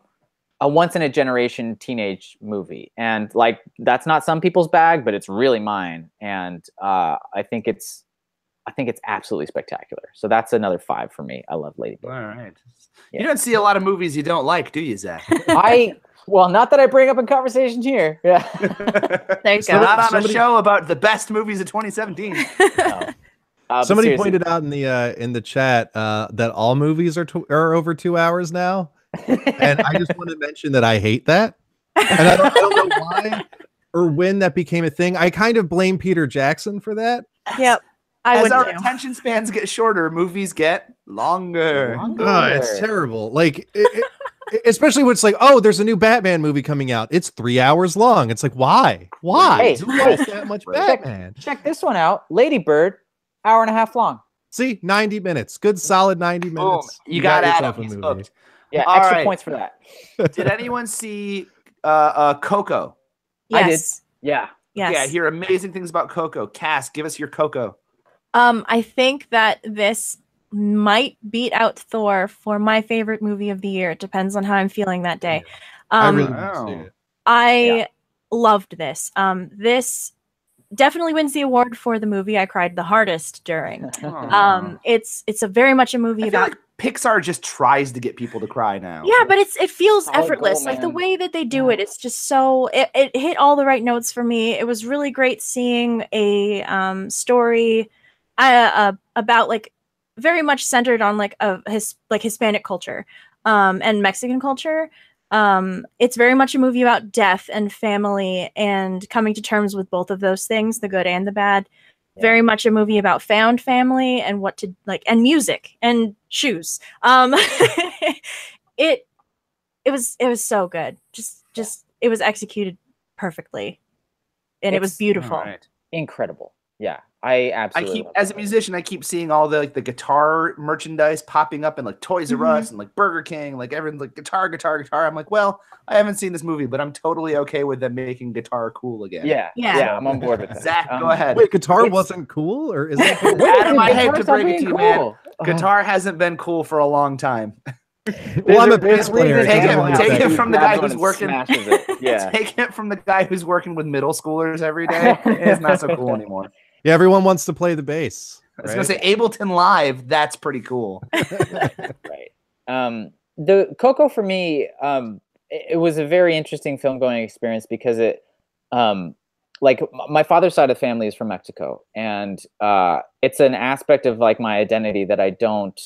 once in a generation teenage movie, and like that's not some people's bag, but it's really mine. And I think it's absolutely spectacular. So that's another 5 for me. I love Lady Bird. All right. Yeah. You don't see a lot of movies you don't like, do you, Zach? Well, not that I bring up in conversation here. Yeah. There you go. Not on a show about the best movies of 2017. No. Somebody pointed out in the chat that all movies are over 2 hours now, and I just want to mention that I hate that, and I don't know why or when that became a thing. I kind of blame Peter Jackson for that. Yep. As our attention spans get shorter, movies get longer. It's terrible. Like, especially when it's like, oh, there's a new Batman movie coming out. It's 3 hours long. It's like, why? Hey, who likes that much Batman? Check this one out. Lady Bird, hour and a half long. See, 90 minutes. Good, solid 90 minutes. Boom. You got yourself a movie. Yeah, extra points for that. Did anyone see Coco? Yes. I did. Yeah. Yes. Yeah, I hear amazing things about Coco. Cass, give us your Coco. I think that this might beat out Thor for my favorite movie of the year. It depends on how I'm feeling that day. I really want to see it. I loved this. This definitely wins the award for the movie I cried the hardest during. It's a very much a movie about like Pixar just tries to get people to cry now. Yeah, but it feels Solid effortless. goal, Like the man. way that they do it, it's just so it hit all the right notes for me. It was really great seeing a story about like very much centered on like Hispanic culture and Mexican culture. It's very much a movie about death and family and coming to terms with both of those things, the good and the bad. Yeah. Very much a movie about found family and what to like, and music and shoes. It was so good. Just it was executed perfectly, and it was beautiful. Right. Incredible. Yeah. I absolutely as a musician, I keep seeing all the guitar merchandise popping up in like Toys R Us and like Burger King, like everyone's like guitar. I'm like, well, I haven't seen this movie, but I'm totally okay with them making guitar cool again. Yeah, I'm on board with that. Zach, go ahead. Wait, guitar wasn't cool, or is it cool? Adam, I hate to break it to you, man. Guitar hasn't been cool for a long time. Well, I'm a bass player. Take it from the guy who's working. Yeah. Take it from the guy who's working with middle schoolers every day. It's not so cool anymore. Yeah, everyone wants to play the bass. I was gonna say Ableton Live. That's pretty cool. Right. The Coco for me, it was a very interesting film going experience because it, like my father's side of the family is from Mexico, and it's an aspect of like my identity that I don't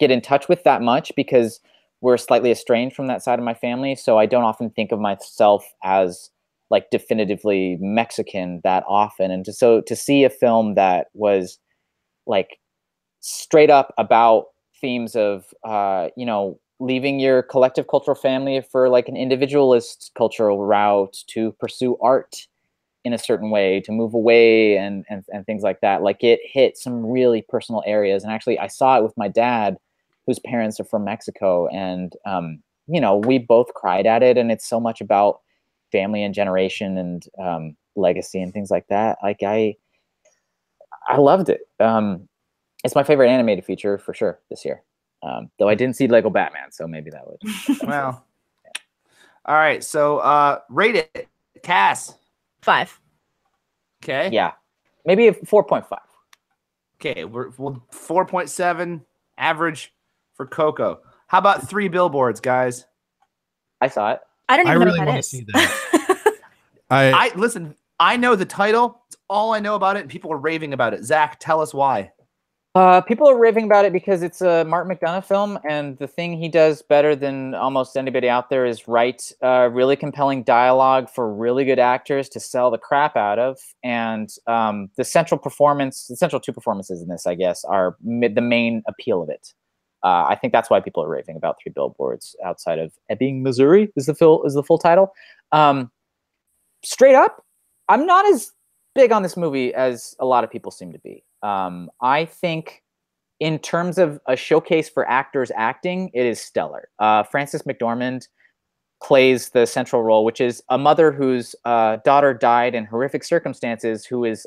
get in touch with that much because we're slightly estranged from that side of my family. So I don't often think of myself as like definitively Mexican that often. And to see a film that was like straight up about themes of, leaving your collective cultural family for like an individualist cultural route to pursue art in a certain way, to move away and things like that. Like it hit some really personal areas. And actually I saw it with my dad, whose parents are from Mexico. And, we both cried at it. And it's so much about family and generation and legacy and things like that. Like I loved it. It's my favorite animated feature for sure this year. Though I didn't see Lego Batman, so maybe that would. Well, yeah. All right. So rate it, Cass. 5. Okay. Yeah, maybe a 4.5. Okay, we're 4.7 average for Coco. How about 3 Billboards, guys? I saw it. I don't even know really what that want is. to see that. I listen. I know the title. It's all I know about it, and people are raving about it. Zach, tell us why. People are raving about it because it's a Martin McDonagh film, and the thing he does better than almost anybody out there is write really compelling dialogue for really good actors to sell the crap out of. And the central two performances in this, I guess, are the main appeal of it. I think that's why people are raving about 3 Billboards Outside of Ebbing, Missouri is the full title. Straight up, I'm not as big on this movie as a lot of people seem to be. I think in terms of a showcase for actors acting, it is stellar. Frances McDormand plays the central role, which is a mother whose daughter died in horrific circumstances, who is,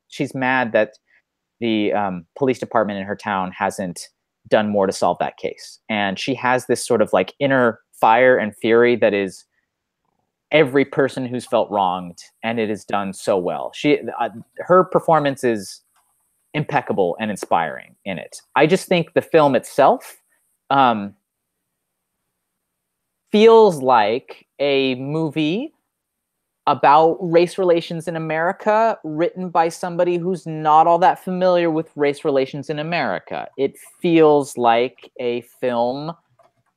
she's mad that the police department in her town hasn't done more to solve that case. And she has this sort of like inner fire and fury that is every person who's felt wronged, and it is done so well. Her performance is impeccable and inspiring in it. I just think the film itself feels like a movie about race relations in America written by somebody who's not all that familiar with race relations in America. It feels like a film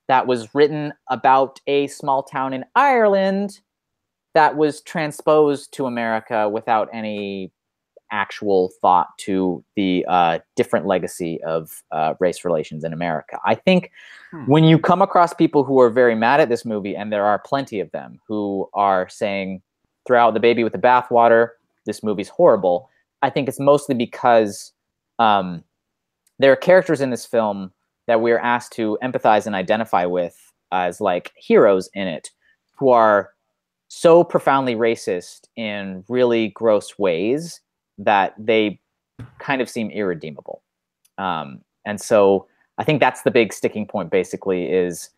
that was written about a small town in Ireland that was transposed to America without any actual thought to the different legacy of race relations in America. I think when you come across people who are very mad at this movie, and there are plenty of them who are saying, throw out the baby with the bathwater, this movie's horrible, I think it's mostly because there are characters in this film that we're asked to empathize and identify with as like heroes in it, who are so profoundly racist in really gross ways that they kind of seem irredeemable. And so I think that's the big sticking point, basically, is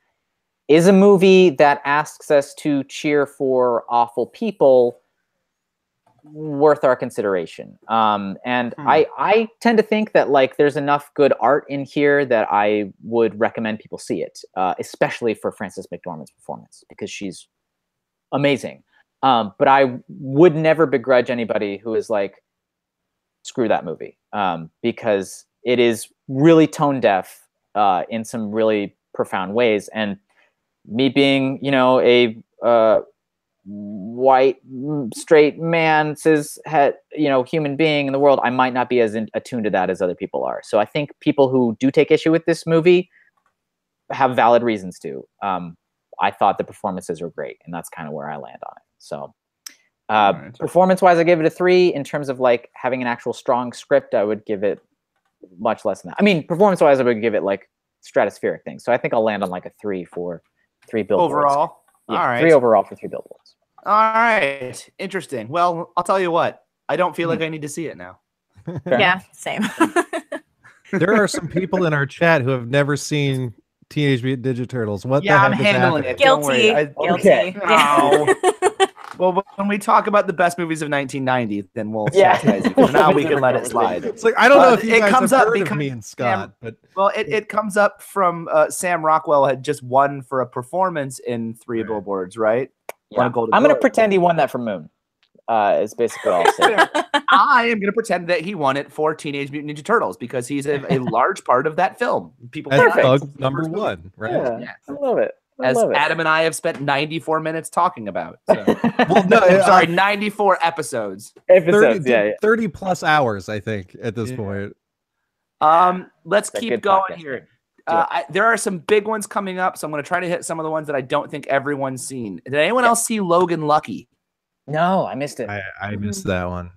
a movie that asks us to cheer for awful people worth our consideration? I tend to think that like there's enough good art in here that I would recommend people see it, especially for Frances McDormand's performance, because she's amazing. But I would never begrudge anybody who is like, screw that movie, because it is really tone deaf in some really profound ways. And me being, a white straight man, cis human being in the world, I might not be as attuned to that as other people are. So I think people who do take issue with this movie have valid reasons to. I thought the performances were great, and that's kind of where I land on it. So performance-wise, I give it a 3. In terms of like having an actual strong script, I would give it much less than that. I mean, performance-wise, I would give it like stratospheric things. So I think I'll land on like a 3 for 3 Billboards. Overall? Yeah, all right. 3 overall for 3 Billboards. All right. Interesting. Well, I'll tell you what. I don't feel like I need to see it now. Yeah, same. There are some people in our chat who have never seen Teenage Mutant Ninja Turtles. What the Yeah, heck I'm is handling happening? it. Don't Guilty. worry. Guilty. Okay. No. Well, when we talk about the best movies of 1990, then we'll Yeah. chastise you. For now, we can let it slide. It's like, I don't know if you it guys comes have up heard because of me and Scott, but Well, it comes up from Sam Rockwell had just won for a performance in 3 Billboards, right? Won a Yeah. Golden I'm going to Globe. pretend he won that for Moon. Is basically all I'll say. I am going to pretend that he won it for Teenage Mutant Ninja Turtles because he's a large part of that film. People That's bug number one, right? Yeah, I love it. As Adam and I have spent 94 minutes talking about. So. Well, no, sorry, 94 episodes. 30 plus hours, I think, at this point. Let's keep going here. There are some big ones coming up, so I'm going to try to hit some of the ones that I don't think everyone's seen. Did anyone else see Logan Lucky? No, I missed it. I missed that one.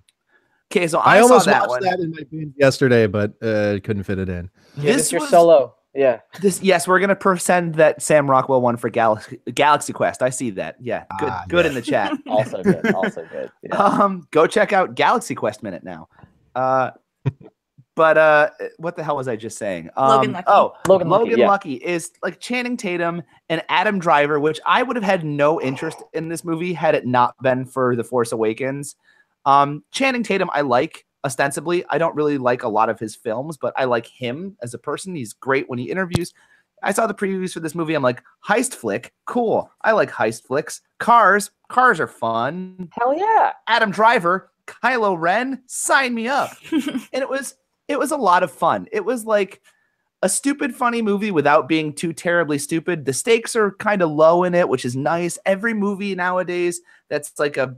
Okay, so I almost saw watched that in my binge yesterday, but couldn't fit it in. This is your solo. Yeah. Yes, we're gonna pretend that Sam Rockwell won for Galaxy Quest. I see that. Yeah, good in the chat. Also good. Yeah. Go check out Galaxy Quest Minute now. But what the hell was I just saying? Logan Lucky. Oh, Logan Lucky, Lucky is like Channing Tatum and Adam Driver, which I would have had no interest in this movie had it not been for The Force Awakens. Channing Tatum, I like. Ostensibly, I don't really like a lot of his films, but I like him as a person. He's great when he interviews. I saw the previews for this movie. I'm like, heist flick, cool. I like heist flicks. Cars are fun. Hell yeah. Adam Driver, Kylo Ren, sign me up. And it was a lot of fun. It was like a stupid, funny movie without being too terribly stupid. The stakes are kind of low in it, which is nice. Every movie nowadays that's like a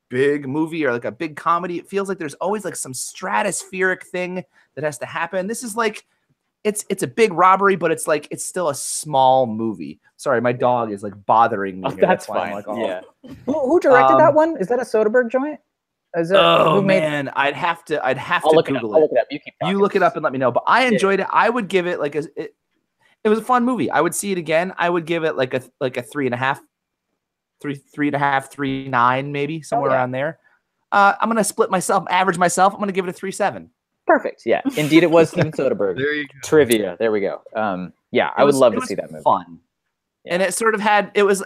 big movie or like a big comedy, it feels like there's always like some stratospheric thing that has to happen. This is like it's a big robbery, but it's like it's still a small movie. Sorry, my dog is like bothering me. That's fine. Like, yeah. Who directed that one? Is that a Soderbergh joint? Man, I'd have to Google it. I'll look it up. You look it up and let me know. But I enjoyed it. I would give it like it was a fun movie. I would see it again. I would give it like a 3.5. 3.9, maybe somewhere around there. I'm gonna average myself. I'm gonna give it a 3.7. Perfect. Yeah, indeed, it was Steven Soderbergh. There you go. Trivia. There we go. I would love to see that movie. Fun, and it sort of had it was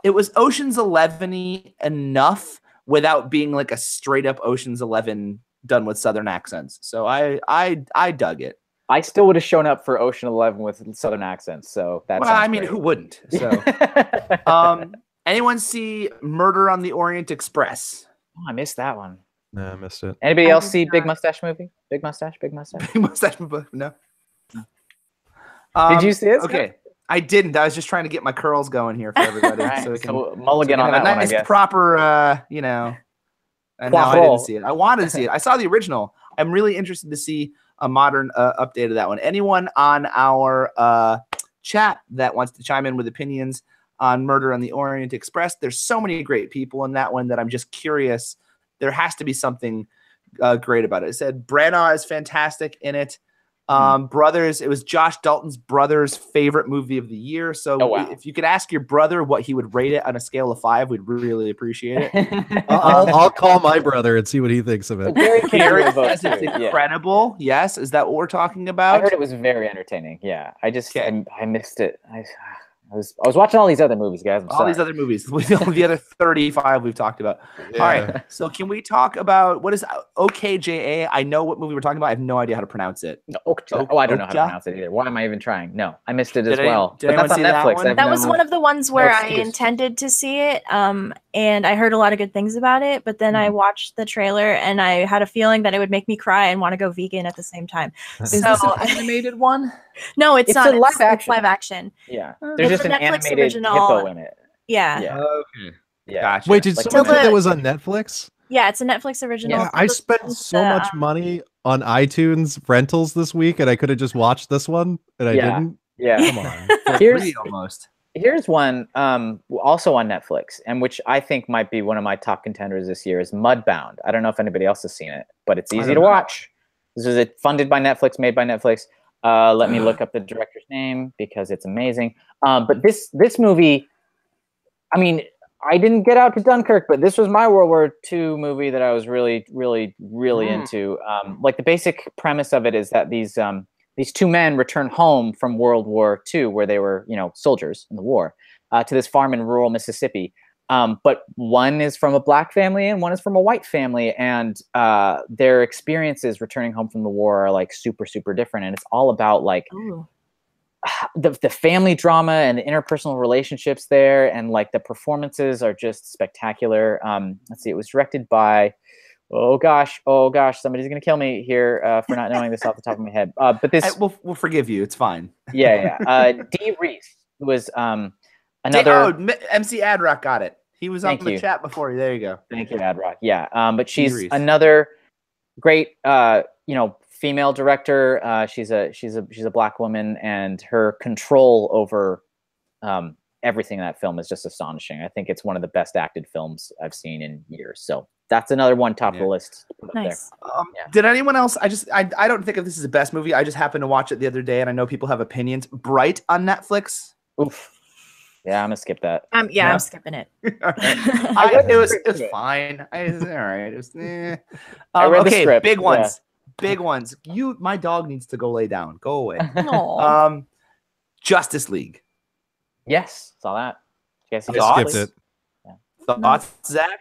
Ocean's 11-y enough without being like a straight up Ocean's 11 done with Southern accents. So I dug it. I still would have shown up for Ocean 11 with Southern accents. So that's great. Who wouldn't? So. Anyone see Murder on the Orient Express? Oh, I missed that one. No, I missed it. Anybody else see Big Mustache movie? Big Mustache? Big Mustache movie? No. Did you see it? Okay. I didn't. I was just trying to get my curls going here for everybody. Right. So we can mulligan on that one, I guess. Proper, and now I didn't see it. I wanted to see it. I saw the original. I'm really interested to see a modern update of that one. Anyone on our chat that wants to chime in with opinions on Murder on the Orient Express? There's so many great people in that one that I'm just curious. There has to be something great about it. It said Branagh is fantastic in it. Brothers, it was Josh Dalton's brother's favorite movie of the year. So if you could ask your brother what he would rate it on a scale of 5, we'd really appreciate it. I'll call my brother and see what he thinks of it. Garrett says it's incredible. Yeah. Yes, is that what we're talking about? I heard it was very entertaining. Yeah, I missed it. I was watching all these other movies, guys. These other movies. The other 35 we've talked about. Yeah. All right. So can we talk about what is OKJA? I know what movie we're talking about. I have no idea how to pronounce it. No, I don't know how to pronounce it either. Why am I even trying? No, I missed it as well. Did anyone see that one? That was one of the ones where I intended to see it. And I heard a lot of good things about it, but then I watched the trailer and I had a feeling that it would make me cry and want to go vegan at the same time. Is this an animated one? No, it's not. Live action. It's live action. Yeah. There's just an animated hippo in it. Yeah. Okay. Yeah. Gotcha. Wait, did someone say that was on Netflix? Yeah, it's a Netflix original. Yeah, I spent so much money on iTunes rentals this week, and I could have just watched this one, and I didn't. Yeah. Come on. Here's one also on Netflix, and which I think might be one of my top contenders this year is Mudbound. I don't know if anybody else has seen it, but it's easy to watch. This is funded by Netflix, made by Netflix. Let me look up the director's name because it's amazing. But this movie, I mean, I didn't get out to Dunkirk, but this was my World War II movie that I was really, really, really into. Like the basic premise of it is that these two men return home from World War II, where they were, soldiers in the war, to this farm in rural Mississippi. But one is from a black family and one is from a white family, and their experiences returning home from the war are like super, super different. And it's all about like the family drama and the interpersonal relationships there, and like the performances are just spectacular. Let's see, it was directed by, oh gosh, somebody's gonna kill me here for not knowing this off the top of my head. But this, we'll forgive you. It's fine. Yeah. Dee Reese was another. MC Adrock got it. He was on the chat before. There you go. Thank you, Adrock. Yeah. But she's another great, female director. She's a Black woman, and her control over everything in that film is just astonishing. I think it's one of the best acted films I've seen in years. So that's another one top of the list. Nice. Did anyone else? I don't think if this is the best movie. I just happened to watch it the other day, and I know people have opinions. Bright on Netflix. Oof. Yeah, I'm gonna skip that. I'm skipping it. It was fine. It's all right. It was. I read the script. Big ones. Big ones. My dog needs to go lay down. Go away. Justice League. Yes, saw that. I skipped it. Yeah. Thoughts, Zach?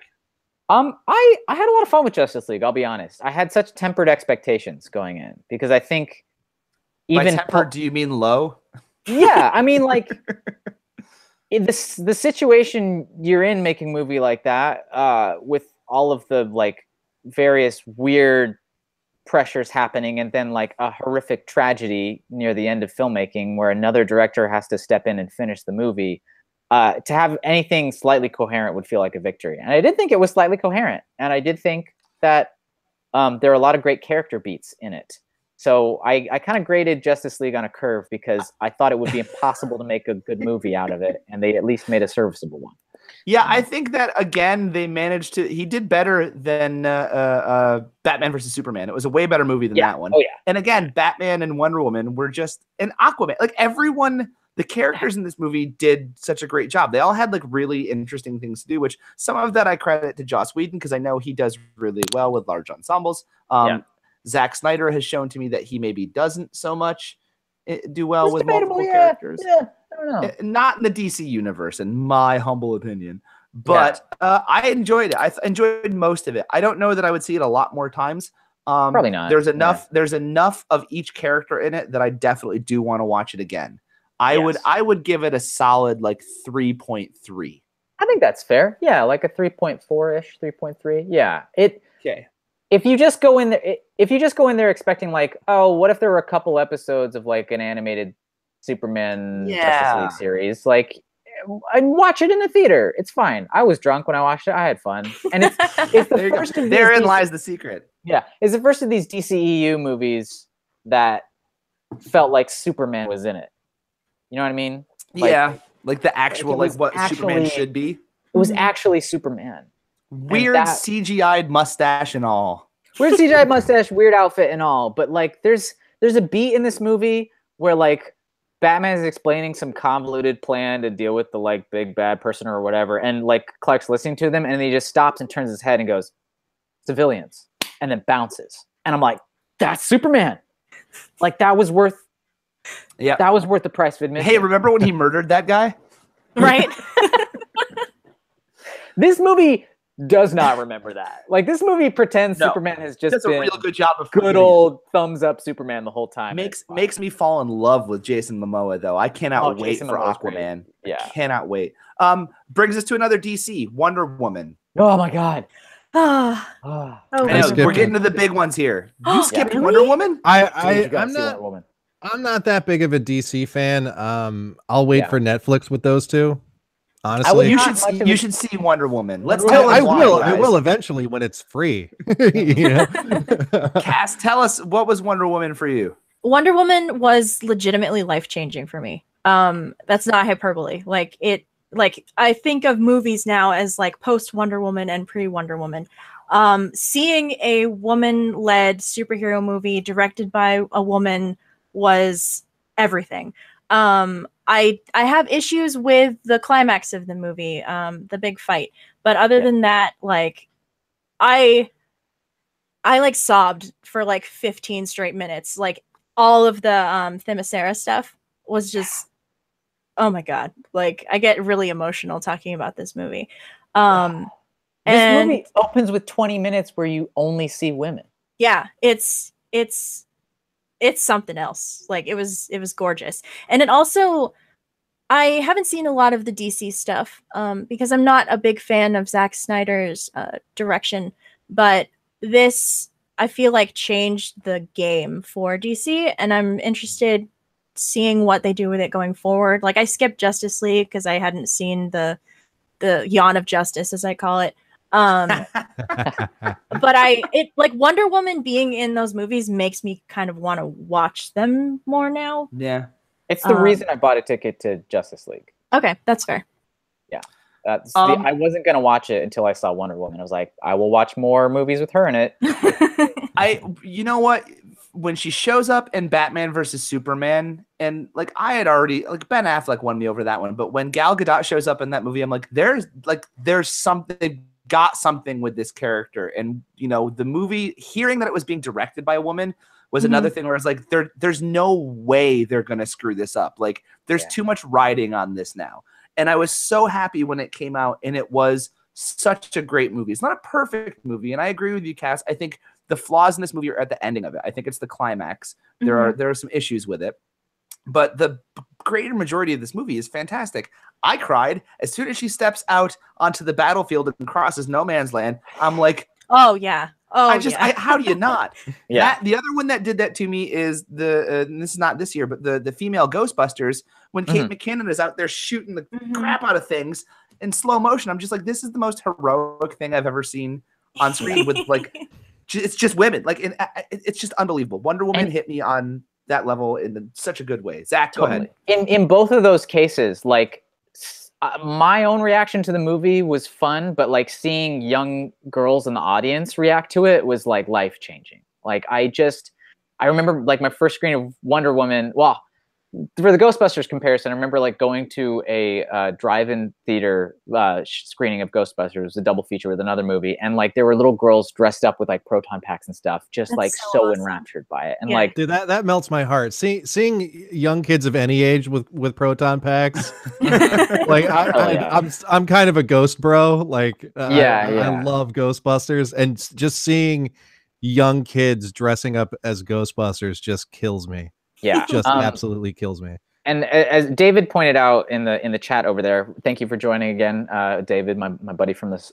I had a lot of fun with Justice League. I'll be honest. I had such tempered expectations going in because I think even by tempered, do you mean low? Yeah, I mean like the situation you're in making a movie like that with all of the like various weird pressures happening, and then like a horrific tragedy near the end of filmmaking where another director has to step in and finish the movie. To have anything slightly coherent would feel like a victory. And I did think it was slightly coherent. And I did think that there are a lot of great character beats in it. So I kind of graded Justice League on a curve because I thought it would be impossible to make a good movie out of it. And they at least made a serviceable one. Yeah, I think that, again, he did better than Batman versus Superman. It was a way better movie than that one. Oh, yeah. And again, Batman and Wonder Woman were just an Aquaman. Like everyone, the characters in this movie did such a great job. They all had like really interesting things to do, which some of that I credit to Joss Whedon because I know he does really well with large ensembles. Zack Snyder has shown to me that he maybe doesn't so much do well with multiple characters. Yeah. I don't know. Not in the DC universe, in my humble opinion. But I enjoyed it. I enjoyed most of it. I don't know that I would see it a lot more times. Probably not. There's enough. There's enough of each character in it that I definitely do want to watch it again. I would give it a solid like 3.3. I think that's fair. Yeah, like a 3.4-ish, 3.3. Yeah. Okay. If you just go in there, expecting like, oh, what if there were a couple episodes of like an animated Superman Justice League series? Like, I'd watch it in the theater. It's fine. I was drunk when I watched it. I had fun. And it's the first of these. Therein lies the secret. Yeah, it's the first of these DCEU movies that felt like Superman was in it. You know what I mean? Like the actual Superman should be. It was actually Superman. Weird CGI'd mustache and all. Weird CGI'd mustache, weird outfit and all. But like, there's a beat in this movie where like Batman is explaining some convoluted plan to deal with the like big bad person or whatever, and like Clark's listening to them, and then he just stops and turns his head and goes, "Civilians," and then bounces. And I'm like, "That's Superman!" Like that was worth. Yeah, that was worth the price of admission. Hey, remember when he murdered that guy? Right. This movie does not remember that. Like this movie pretends Superman has just been a real good job of good old thumbs up Superman the whole time. Makes me fall in love with Jason Momoa though. I cannot wait for Aquaman. Yeah, cannot wait. Brings us to another DC, Wonder Woman. Oh my god. We're getting to the big ones here. You skipped Wonder Woman? I'm not that big of a DC fan. I'll wait for Netflix with those two. Honestly, you should see Wonder Woman. I will eventually when it's free. You know? Cass, tell us, what was Wonder Woman for you? Wonder Woman was legitimately life-changing for me. That's not hyperbole. Like I think of movies now as like post Wonder Woman and pre Wonder Woman. Seeing a woman-led superhero movie directed by a woman was everything. I have issues with the climax of the movie, the big fight, but other than that, like I like sobbed for like 15 straight minutes. Like all of the Themyscira stuff was just, oh my god! Like I get really emotional talking about this movie. This movie opens with 20 minutes where you only see women. Yeah, it's it's something else. Like it was gorgeous. And it also, I haven't seen a lot of the DC stuff because I'm not a big fan of Zack Snyder's direction, but this I feel like changed the game for DC, and I'm interested seeing what they do with it going forward. Like I skipped Justice League because I hadn't seen the yawn of justice, as I call it. But it like Wonder Woman being in those movies makes me kind of want to watch them more now. Yeah. It's the reason I bought a ticket to Justice League. Okay, that's fair. Yeah. I wasn't going to watch it until I saw Wonder Woman. I was like, I will watch more movies with her in it. You know what? When she shows up in Batman versus Superman, and like I had already like Ben Affleck won me over that one, but when Gal Gadot shows up in that movie, I'm like, there's something, got something with this character. And you know, the movie, hearing that it was being directed by a woman was another thing where it's like there's no way they're gonna screw this up. Like there's too much riding on this now. And I was so happy when it came out, and it was such a great movie. It's not a perfect movie, and I agree with you, Cass. I think the flaws in this movie are at the ending of it. I think it's the climax. There are some issues with it, but the greater majority of this movie is fantastic. I cried as soon as she steps out onto the battlefield and crosses no man's land. I'm like, oh yeah. Oh, how do you not? Yeah. The other one that did that to me is and this is not this year, but the female Ghostbusters, when Kate McKinnon is out there shooting the crap out of things in slow motion. I'm just like, this is the most heroic thing I've ever seen on screen with like, it's just women. Like, it's just unbelievable. Wonder Woman hit me on that level in such a good way. Zach, go ahead. In both of those cases, like, my own reaction to the movie was fun, but like seeing young girls in the audience react to it was like life-changing. Like I remember like my first screen of Wonder Woman. Well, for the Ghostbusters comparison, I remember like going to a drive-in theater screening of Ghostbusters, a double feature with another movie, and like there were little girls dressed up with like proton packs and stuff, just That's like so so awesome. Enraptured by it. And Yeah. like, Dude, that melts my heart. Seeing young kids of any age with proton packs, like I'm kind of a ghost bro. Like I love Ghostbusters, and just seeing young kids dressing up as Ghostbusters just kills me. yeah, Just absolutely kills me. And as David pointed out in the chat over there, thank you for joining again, David, my buddy from this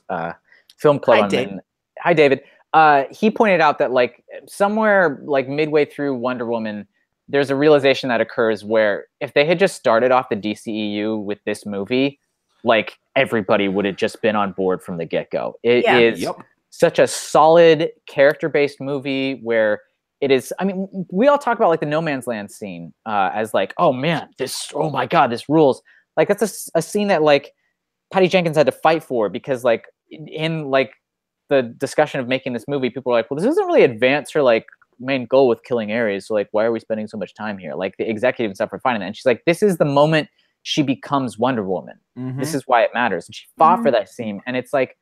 film club. Hi, Dave. Hi, David. He pointed out that like somewhere like midway through Wonder Woman, there's a realization that occurs where if they had just started off the DCEU with this movie, like everybody would have just been on board from the get-go. It is such a solid character-based movie where it is. I mean, we all talk about like the No Man's Land scene as like, oh man, oh my God, this rules. Like that's a scene that like Patty Jenkins had to fight for, because like in like the discussion of making this movie, people were like, well, this doesn't really advance her like main goal with killing Ares. So like, why are we spending so much time here? Like the executive and stuff are finding that. And she's like, this is the moment she becomes Wonder Woman. This is why it matters. And she fought for that scene. And it's like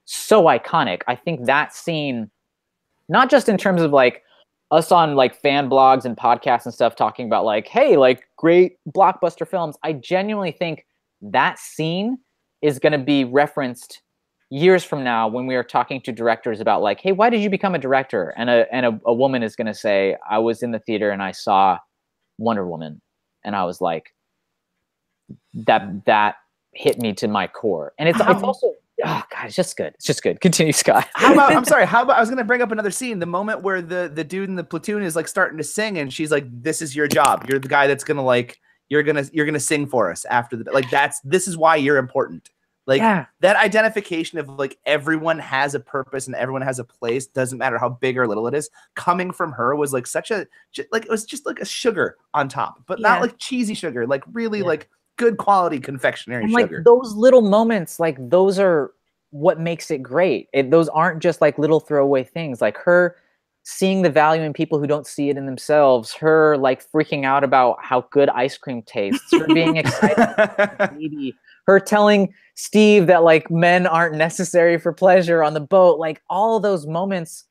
so iconic. I think that scene, not just in terms of like us on like fan blogs and podcasts and stuff talking about like, hey, like great blockbuster films. I genuinely think that scene is going to be referenced years from now when we are talking to directors about like, hey, why did you become a director? And a woman is going to say, I was in the theater and I saw Wonder Woman, and I was like, that hit me to my core. And it's also, oh God, it's just good. It's just good. Continue, Scott. How about I was going to bring up another scene, the moment where the dude in the platoon is like starting to sing, and she's like, this is your job. You're the guy that's going to like, you're going to sing for us after the, like, this is why you're important. Like that identification of like everyone has a purpose and everyone has a place, doesn't matter how big or little it is, coming from her was like such a, like, it was just like a sugar on top, but not like cheesy sugar, like really like good quality confectionery and sugar. Like those little moments, like those are what makes it great. Those aren't just like little throwaway things, like her seeing the value in people who don't see it in themselves, her like freaking out about how good ice cream tastes, her being excited, her telling Steve that like men aren't necessary for pleasure on the boat. Like all those moments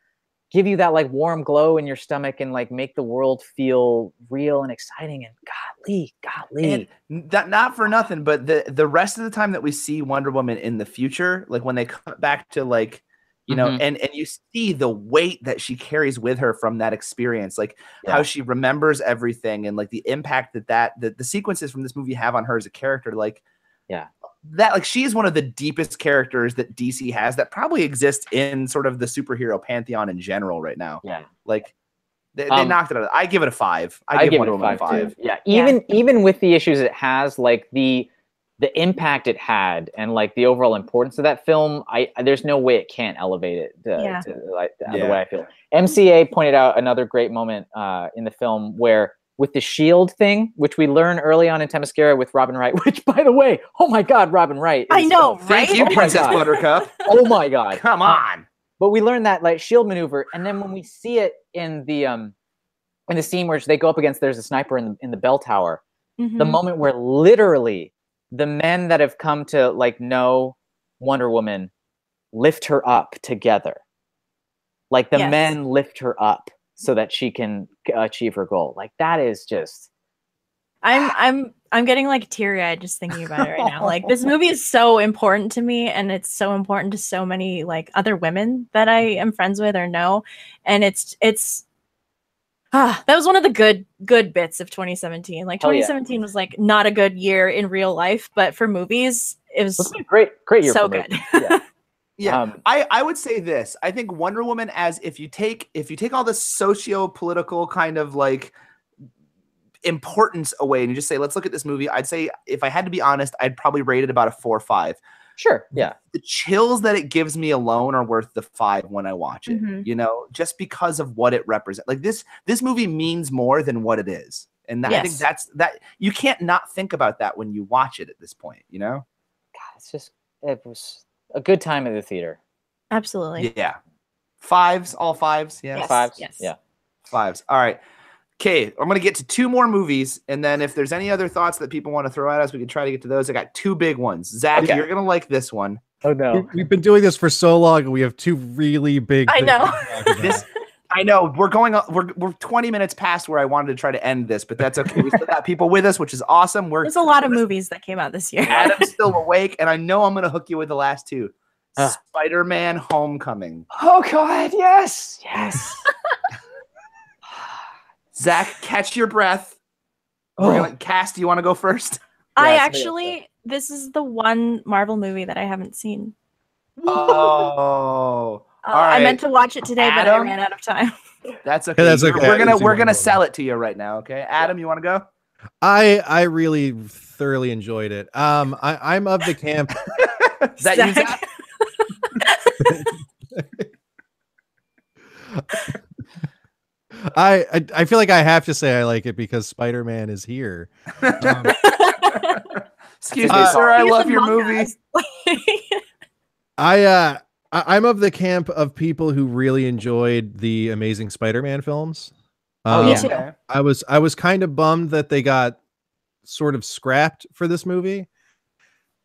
give you that like warm glow in your stomach and like make the world feel real and exciting. And golly. And that, not for nothing, but the rest of the time that we see Wonder Woman in the future, like when they cut back to like you know, and you see the weight that she carries with her from that experience, like how she remembers everything and like the impact that the sequences from this movie have on her as a character. Like, that like she is one of the deepest characters that DC has that probably exists in sort of the superhero pantheon in general right now. Yeah. Like they knocked it out. I give it a 5. I give Wonder Woman a 5. Yeah. Even with the issues it has, like the impact it had and like the overall importance of that film, there's no way it can't elevate it to like the way I feel. MCA pointed out another great moment in the film where with the shield thing, which we learn early on in Themyscira with Robin Wright, which, by the way, oh my God, Robin Wright. I know, right? Thank you, Princess Buttercup. Oh my God. Come on. But we learned that like shield maneuver. And then when we see it in the scene where they go up against, there's a sniper in the bell tower, the moment where literally the men that have come to like know Wonder Woman lift her up together. Like the men lift her up so that she can achieve her goal. Like that is just. I'm getting like teary eyed just thinking about it right now. Like this movie is so important to me, and it's so important to so many like other women that I am friends with or know, and it's. That was one of the good bits of 2017. Like 2017 was like not a good year in real life, but for movies, it was a great year. So for good. Yeah, I would say this. I think Wonder Woman, as if you take all the socio-political kind of like importance away and you just say, let's look at this movie, I'd say if I had to be honest, I'd probably rate it about a 4 or 5. Sure. Yeah. The chills that it gives me alone are worth the 5 when I watch it, you know, just because of what it represents. Like this movie means more than what it is. And I think that you can't not think about that when you watch it at this point, you know? God, it was a good time at the theater. Absolutely. Yeah. 5s, all 5s. Yeah. Yes. 5s. Yes. Yeah. 5s. All right. Okay, I'm going to get to 2 more movies, and then if there's any other thoughts that people want to throw at us, we can try to get to those. I got 2 big ones. Zach, you're going to like this one. Oh, no. We've been doing this for so long, and we have 2 really big I know. I know. We're 20 minutes past where I wanted to try to end this, but that's okay. We still got people with us, which is awesome. There's a lot of movies that came out this year. Adam's still awake, and I know I'm going to hook you with the last 2. Spider-Man Homecoming. Oh, God, yes. Yes. Zach, catch your breath. Cass, do you want to go first? This is the one Marvel movie that I haven't seen. Oh, all right. I meant to watch it today, but I ran out of time. That's okay. That's okay. We're gonna sell it to you right now. Okay, Adam, you want to go? I really thoroughly enjoyed it. I'm of the camp. Is that you, Zach? I feel like I have to say I like it because Spider-Man is here. Excuse me, sir. I love your movie. I'm of the camp of people who really enjoyed the Amazing Spider-Man films. Me too. I was kind of bummed that they got sort of scrapped for this movie.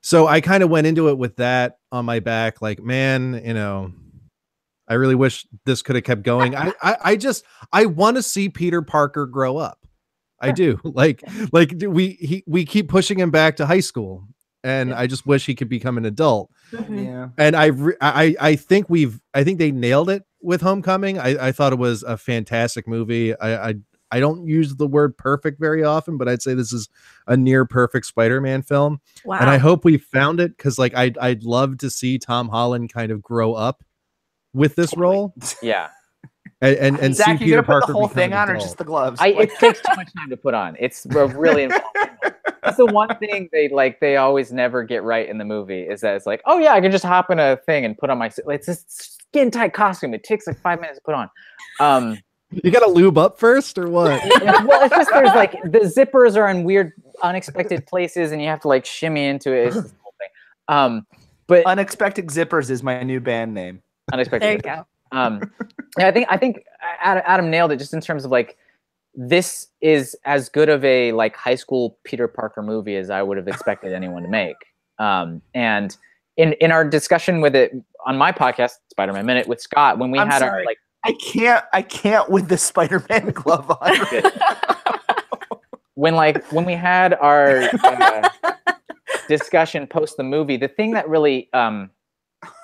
So I kind of went into it with that on my back, like, man, you know, I really wish this could have kept going. I want to see Peter Parker grow up. I do. Like we keep pushing him back to high school, and I just wish he could become an adult. Yeah. And I think they nailed it with Homecoming. I thought it was a fantastic movie. I don't use the word perfect very often, but I'd say this is a near perfect Spider-Man film. Wow. And I hope we found it, because like I'd love to see Tom Holland kind of grow up with this role. Yeah. And Zach, see you Peter gonna Parker put the whole thing on, adult. or just the gloves? It takes too much time to put on. It's really involved. That's the one thing they always never get right in the movie, is that it's like, oh yeah, I can just hop in a thing and put on my, it's this skin tight costume. It takes like 5 minutes to put on. You gotta lube up first, or what? Well, it's just there's like the zippers are in weird, unexpected places, and you have to like shimmy into it. It's just the whole thing. But Unexpected Zippers is my new band name. Unexpected. There you go. Yeah, I think Adam nailed it, just in terms of like, this is as good of a like high school Peter Parker movie as I would have expected anyone to make. And in our discussion with it on my podcast, Spider-Man Minute with Scott, when we had our like, I can't with the Spider-Man glove on. when we had our discussion post the movie, the thing that really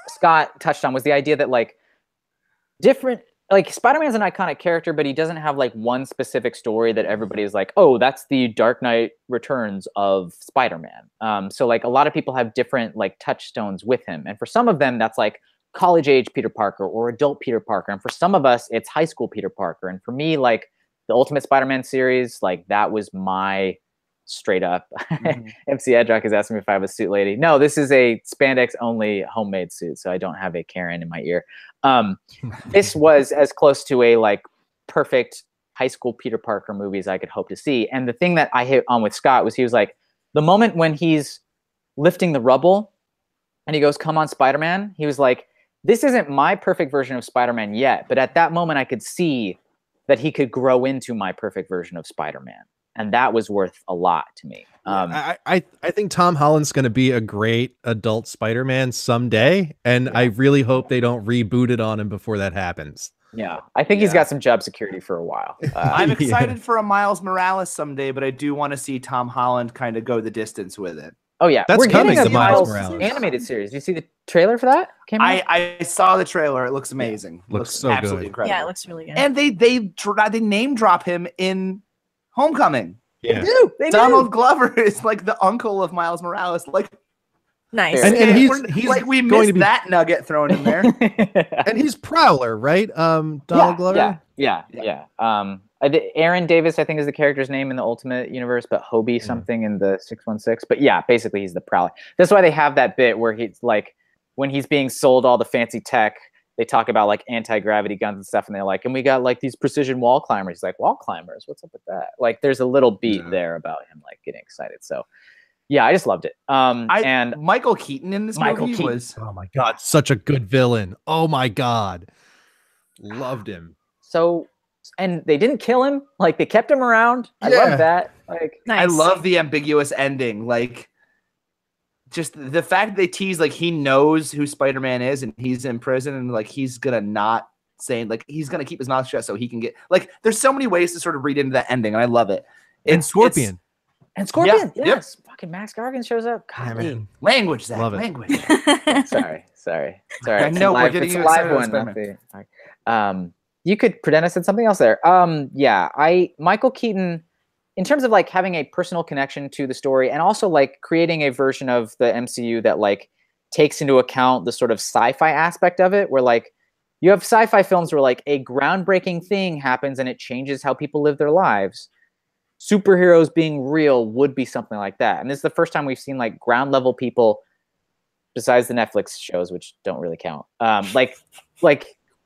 Scott touched on was the idea that like Spider-Man's an iconic character, but he doesn't have like one specific story that everybody is like, oh, that's the Dark Knight Returns of Spider-Man. So like a lot of people have different like touchstones with him. And for some of them, that's like college age Peter Parker or adult Peter Parker. And for some of us, it's high school Peter Parker. And for me, like the Ultimate Spider-Man series, like that was my straight up. MC Edrock is asking me if I have a suit lady. No, this is a spandex only homemade suit, so I don't have a Karen in my ear. This was as close to a like perfect high school Peter Parker movie as I could hope to see. And the thing that I hit on with Scott was he was like, the moment when he's lifting the rubble and he goes, "Come on, Spider-Man," he was like, this isn't my perfect version of Spider-Man yet, but at that moment I could see that he could grow into my perfect version of Spider-Man. And that was worth a lot to me. I think Tom Holland's going to be a great adult Spider-Man someday. And I really hope they don't reboot it on him before that happens. Yeah, I think he's got some job security for a while. I'm excited for a Miles Morales someday, but I do want to see Tom Holland kind of go the distance with it. Oh yeah, that's coming. The Miles Morales animated series. Do you see the trailer for that? I saw the trailer. It looks amazing. Looks so absolutely good. Incredible. Yeah, it looks really good. And they name drop him in Homecoming. Yeah. They Donald Glover is like the uncle of Miles Morales. Like, nice. And he's like we missed that nugget thrown in there. And he's Prowler, right? Donald Glover. Yeah. Aaron Davis, I think, is the character's name in the Ultimate Universe, but Hobie something in the 616. But yeah, basically he's the Prowler. That's why they have that bit where he's like, when he's being sold all the fancy tech, they talk about like anti-gravity guns and stuff, and they're like, and we got like these precision wall climbers. He's like, wall climbers? What's up with that? Like, there's a little beat there about him like getting excited. So yeah, I just loved it. And Michael Keaton in this movie was, oh my God, such a good villain. Oh my God. Loved him. So, and they didn't kill him. Like, they kept him around. I love that. Like, nice. I love the ambiguous ending. Like, just the fact that they tease like he knows who Spider-Man is and he's in prison and like he's gonna not say, like he's gonna keep his mouth shut so he can get, like, there's so many ways to sort of read into that ending and I love it. And Scorpion. Yes. Yep. Fucking Max Gargan shows up. God, man. Language, Zach. Love it. Language. Sorry. I know we're getting you live one. You could pretend I said something else there. Michael Keaton, in terms of like having a personal connection to the story and also like creating a version of the MCU that like takes into account the sort of sci-fi aspect of it, where like you have sci-fi films where like a groundbreaking thing happens and it changes how people live their lives. Superheroes being real would be something like that. And this is the first time we've seen like ground level people, besides the Netflix shows, which don't really count. Like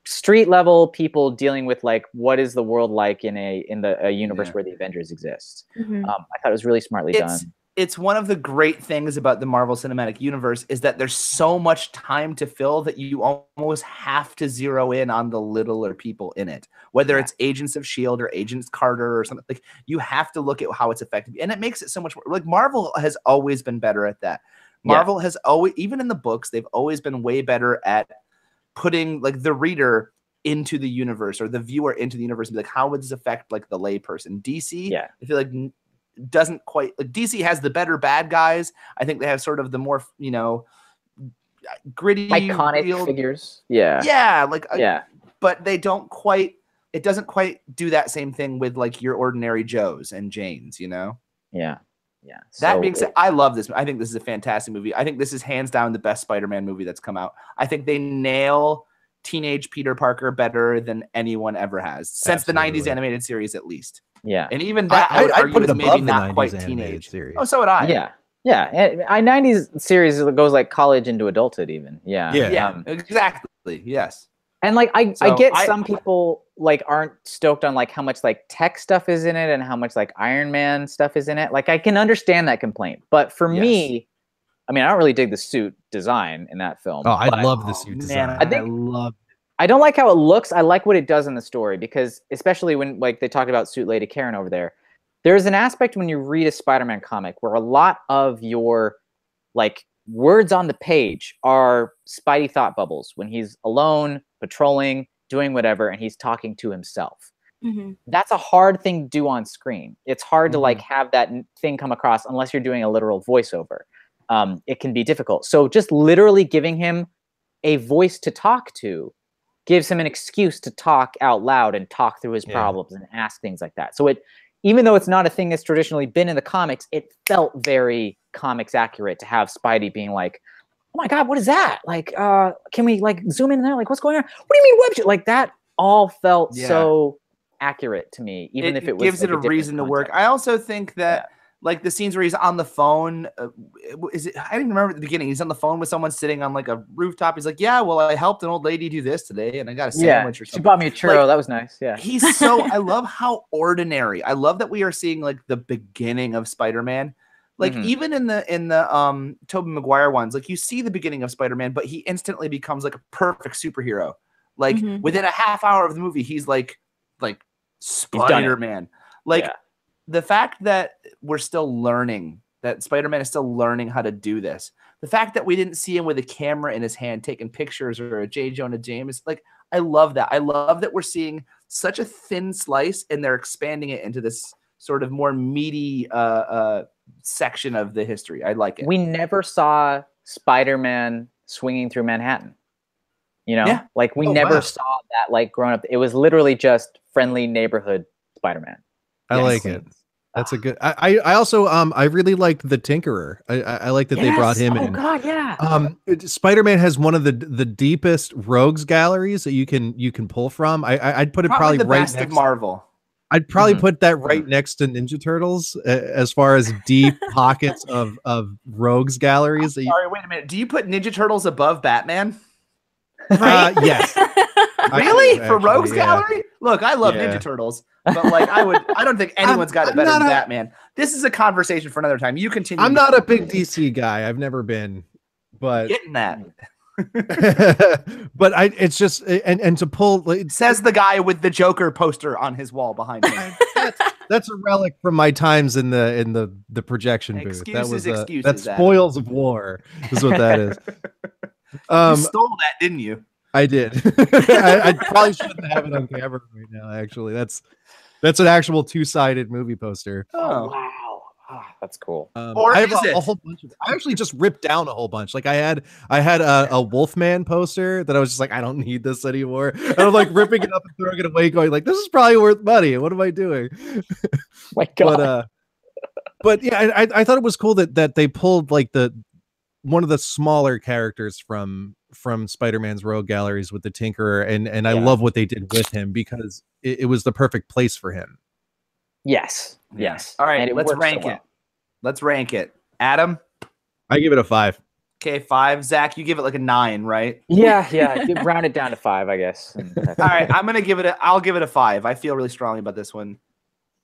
street level people dealing with like what is the world like in a universe where the Avengers exist. I thought it was really smartly done. It's one of the great things about the Marvel Cinematic Universe is that there's so much time to fill that you almost have to zero in on the littler people in it, whether it's Agents of S.H.I.E.L.D. or Agents Carter or something. Like, you have to look at how it's affected, and it makes it so much more like Marvel has always been better at that. Marvel has always, even in the books, they've always been way better at putting like the reader into the universe or the viewer into the universe and be like, how would this affect like the layperson? DC, I feel like doesn't quite, like, DC has the better bad guys. I think they have sort of the more, you know, gritty, iconic figures. But they don't quite, it doesn't quite do that same thing with like your ordinary Joes and Janes, you know? Yeah. That being said, I love this. I think this is a fantastic movie. I think this is hands down the best Spider-Man movie that's come out. I think they nail teenage Peter Parker better than anyone ever has since the 90s animated series, at least. Yeah. And even that, I would argue, is maybe not quite teenage series. Oh, so would I. Yeah. And 90s series goes like college into adulthood even. Yeah. Exactly. Yes. And like I get some people like aren't stoked on like how much like tech stuff is in it and how much like Iron Man stuff is in it. Like, I can understand that complaint, but for me, I mean, I don't really dig the suit design in that film. Oh, I love the suit design. I don't like how it looks. I like what it does in the story, because especially when like they talked about Suit Lady Karen over there, there's an aspect when you read a Spider-Man comic where a lot of your like words on the page are Spidey thought bubbles when he's alone, patrolling, doing whatever, and he's talking to himself. That's a hard thing to do on screen. It's hard to like have that thing come across unless you're doing a literal voiceover. It can be difficult. So just literally giving him a voice to talk to gives him an excuse to talk out loud and talk through his problems and ask things like that. So even though it's not a thing that's traditionally been in the comics, it felt very comics accurate to have Spidey being like, oh my God, what is that? Like, can we like zoom in there? Like, what's going on? What do you mean web? Like that all felt so accurate to me, even if it was gives like it a reason to work. I also think that like the scenes where he's on the phone, I didn't remember at the beginning. He's on the phone with someone sitting on like a rooftop. He's like, yeah, well, I helped an old lady do this today and I got a sandwich or something. She bought me a churro. Like, that was nice. Yeah. He's so, I love how ordinary. I love that we are seeing like the beginning of Spider-Man. Like even in the Tobey Maguire ones, like you see the beginning of Spider-Man, but he instantly becomes like a perfect superhero. Like within a half hour of the movie, he's like Spider-Man. Like the fact that we're still learning, that Spider-Man is still learning how to do this. The fact that we didn't see him with a camera in his hand taking pictures or a J. Jonah James, like I love that. I love that we're seeing such a thin slice and they're expanding it into this sort of more meaty section of the history. I like it. We never saw Spider-Man swinging through Manhattan. You know, like we never saw that like growing up. It was literally just friendly neighborhood Spider-Man. I like it. That's a good. I also I really liked the Tinkerer. I like that they brought him in. Oh God, yeah. Spider-Man has one of the deepest rogues galleries that you can pull from. I'd put it probably the right best next of Marvel. I'd probably put that right next to Ninja Turtles as far as deep pockets of rogues galleries. Sorry, wait a minute. Do you put Ninja Turtles above Batman? Yes. Really? For Rogues Gallery? Look, I love Ninja Turtles, but like I don't think anyone's got it better than Batman. This is a conversation for another time. You continue. I'm not a big DC guy. I've never been, but getting that. But it's just and to pull says the guy with the Joker poster on his wall behind him. That's a relic from my times in the projection booth. Excuses, that's spoils of war is what that is. You stole that, didn't you? I did. I probably shouldn't have it on camera right now. Actually, that's an actual two-sided movie poster. Oh wow. That's cool. Or I have a whole bunch of. I actually just ripped down a whole bunch. Like I had a Wolfman poster that I was just like, I don't need this anymore. And I'm like ripping it up and throwing it away, going like, this is probably worth money. What am I doing? My God. But yeah, I thought it was cool that they pulled like one of the smaller characters from Spider-Man's rogue galleries with the Tinkerer, and I love what they did with him because it was the perfect place for him. Yes. All right, let's rank it. Let's rank it. Adam? I give it a 5. Okay, 5. Zach, you give it like a 9, right? Yeah. Round it down to 5, I guess. All right, I'll give it a 5. I feel really strongly about this one.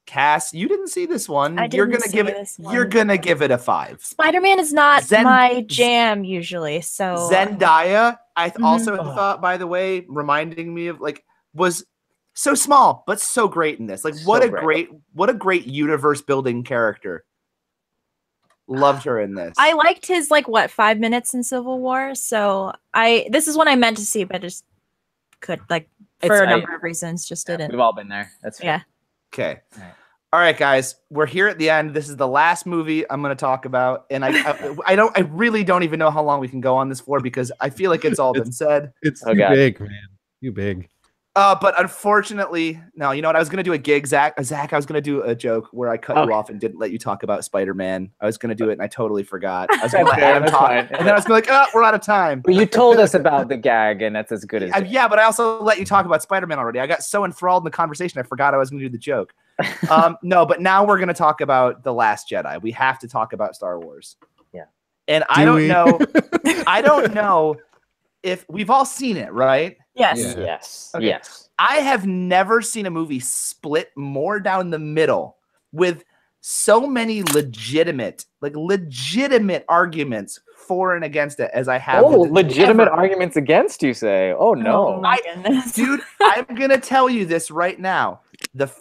Cass, you didn't see this one. You're gonna give it a 5. Spider-Man is not my jam usually. So Zendaya, I also thought, by the way, reminding me of like was so small but so great in this. Like what a great universe building character. Loved her in this. I liked his 5 minutes in Civil War. So this is one I meant to see, but just could for a number of reasons just didn't. We've all been there. That's fair. Okay. All right, guys, we're here at the end. This is the last movie I'm going to talk about, and I really don't even know how long we can go on this for because I feel like it's all been said. It's too big, man. Too big. But unfortunately, no. You know what? I was going to do a gig, Zach. Zach, I was going to do a joke where I cut you off and didn't let you talk about Spider-Man. I was going to do it, and I totally forgot. I was going to let Adam talk, and then I was going to be like, we're out of time. Well, you told us about the gag, and that's as good as yeah, but I also let you talk about Spider-Man already. I got so enthralled in the conversation, I forgot I was going to do the joke. No, but now we're going to talk about The Last Jedi. We have to talk about Star Wars. Yeah. And I don't know if we've all seen it, right? Yes. Yeah. Yes. Okay. Yes. I have never seen a movie split more down the middle with so many legitimate arguments for and against it as I have. Oh, legitimate arguments against, you say? Oh no. Oh my goodness. Dude, I'm going to tell you this right now.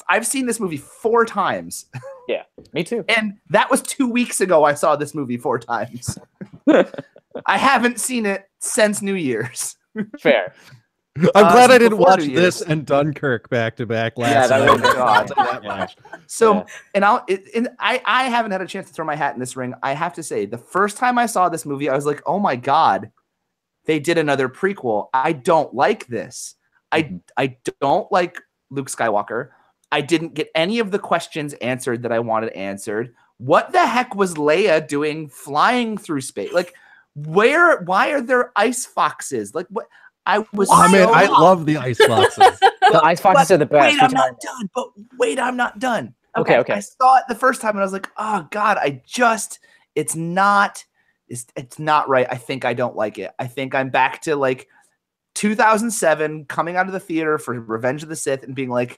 I've seen this movie 4 times. Yeah, me too. And that was 2 weeks ago I saw this movie 4 times. I haven't seen it since New Year's. Fair. I'm glad I didn't watch this and Dunkirk back to back last night. So, and I haven't had a chance to throw my hat in this ring. I have to say, the first time I saw this movie, I was like, oh my God, they did another prequel. I don't like this. I don't like Luke Skywalker. I didn't get any of the questions answered that I wanted answered. What the heck was Leia doing flying through space? Like, why are there ice foxes? Like, what? I love the ice foxes. The ice foxes are the best. Wait, I'm not done. But wait, I'm not done. Okay. I saw it the first time and I was like, oh God, it's not right. I think I don't like it. I think I'm back to like 2007 coming out of the theater for Revenge of the Sith and being like,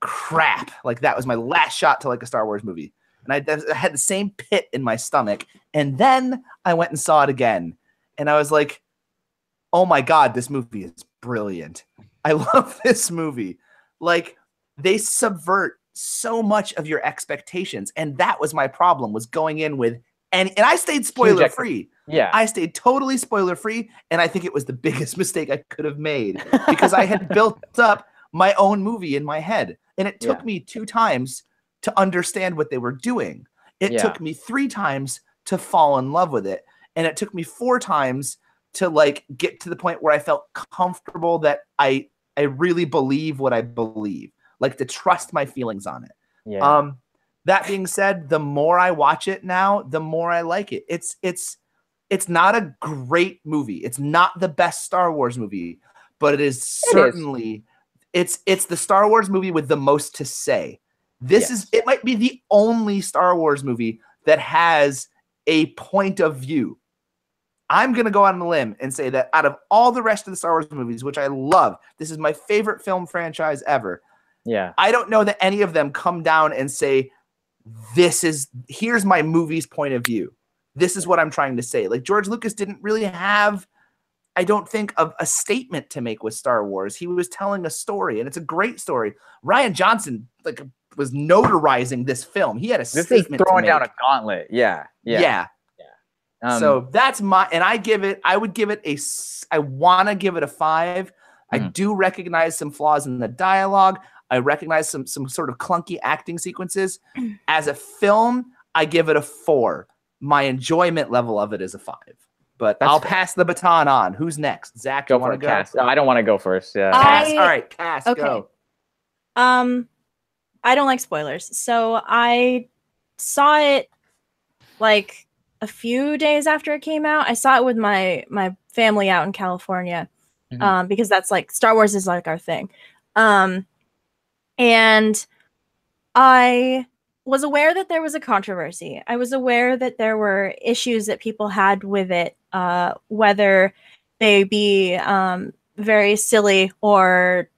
crap. Like that was my last shot to like a Star Wars movie. And I had the same pit in my stomach. And then I went and saw it again. And I was like, oh my God, this movie is brilliant. I love this movie. Like they subvert so much of your expectations. And that was my problem, was going in with, and I stayed spoiler free. Yeah. I stayed totally spoiler free. And I think it was the biggest mistake I could have made because I had built up my own movie in my head. And it took me 2 times to understand what they were doing. It took me 3 times to fall in love with it. And it took me 4 times to like get to the point where I felt comfortable that I really believe what I believe, like to trust my feelings on it. Yeah. That being said, the more I watch it now, the more I like it. It's not a great movie. It's not the best Star Wars movie, but it is certainly it's the Star Wars movie with the most to say. It might be the only Star Wars movie that has a point of view. I'm going to go out on a limb and say that out of all the rest of the Star Wars movies, which I love, this is my favorite film franchise ever. Yeah. I don't know that any of them come down and say, here's my movie's point of view. This is what I'm trying to say. Like George Lucas didn't really have, I don't think, of a statement to make with Star Wars. He was telling a story, and it's a great story. Rian Johnson was notarizing this film. He had a statement. This is throwing down a gauntlet. Yeah. So that's and I would give it I want to give it a 5. I do recognize some flaws in the dialogue. I recognize some sort of clunky acting sequences. As a film, I give it a 4. My enjoyment level of it is a 5. But I'll pass the baton on. Who's next? Zach, you want to go? Cass. No, I don't want to go first. Yeah. Cass. All right, Cass, go. I don't like spoilers. So I saw it like a few days after it came out. I saw it with my family out in California because that's like Star Wars is like our thing. And I was aware that there was a controversy. I was aware that there were issues that people had with it, whether they be very silly or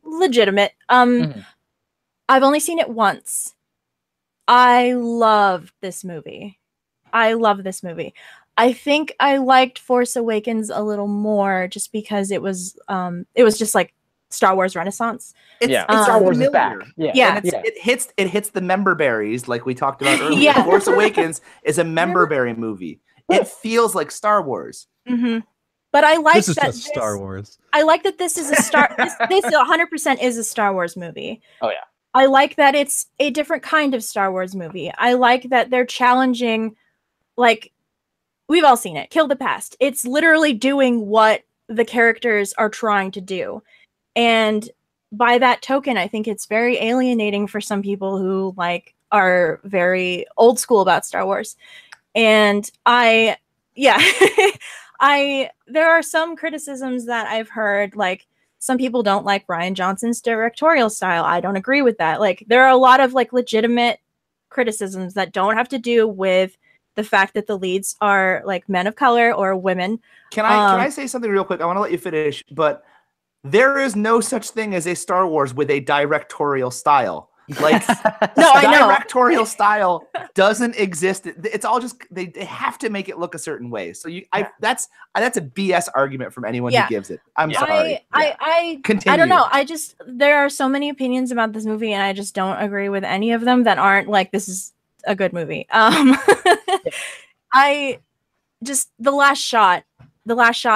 legitimate. I've only seen it once. I love this movie. I think I liked Force Awakens a little more just because it was just like Star Wars Renaissance. It's Star Wars is back. Yeah. It hits the member berries like we talked about earlier. Force Awakens is a member berry movie. It feels like Star Wars. But I like this is just Star Wars. I like that this is a this 100% is a Star Wars movie. Oh yeah. I like that it's a different kind of Star Wars movie. I like that they're challenging, like, we've all seen it, Kill the Past. It's literally doing what the characters are trying to do. And by that token, I think it's very alienating for some people who, like, are very old school about Star Wars. And there are some criticisms that I've heard, like, some people don't like Rian Johnson's directorial style. I don't agree with that. Like, there are a lot of like legitimate criticisms that don't have to do with the fact that the leads are like men of color or women. Can I say something real quick? I want to let you finish, but there is no such thing as a Star Wars with a directorial style. Like, no, I know. Directorial style doesn't exist. It's all just they have to make it look a certain way. So that's a BS argument from anyone who gives it. I'm sorry. Continue. I don't know. There are so many opinions about this movie, and I just don't agree with any of them that aren't like this is a good movie. The last shot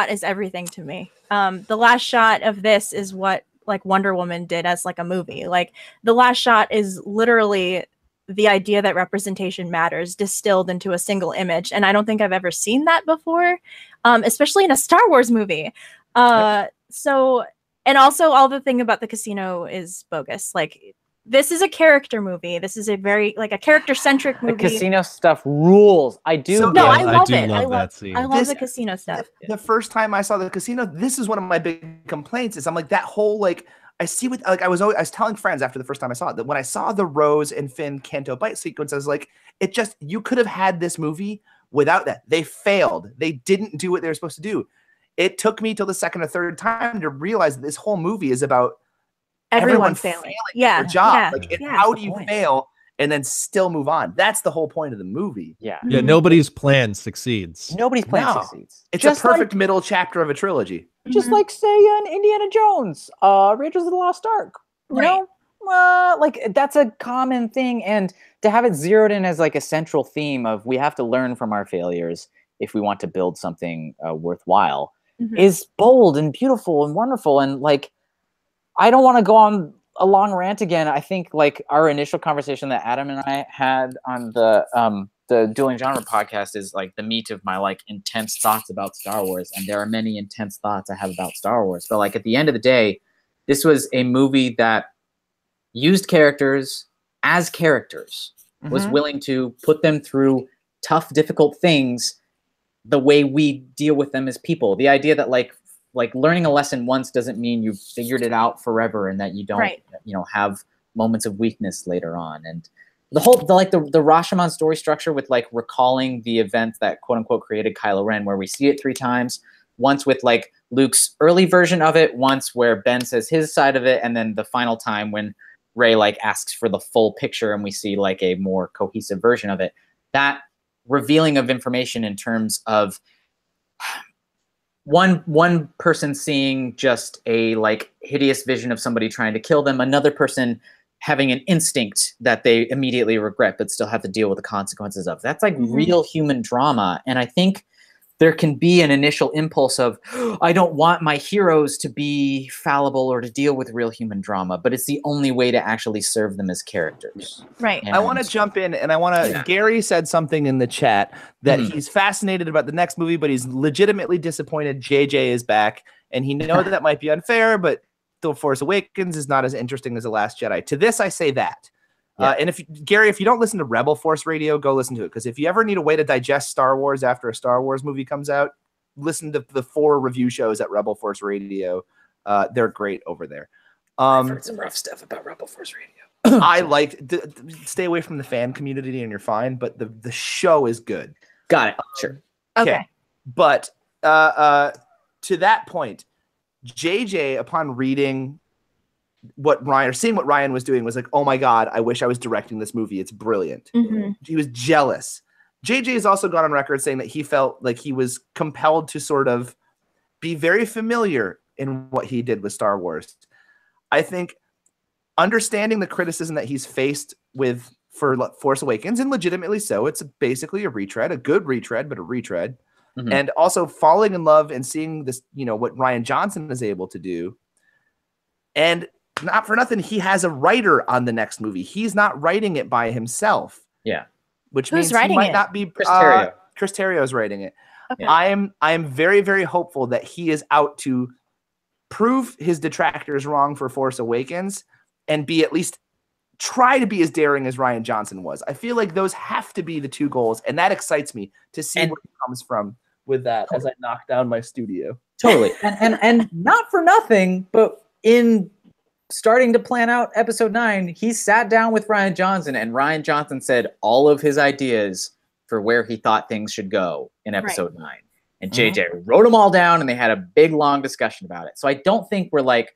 is everything to me. The last shot of this is what like Wonder Woman did as like a movie. Like the last shot is literally the idea that representation matters distilled into a single image. And I don't think I've ever seen that before, especially in a Star Wars movie. So, and also all the thing about the casino is bogus. Like, this is a character movie. This is a very, like, a character-centric movie. The casino stuff rules. I do. So, no, I love do it. love that scene. I love the casino stuff. The first time I saw the casino, this is one of my big complaints. Is I'm like, that whole, like, I see what, like, I was telling friends after the first time I saw it that when I saw the Rose and Finn Canto Bight sequence, I was like, it just, you could have had this movie without that. They failed. They didn't do what they were supposed to do. It took me till the second or third time to realize that this whole movie is about everyone failing their job. How do you fail and then still move on? That's the whole point of the movie. Yeah. Yeah. Nobody's plan succeeds. Nobody's plan succeeds. It's just a perfect middle chapter of a trilogy. Just like, say, in Indiana Jones, Raiders of the Lost Ark. You know? Like, that's a common thing. And to have it zeroed in as like a central theme of we have to learn from our failures if we want to build something worthwhile is bold and beautiful and wonderful. And like, I don't want to go on a long rant again. I think like our initial conversation that Adam and I had on the Dueling Genre podcast is like the meat of my like intense thoughts about Star Wars. And there are many intense thoughts I have about Star Wars. But like at the end of the day, this was a movie that used characters as characters, was willing to put them through tough, difficult things the way we deal with them as people. The idea that like learning a lesson once doesn't mean you've figured it out forever and that you don't, have moments of weakness later on. And the Rashomon story structure with like recalling the event that quote unquote created Kylo Ren, where we see it 3 times, once with like Luke's early version of it, once where Ben says his side of it, and then the final time when Rey like asks for the full picture and we see like a more cohesive version of it. That revealing of information in terms of one person seeing just a like hideous vision of somebody trying to kill them, another person having an instinct that they immediately regret but still have to deal with the consequences of. That's like real human drama. And I think there can be an initial impulse of, I don't want my heroes to be fallible or to deal with real human drama, but it's the only way to actually serve them as characters. Right. And I want to jump in and I want to, Gary said something in the chat that he's fascinated about the next movie, but he's legitimately disappointed JJ is back. And he knows that might be unfair, but The Force Awakens is not as interesting as The Last Jedi. To this, I say that. And if Gary, if you don't listen to Rebel Force Radio, go listen to it. Because if you ever need a way to digest Star Wars after a Star Wars movie comes out, listen to the 4 review shows at Rebel Force Radio. They're great over there. I've heard some rough stuff about Rebel Force Radio. I like stay away from the fan community and you're fine, but the show is good. Got it. Sure. Okay. But to that point, JJ, upon reading what Ryan or seeing what Ryan was doing, was like, oh my God, I wish I was directing this movie. It's brilliant. He was jealous. JJ has also gone on record saying that he felt like he was compelled to sort of be very familiar in what he did with Star Wars. I think understanding the criticism that he's faced with for Force Awakens, and legitimately so, it's basically a retread, a good retread, but a retread. And also falling in love and seeing this, what Rian Johnson is able to do. And not for nothing, he has a writer on the next movie. He's not writing it by himself. Yeah. Which means he might not be Chris Terrio. Chris Terrio is writing it. Okay. I am very, very hopeful that he is out to prove his detractors wrong for Force Awakens and be at least try to be as daring as Rian Johnson was. I feel like those have to be the 2 goals, and that excites me to see where he comes from with that as I knock down my studio. Totally. And not for nothing, but in starting to plan out episode 9, he sat down with Rian Johnson, and Rian Johnson said all of his ideas for where he thought things should go in episode 9. And JJ wrote them all down, and they had a big, long discussion about it. So I don't think we're like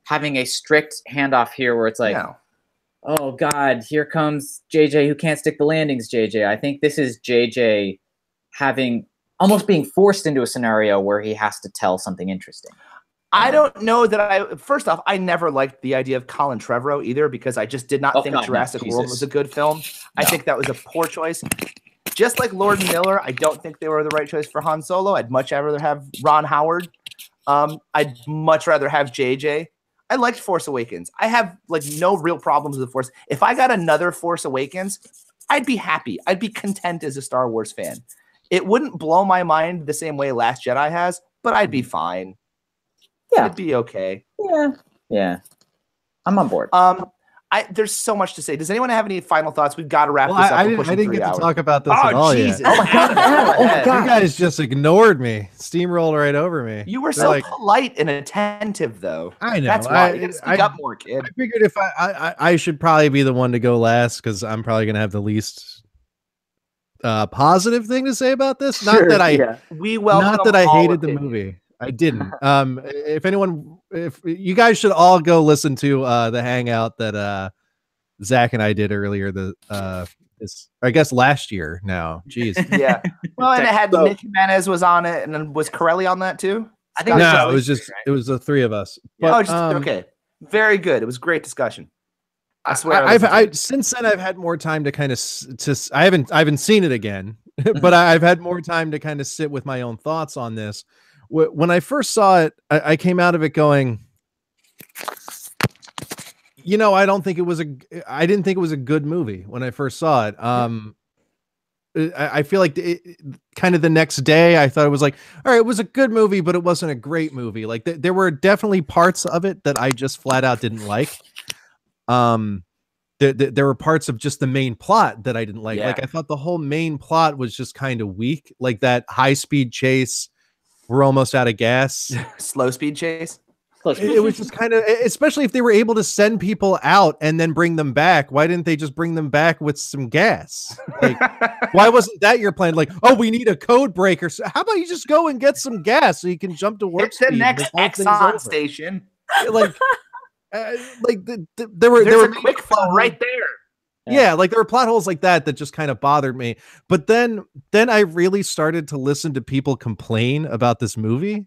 having a strict handoff here where it's like, oh God, here comes JJ who can't stick the landings, JJ. I think this is JJ almost being forced into a scenario where he has to tell something interesting. I don't know that first off, I never liked the idea of Colin Trevorrow either, because I just did not think Jurassic World was a good film. No. I think that was a poor choice. Just like Lord and Miller, I don't think they were the right choice for Han Solo. I'd much rather have Ron Howard. I'd much rather have JJ. I liked Force Awakens. I have like no real problems with the Force. If I got another Force Awakens, I'd be happy. I'd be content as a Star Wars fan. It wouldn't blow my mind the same way Last Jedi has, but I'd be fine. Yeah. It'd be okay. Yeah. I'm on board. There's so much to say. Does anyone have any final thoughts? We've got to wrap this up. I didn't get to talk about this at all yet. Oh my God. You guys just ignored me. Steamrolled right over me. You were so polite and attentive, though. I know. That's why. You gotta speak up more, kid. I figured if I should probably be the one to go last because I'm probably going to have the least positive thing to say about this. Not that I hated the movie. I didn't. If you guys should all go listen to the Hangout that Zach and I did earlier, I guess last year now. Jeez. Yeah. Well, and it had Nick Jimenez was on it, and then was Corelli on that too? I think it was the three of us. But, okay. Very good. It was a great discussion. I swear. I've since then I've had more time to kind of I haven't seen it again, but I've had more time to kind of sit with my own thoughts on this. When I first saw it, I came out of it going, I didn't think it was a good movie when I first saw it. I feel like kind of the next day I thought it was like, all right, it was a good movie, but it wasn't a great movie. Like there were definitely parts of it that I just flat out didn't like. There were parts of just the main plot that I didn't like. Yeah. Like I thought the whole main plot was just kind of weak. Like that high-speed chase. We're almost out of gas. Slow speed chase. It was just kind of, especially if they were able to send people out and then bring them back. Why didn't they just bring them back with some gas? Like, why wasn't that your plan? Like, oh, we need a code breaker. So how about you just go and get some gas so you can jump to warp speed? The next Exxon station. Like there were a quick flow right there. Yeah, like there were plot holes like that just kind of bothered me. But then I really started to listen to people complain about this movie.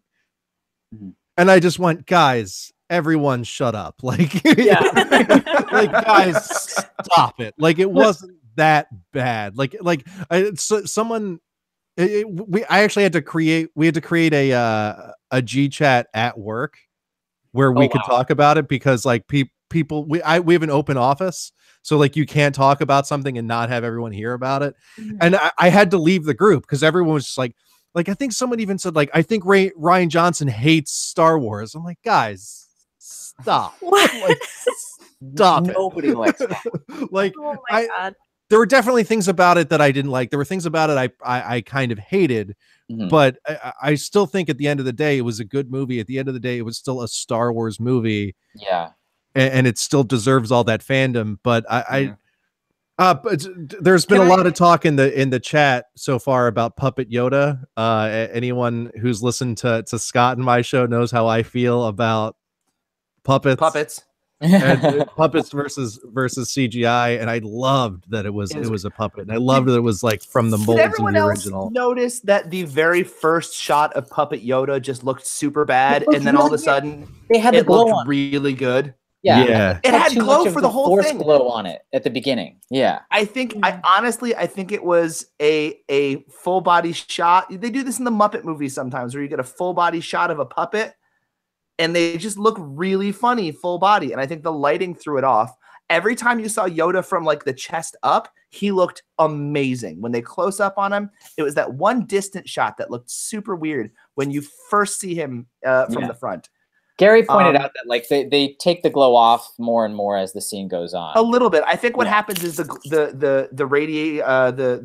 Mm-hmm. And I just went, guys, everyone shut up. Like, like guys, stop it. Like it wasn't that bad. I actually had to create a G chat at work where we could talk about it because like people we have an open office. So like you can't talk about something and not have everyone hear about it. Mm-hmm. And I had to leave the group because everyone was just like I think someone even said like, I think Rian Johnson hates Star Wars. I'm like, guys, stop. Like, stop. Nobody likes that. Like, oh my God. There were definitely things about it that I didn't like. There were things about it I kind of hated, but I still think at the end of the day, it was a good movie. At the end of the day, it was still a Star Wars movie. Yeah. And it still deserves all that fandom. But but there's been a lot of talk in the chat so far about Puppet Yoda. Anyone who's listened to Scott and my show knows how I feel about puppets. And puppets versus CGI, and I loved that it was a puppet, and I loved that it was like from the molds of the original. Notice that the very first shot of Puppet Yoda just looked super bad, and then all of a sudden it looked really good. Yeah. It had glow for the whole thing. Glow on it at the beginning. Yeah. I think it was a full body shot. They do this in the Muppet movies sometimes where you get a full body shot of a puppet and they just look really funny full body. And I think the lighting threw it off. Every time you saw Yoda from like the chest up, he looked amazing. When they close up on him, it was that one distant shot that looked super weird when you first see him from the front. Gary pointed out that like they take the glow off more and more as the scene goes on. A little bit. I think what happens is the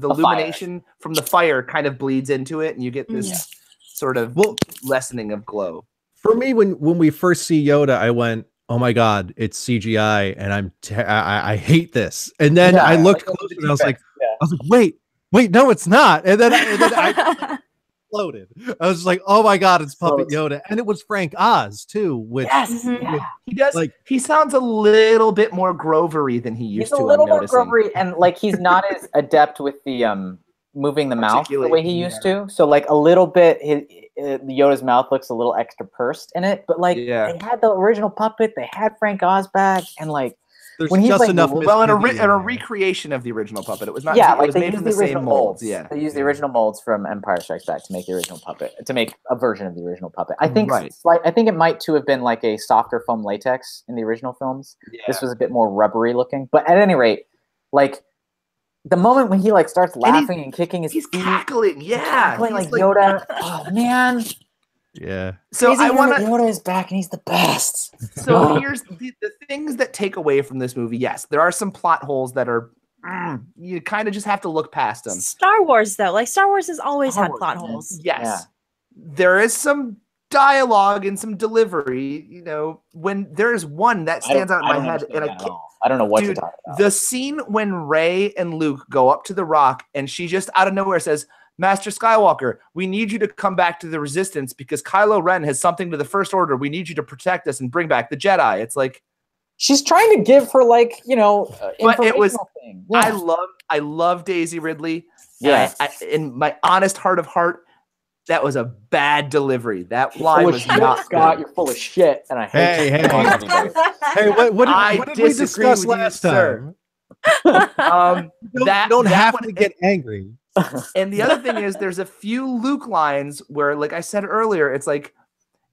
illumination from the fire kind of bleeds into it, and you get this sort of lessening of glow. For me, when we first see Yoda, I went, "Oh my God, it's CGI," and I hate this. And then I looked closer, and I was like, wait, no, it's not. And then I exploded. I was like, oh my God, it's Puppet Yoda. And it was Frank Oz too, which he does he sounds a little bit more Grovery than he used to. He's a little more Grovery, and like he's not as adept with the moving the mouth the way he used to. So like a little bit Yoda's mouth looks a little extra pursed in it, but like they had the original puppet, they had Frank Oz back, and like There's when he's just like, enough. Well, in a there. recreation of the original puppet, it was not. Yeah, it like was they made used from the the same original molds. molds. Yeah, They used the original molds from Empire Strikes Back to make the original puppet, to make a version of the original puppet. I think, Right. I think it might too have been like a softer foam latex in the original films. Yeah. This was a bit more rubbery looking, but at any rate, like the moment when he like starts laughing and kicking his he's feet, cackling. Yeah, cackling like Yoda. Oh man. Yeah. So Crazy I want to. Yoda is back and he's the best. So here's the things that take away from this movie. Yes, there are some plot holes that are you kind of just have to look past them. Star Wars, though, like Star Wars has always had plot holes. Yes, Yeah. there is some dialogue and some delivery. You know, when there's one that stands out in my head, and I don't know what you're talking about. The scene when Rey and Luke go up to the rock, and she just out of nowhere says, Master Skywalker, we need you to come back to the Resistance because Kylo Ren has something to the First Order. We need you to protect us and bring back the Jedi. It's like she's trying to give her like, you know, but it was. thing. Yeah. I love Daisy Ridley. Yeah, in my honest heart of heart, that was a bad delivery. That line was not Scott, good. you're full of shit, and I hate you. Hey, what did we discuss last time? Don't have to get angry. And the other thing is, there's a few Luke lines where, like I said earlier, it's like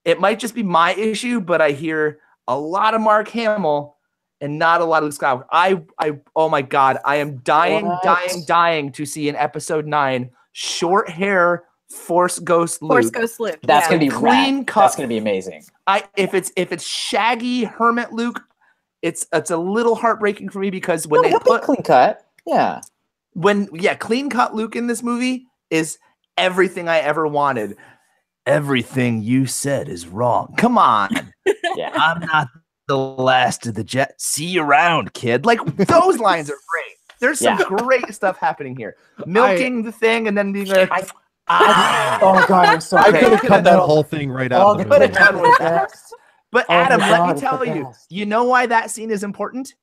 it might just be my issue, but I hear a lot of Mark Hamill and not a lot of Luke Skywalker. Oh my God, I am dying to see in Episode 9 short hair Force Ghost Luke. Force Ghost Luke. That's gonna be clean cut. That's gonna be amazing. If it's shaggy hermit Luke, it's a little heartbreaking for me because when they put clean cut, yeah. Clean cut Luke in this movie is everything I ever wanted. Everything you said is wrong. Come on. Yeah. I'm not the last of the jet. See you around, kid. Like those lines are great. There's some great stuff happening here. Milking the thing and then being like, oh God, I'm so I could have cut that whole thing right out. Could have done with that. But Adam, let me tell you, you know why that scene is important?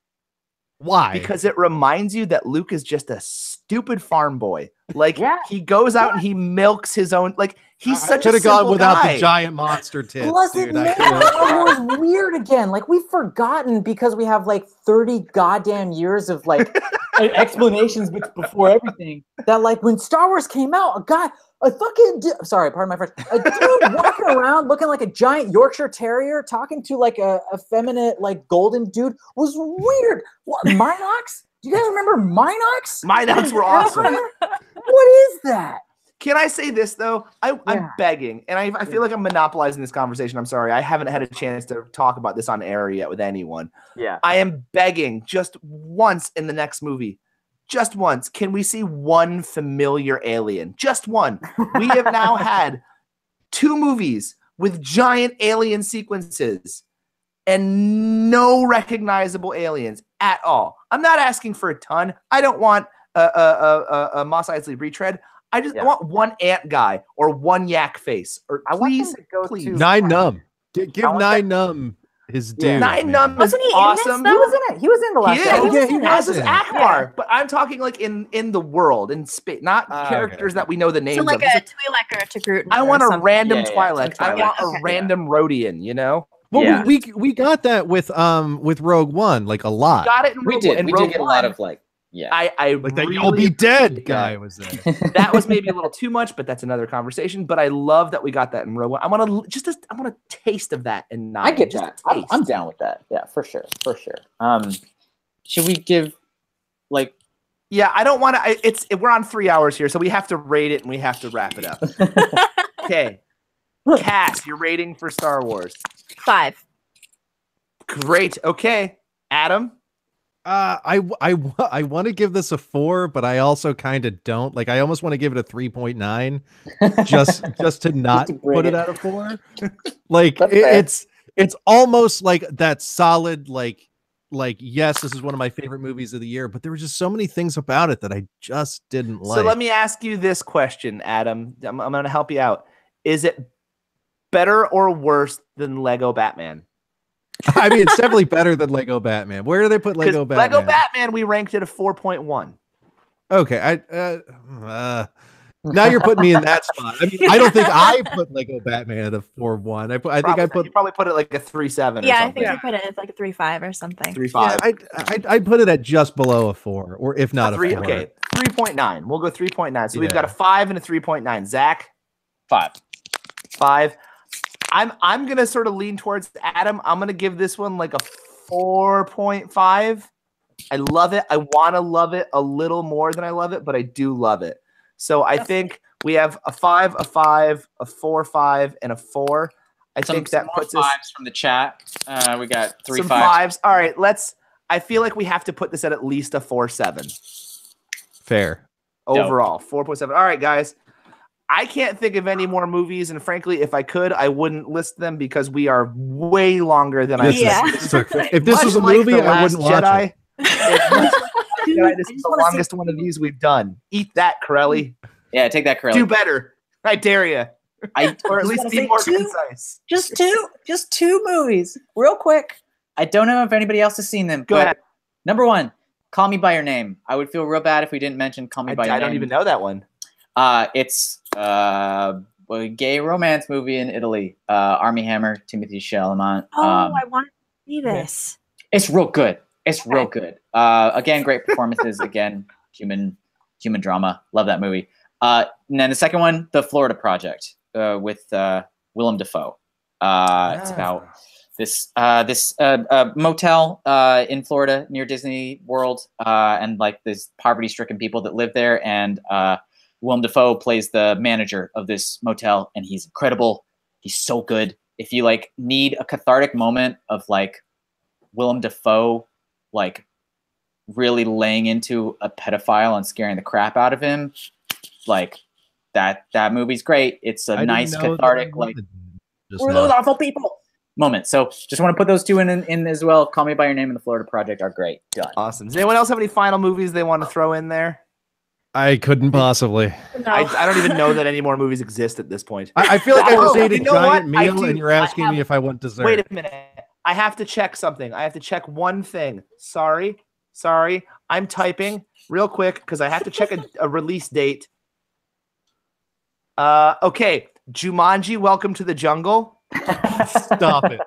Why? Because it reminds you that Luke is just a stupid farm boy. Like he goes out and he milks his own. Like he's such a simple gone without guy. the giant monster tits. Plus, it was weird again. Like we've forgotten because we have like 30 goddamn years of like explanations before everything. That like when Star Wars came out, a fucking sorry, pardon my French. A dude walking around looking like a giant Yorkshire Terrier, talking to like a effeminate like golden dude was weird. What Minox? Do you guys remember Minox? Minox were awesome. What is that? Can I say this though? I'm begging, and I feel like I'm monopolizing this conversation. I'm sorry, I haven't had a chance to talk about this on air yet with anyone. Yeah, I am begging just once in the next movie. Just once. Can we see one familiar alien? Just one. We have now had 2 movies with giant alien sequences and no recognizable aliens at all. I'm not asking for a ton. I don't want a Mos Eisley retread. I want one ant guy or one yak face. Or please, please. Nine Numb. Give Nine Numb his due. Nine Numb is awesome. He was in it. He was in the last. He has his Akbar, but I'm talking like in the world, in space, not characters that we know the names of. So like a Twi'lek or a Groot. I want a random Twi'lek. I want a random Rodian. You know. Well, we got that with Rogue One, like a lot. Got it. In Rogue One. We did get a lot of like. Yeah, I like that "You'll be dead" guy was there. That was maybe a little too much, but that's another conversation. But I love that we got that in Rogue One. I want a taste of that in 9. I get that. I'm down with that. Yeah, for sure. Should we give like? Yeah, I don't want to. We're on 3 hours here, so we have to rate it and we have to wrap it up. Okay, Cass, your rating for Star Wars? 5. Great. Okay, Adam. I want to give this a 4, but I also kind of don't. Like, I almost want to give it a 3.9, just to not put it at a 4. Like it's almost like that solid like yes, this is one of my favorite movies of the year, but there were just so many things about it that I just didn't like. So let me ask you this question, Adam. I'm going to help you out. Is it better or worse than Lego Batman? I mean, it's definitely better than Lego Batman. Where do they put Lego Batman? Lego Batman, we ranked it a 4.1. Okay, Now you're putting me in that spot. I mean, I don't think I put Lego Batman at a 4-1. I think I put. You probably put it like a 3-7. Yeah, or something. I think you put it at like a 3-5 or something. 3-5. Yeah, I'd put it at just below a 4, or if not a 4. Okay, 3.9. We'll go 3.9. So we've got a 5 and a 3.9. Zach, 5. I'm gonna sort of lean towards Adam. I'm gonna give this one like a 4.5. I love it. I want to love it a little more than I love it, but I do love it. So I think we have a 5, a 5, a 4, 5, and a 4. I think that puts us 5s from the chat. We got 3 some 5s. All right, I feel like we have to put this at least a 4.7. Fair. Overall, 4.7. All right, guys. I can't think of any more movies, and frankly, if I could, I wouldn't list them because we are way longer than I expected. If this was a movie, I wouldn't watch it. This is the longest one of these we've done. Eat that, Corelli. Yeah, take that, Corelli. Do better. I dare you. Or at least be more concise. Just two movies, real quick. I don't know if anybody else has seen them. Go ahead. Number 1, Call Me by Your Name. I would feel real bad if we didn't mention Call Me by Your Name. I don't even know that one. It's a gay romance movie in Italy. Armie Hammer, Timothée Chalamet. I want to see this. It's real good. It's real good. Again, great performances. Again, human drama. Love that movie. And then the second one, The Florida Project, with Willem Dafoe. It's about this motel in Florida near Disney World, and like these poverty-stricken people that live there. And Willem Dafoe plays the manager of this motel, and he's incredible. He's so good. If you like need a cathartic moment of like Willem Dafoe like really laying into a pedophile and scaring the crap out of him, like that movie's great. It's a nice cathartic like we're those awful people moment. So just want to put those two in as well. Call Me by Your Name and The Florida Project are great. Done. Awesome. Does anyone else have any final movies they want to throw in there? I couldn't possibly. No. I don't even know that any more movies exist at this point. I feel like I just ate a giant what? meal and you're asking me if I want dessert. Wait a minute. I have to check something. I have to check one thing. Sorry. I'm typing real quick because I have to check a release date. Okay. Jumanji, Welcome to the Jungle. Stop it.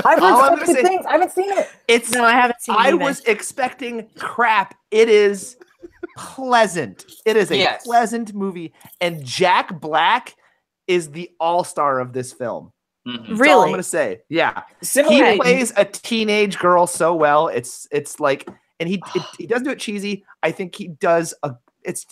I've heard some good things. I haven't seen it. No, I haven't seen it. I was expecting crap. It is pleasant. It is a pleasant movie. And Jack Black is the all-star of this film. Mm-hmm. That's all I'm gonna say. Yeah. He plays a teenage girl so well. It's like, and he doesn't do it cheesy. I think he does it's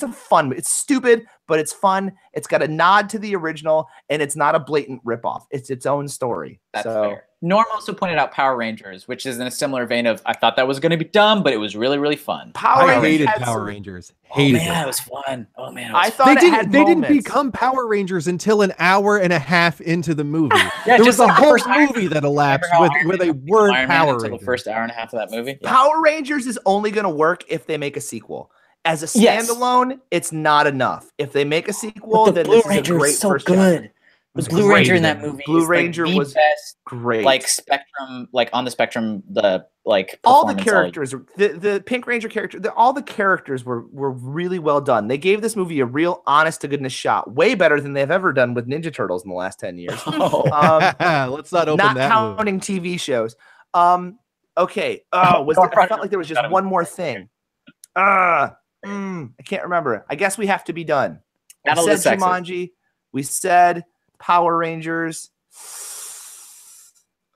a fun. It's stupid, but it's fun. It's got a nod to the original, and it's not a blatant ripoff. It's its own story. That's fair. Norm also pointed out Power Rangers, which is in a similar vein of I thought that was going to be dumb, but it was really, really fun. I hated Power Rangers. Hated it was fun. Oh man, I thought they didn't become Power Rangers until an hour and a half into the movie. There was a whole movie that elapsed where they weren't Power Rangers. The first hour and a half of that movie. Yeah. Power Rangers is only going to work if they make a sequel. As a standalone, it's not enough. If they make a sequel, then this is a great first good. The Blue Ranger in that movie. Blue Ranger was best, great. Like spectrum, like on the spectrum, the like all the characters, the Pink Ranger character, all the characters were really well done. They gave this movie a real honest to goodness shot, way better than they've ever done with Ninja Turtles in the last 10 years. Let's not open that. Not counting TV shows. Okay. I felt like there was just one more thing. I can't remember. I guess we have to be done. We said Jumanji. We said Power Rangers.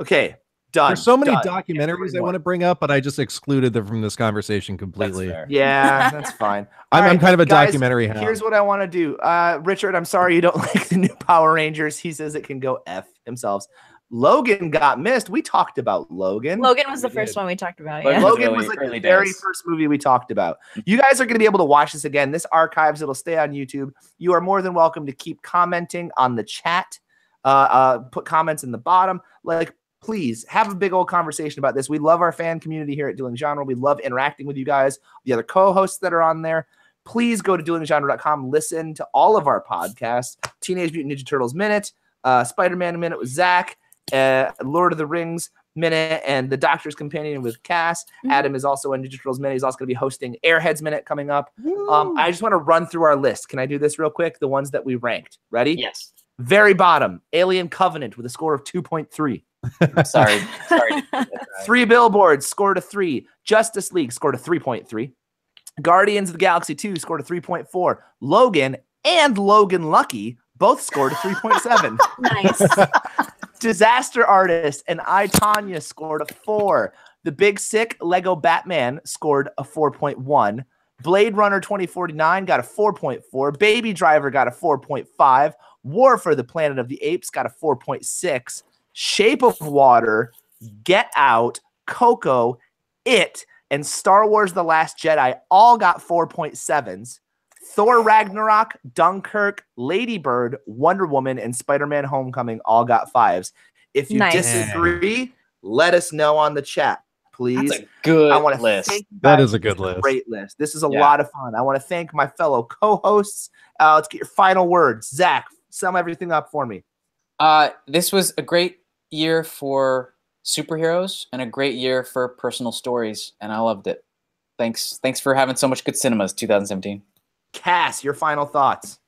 Okay, done. There's so many documentaries I want to bring up, but I just excluded them from this conversation completely. Yeah, that's fine. I'm kind of a documentary hound. Here's what I want to do. Richard, I'm sorry you don't like the new Power Rangers. He says it can go F themselves. Logan got missed. We talked about Logan. Logan was the first one we talked about. Yeah. Logan was like the very first movie we talked about. You guys are going to be able to watch this again. This archives. It'll stay on YouTube. You are more than welcome to keep commenting on the chat. Put comments in the bottom. Like, please have a big old conversation about this. We love our fan community here at Dueling Genre. We love interacting with you guys, the other co-hosts that are on there. Please go to duelinggenre.com. Listen to all of our podcasts. Teenage Mutant Ninja Turtles Minute, Spider-Man Minute with Zach, Lord of the Rings Minute and the Doctor's Companion with Cass. Adam is also in Ninja Turtles Minute. He's also going to be hosting Airheads Minute coming up. I just want to run through our list. Can I do this real quick? The ones that we ranked. Ready? Yes. Very bottom, Alien Covenant with a score of 2.3. Sorry. 3 Billboards scored a 3. Justice League scored a 3.3. Guardians of the Galaxy 2 scored a 3.4. Logan and Logan Lucky both scored a 3.7. Nice. Disaster Artist and I, Tonya scored a 4. The Big Sick Lego Batman scored a 4.1. Blade Runner 2049 got a 4.4. Baby Driver got a 4.5. War for the Planet of the Apes got a 4.6. Shape of Water, Get Out, Coco, It, and Star Wars The Last Jedi all got 4.7s. Thor Ragnarok, Dunkirk, Lady Bird, Wonder Woman, and Spider-Man Homecoming all got 5s. If you disagree, let us know on the chat, please. That's a good list. That is a good list. Great list. This is a lot of fun. I want to thank my fellow co-hosts. Let's get your final words. Zach, sum everything up for me. This was a great year for superheroes and a great year for personal stories, and I loved it. Thanks for having so much good cinemas 2017. Cass, your final thoughts.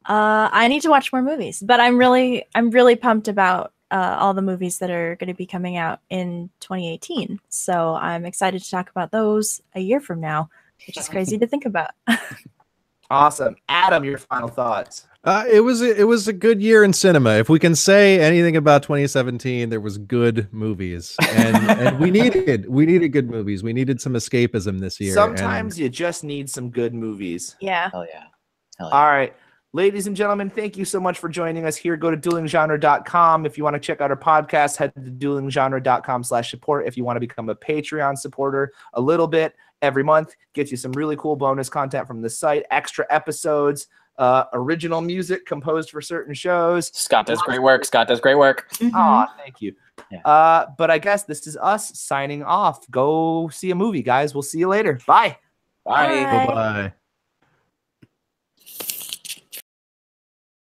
I need to watch more movies, but I'm really pumped about all the movies that are going to be coming out in 2018. So I'm excited to talk about those a year from now, which is crazy to think about. Awesome. Adam, your final thoughts. It was a good year in cinema. If we can say anything about 2017, there was good movies, and we needed good movies. We needed some escapism this year. Sometimes you just need some good movies. Yeah. Hell yeah. All right. Ladies and gentlemen, thank you so much for joining us here. Go to duelinggenre.com. If you want to check out our podcast, head to duelinggenre.com/support. If you want to become a Patreon supporter, a little bit every month gets you some really cool bonus content from the site, extra episodes, original music composed for certain shows. Scott does great work. Oh, thank you. Yeah. But I guess this is us signing off. Go see a movie, guys. We'll see you later. Bye. Bye. Bye-bye.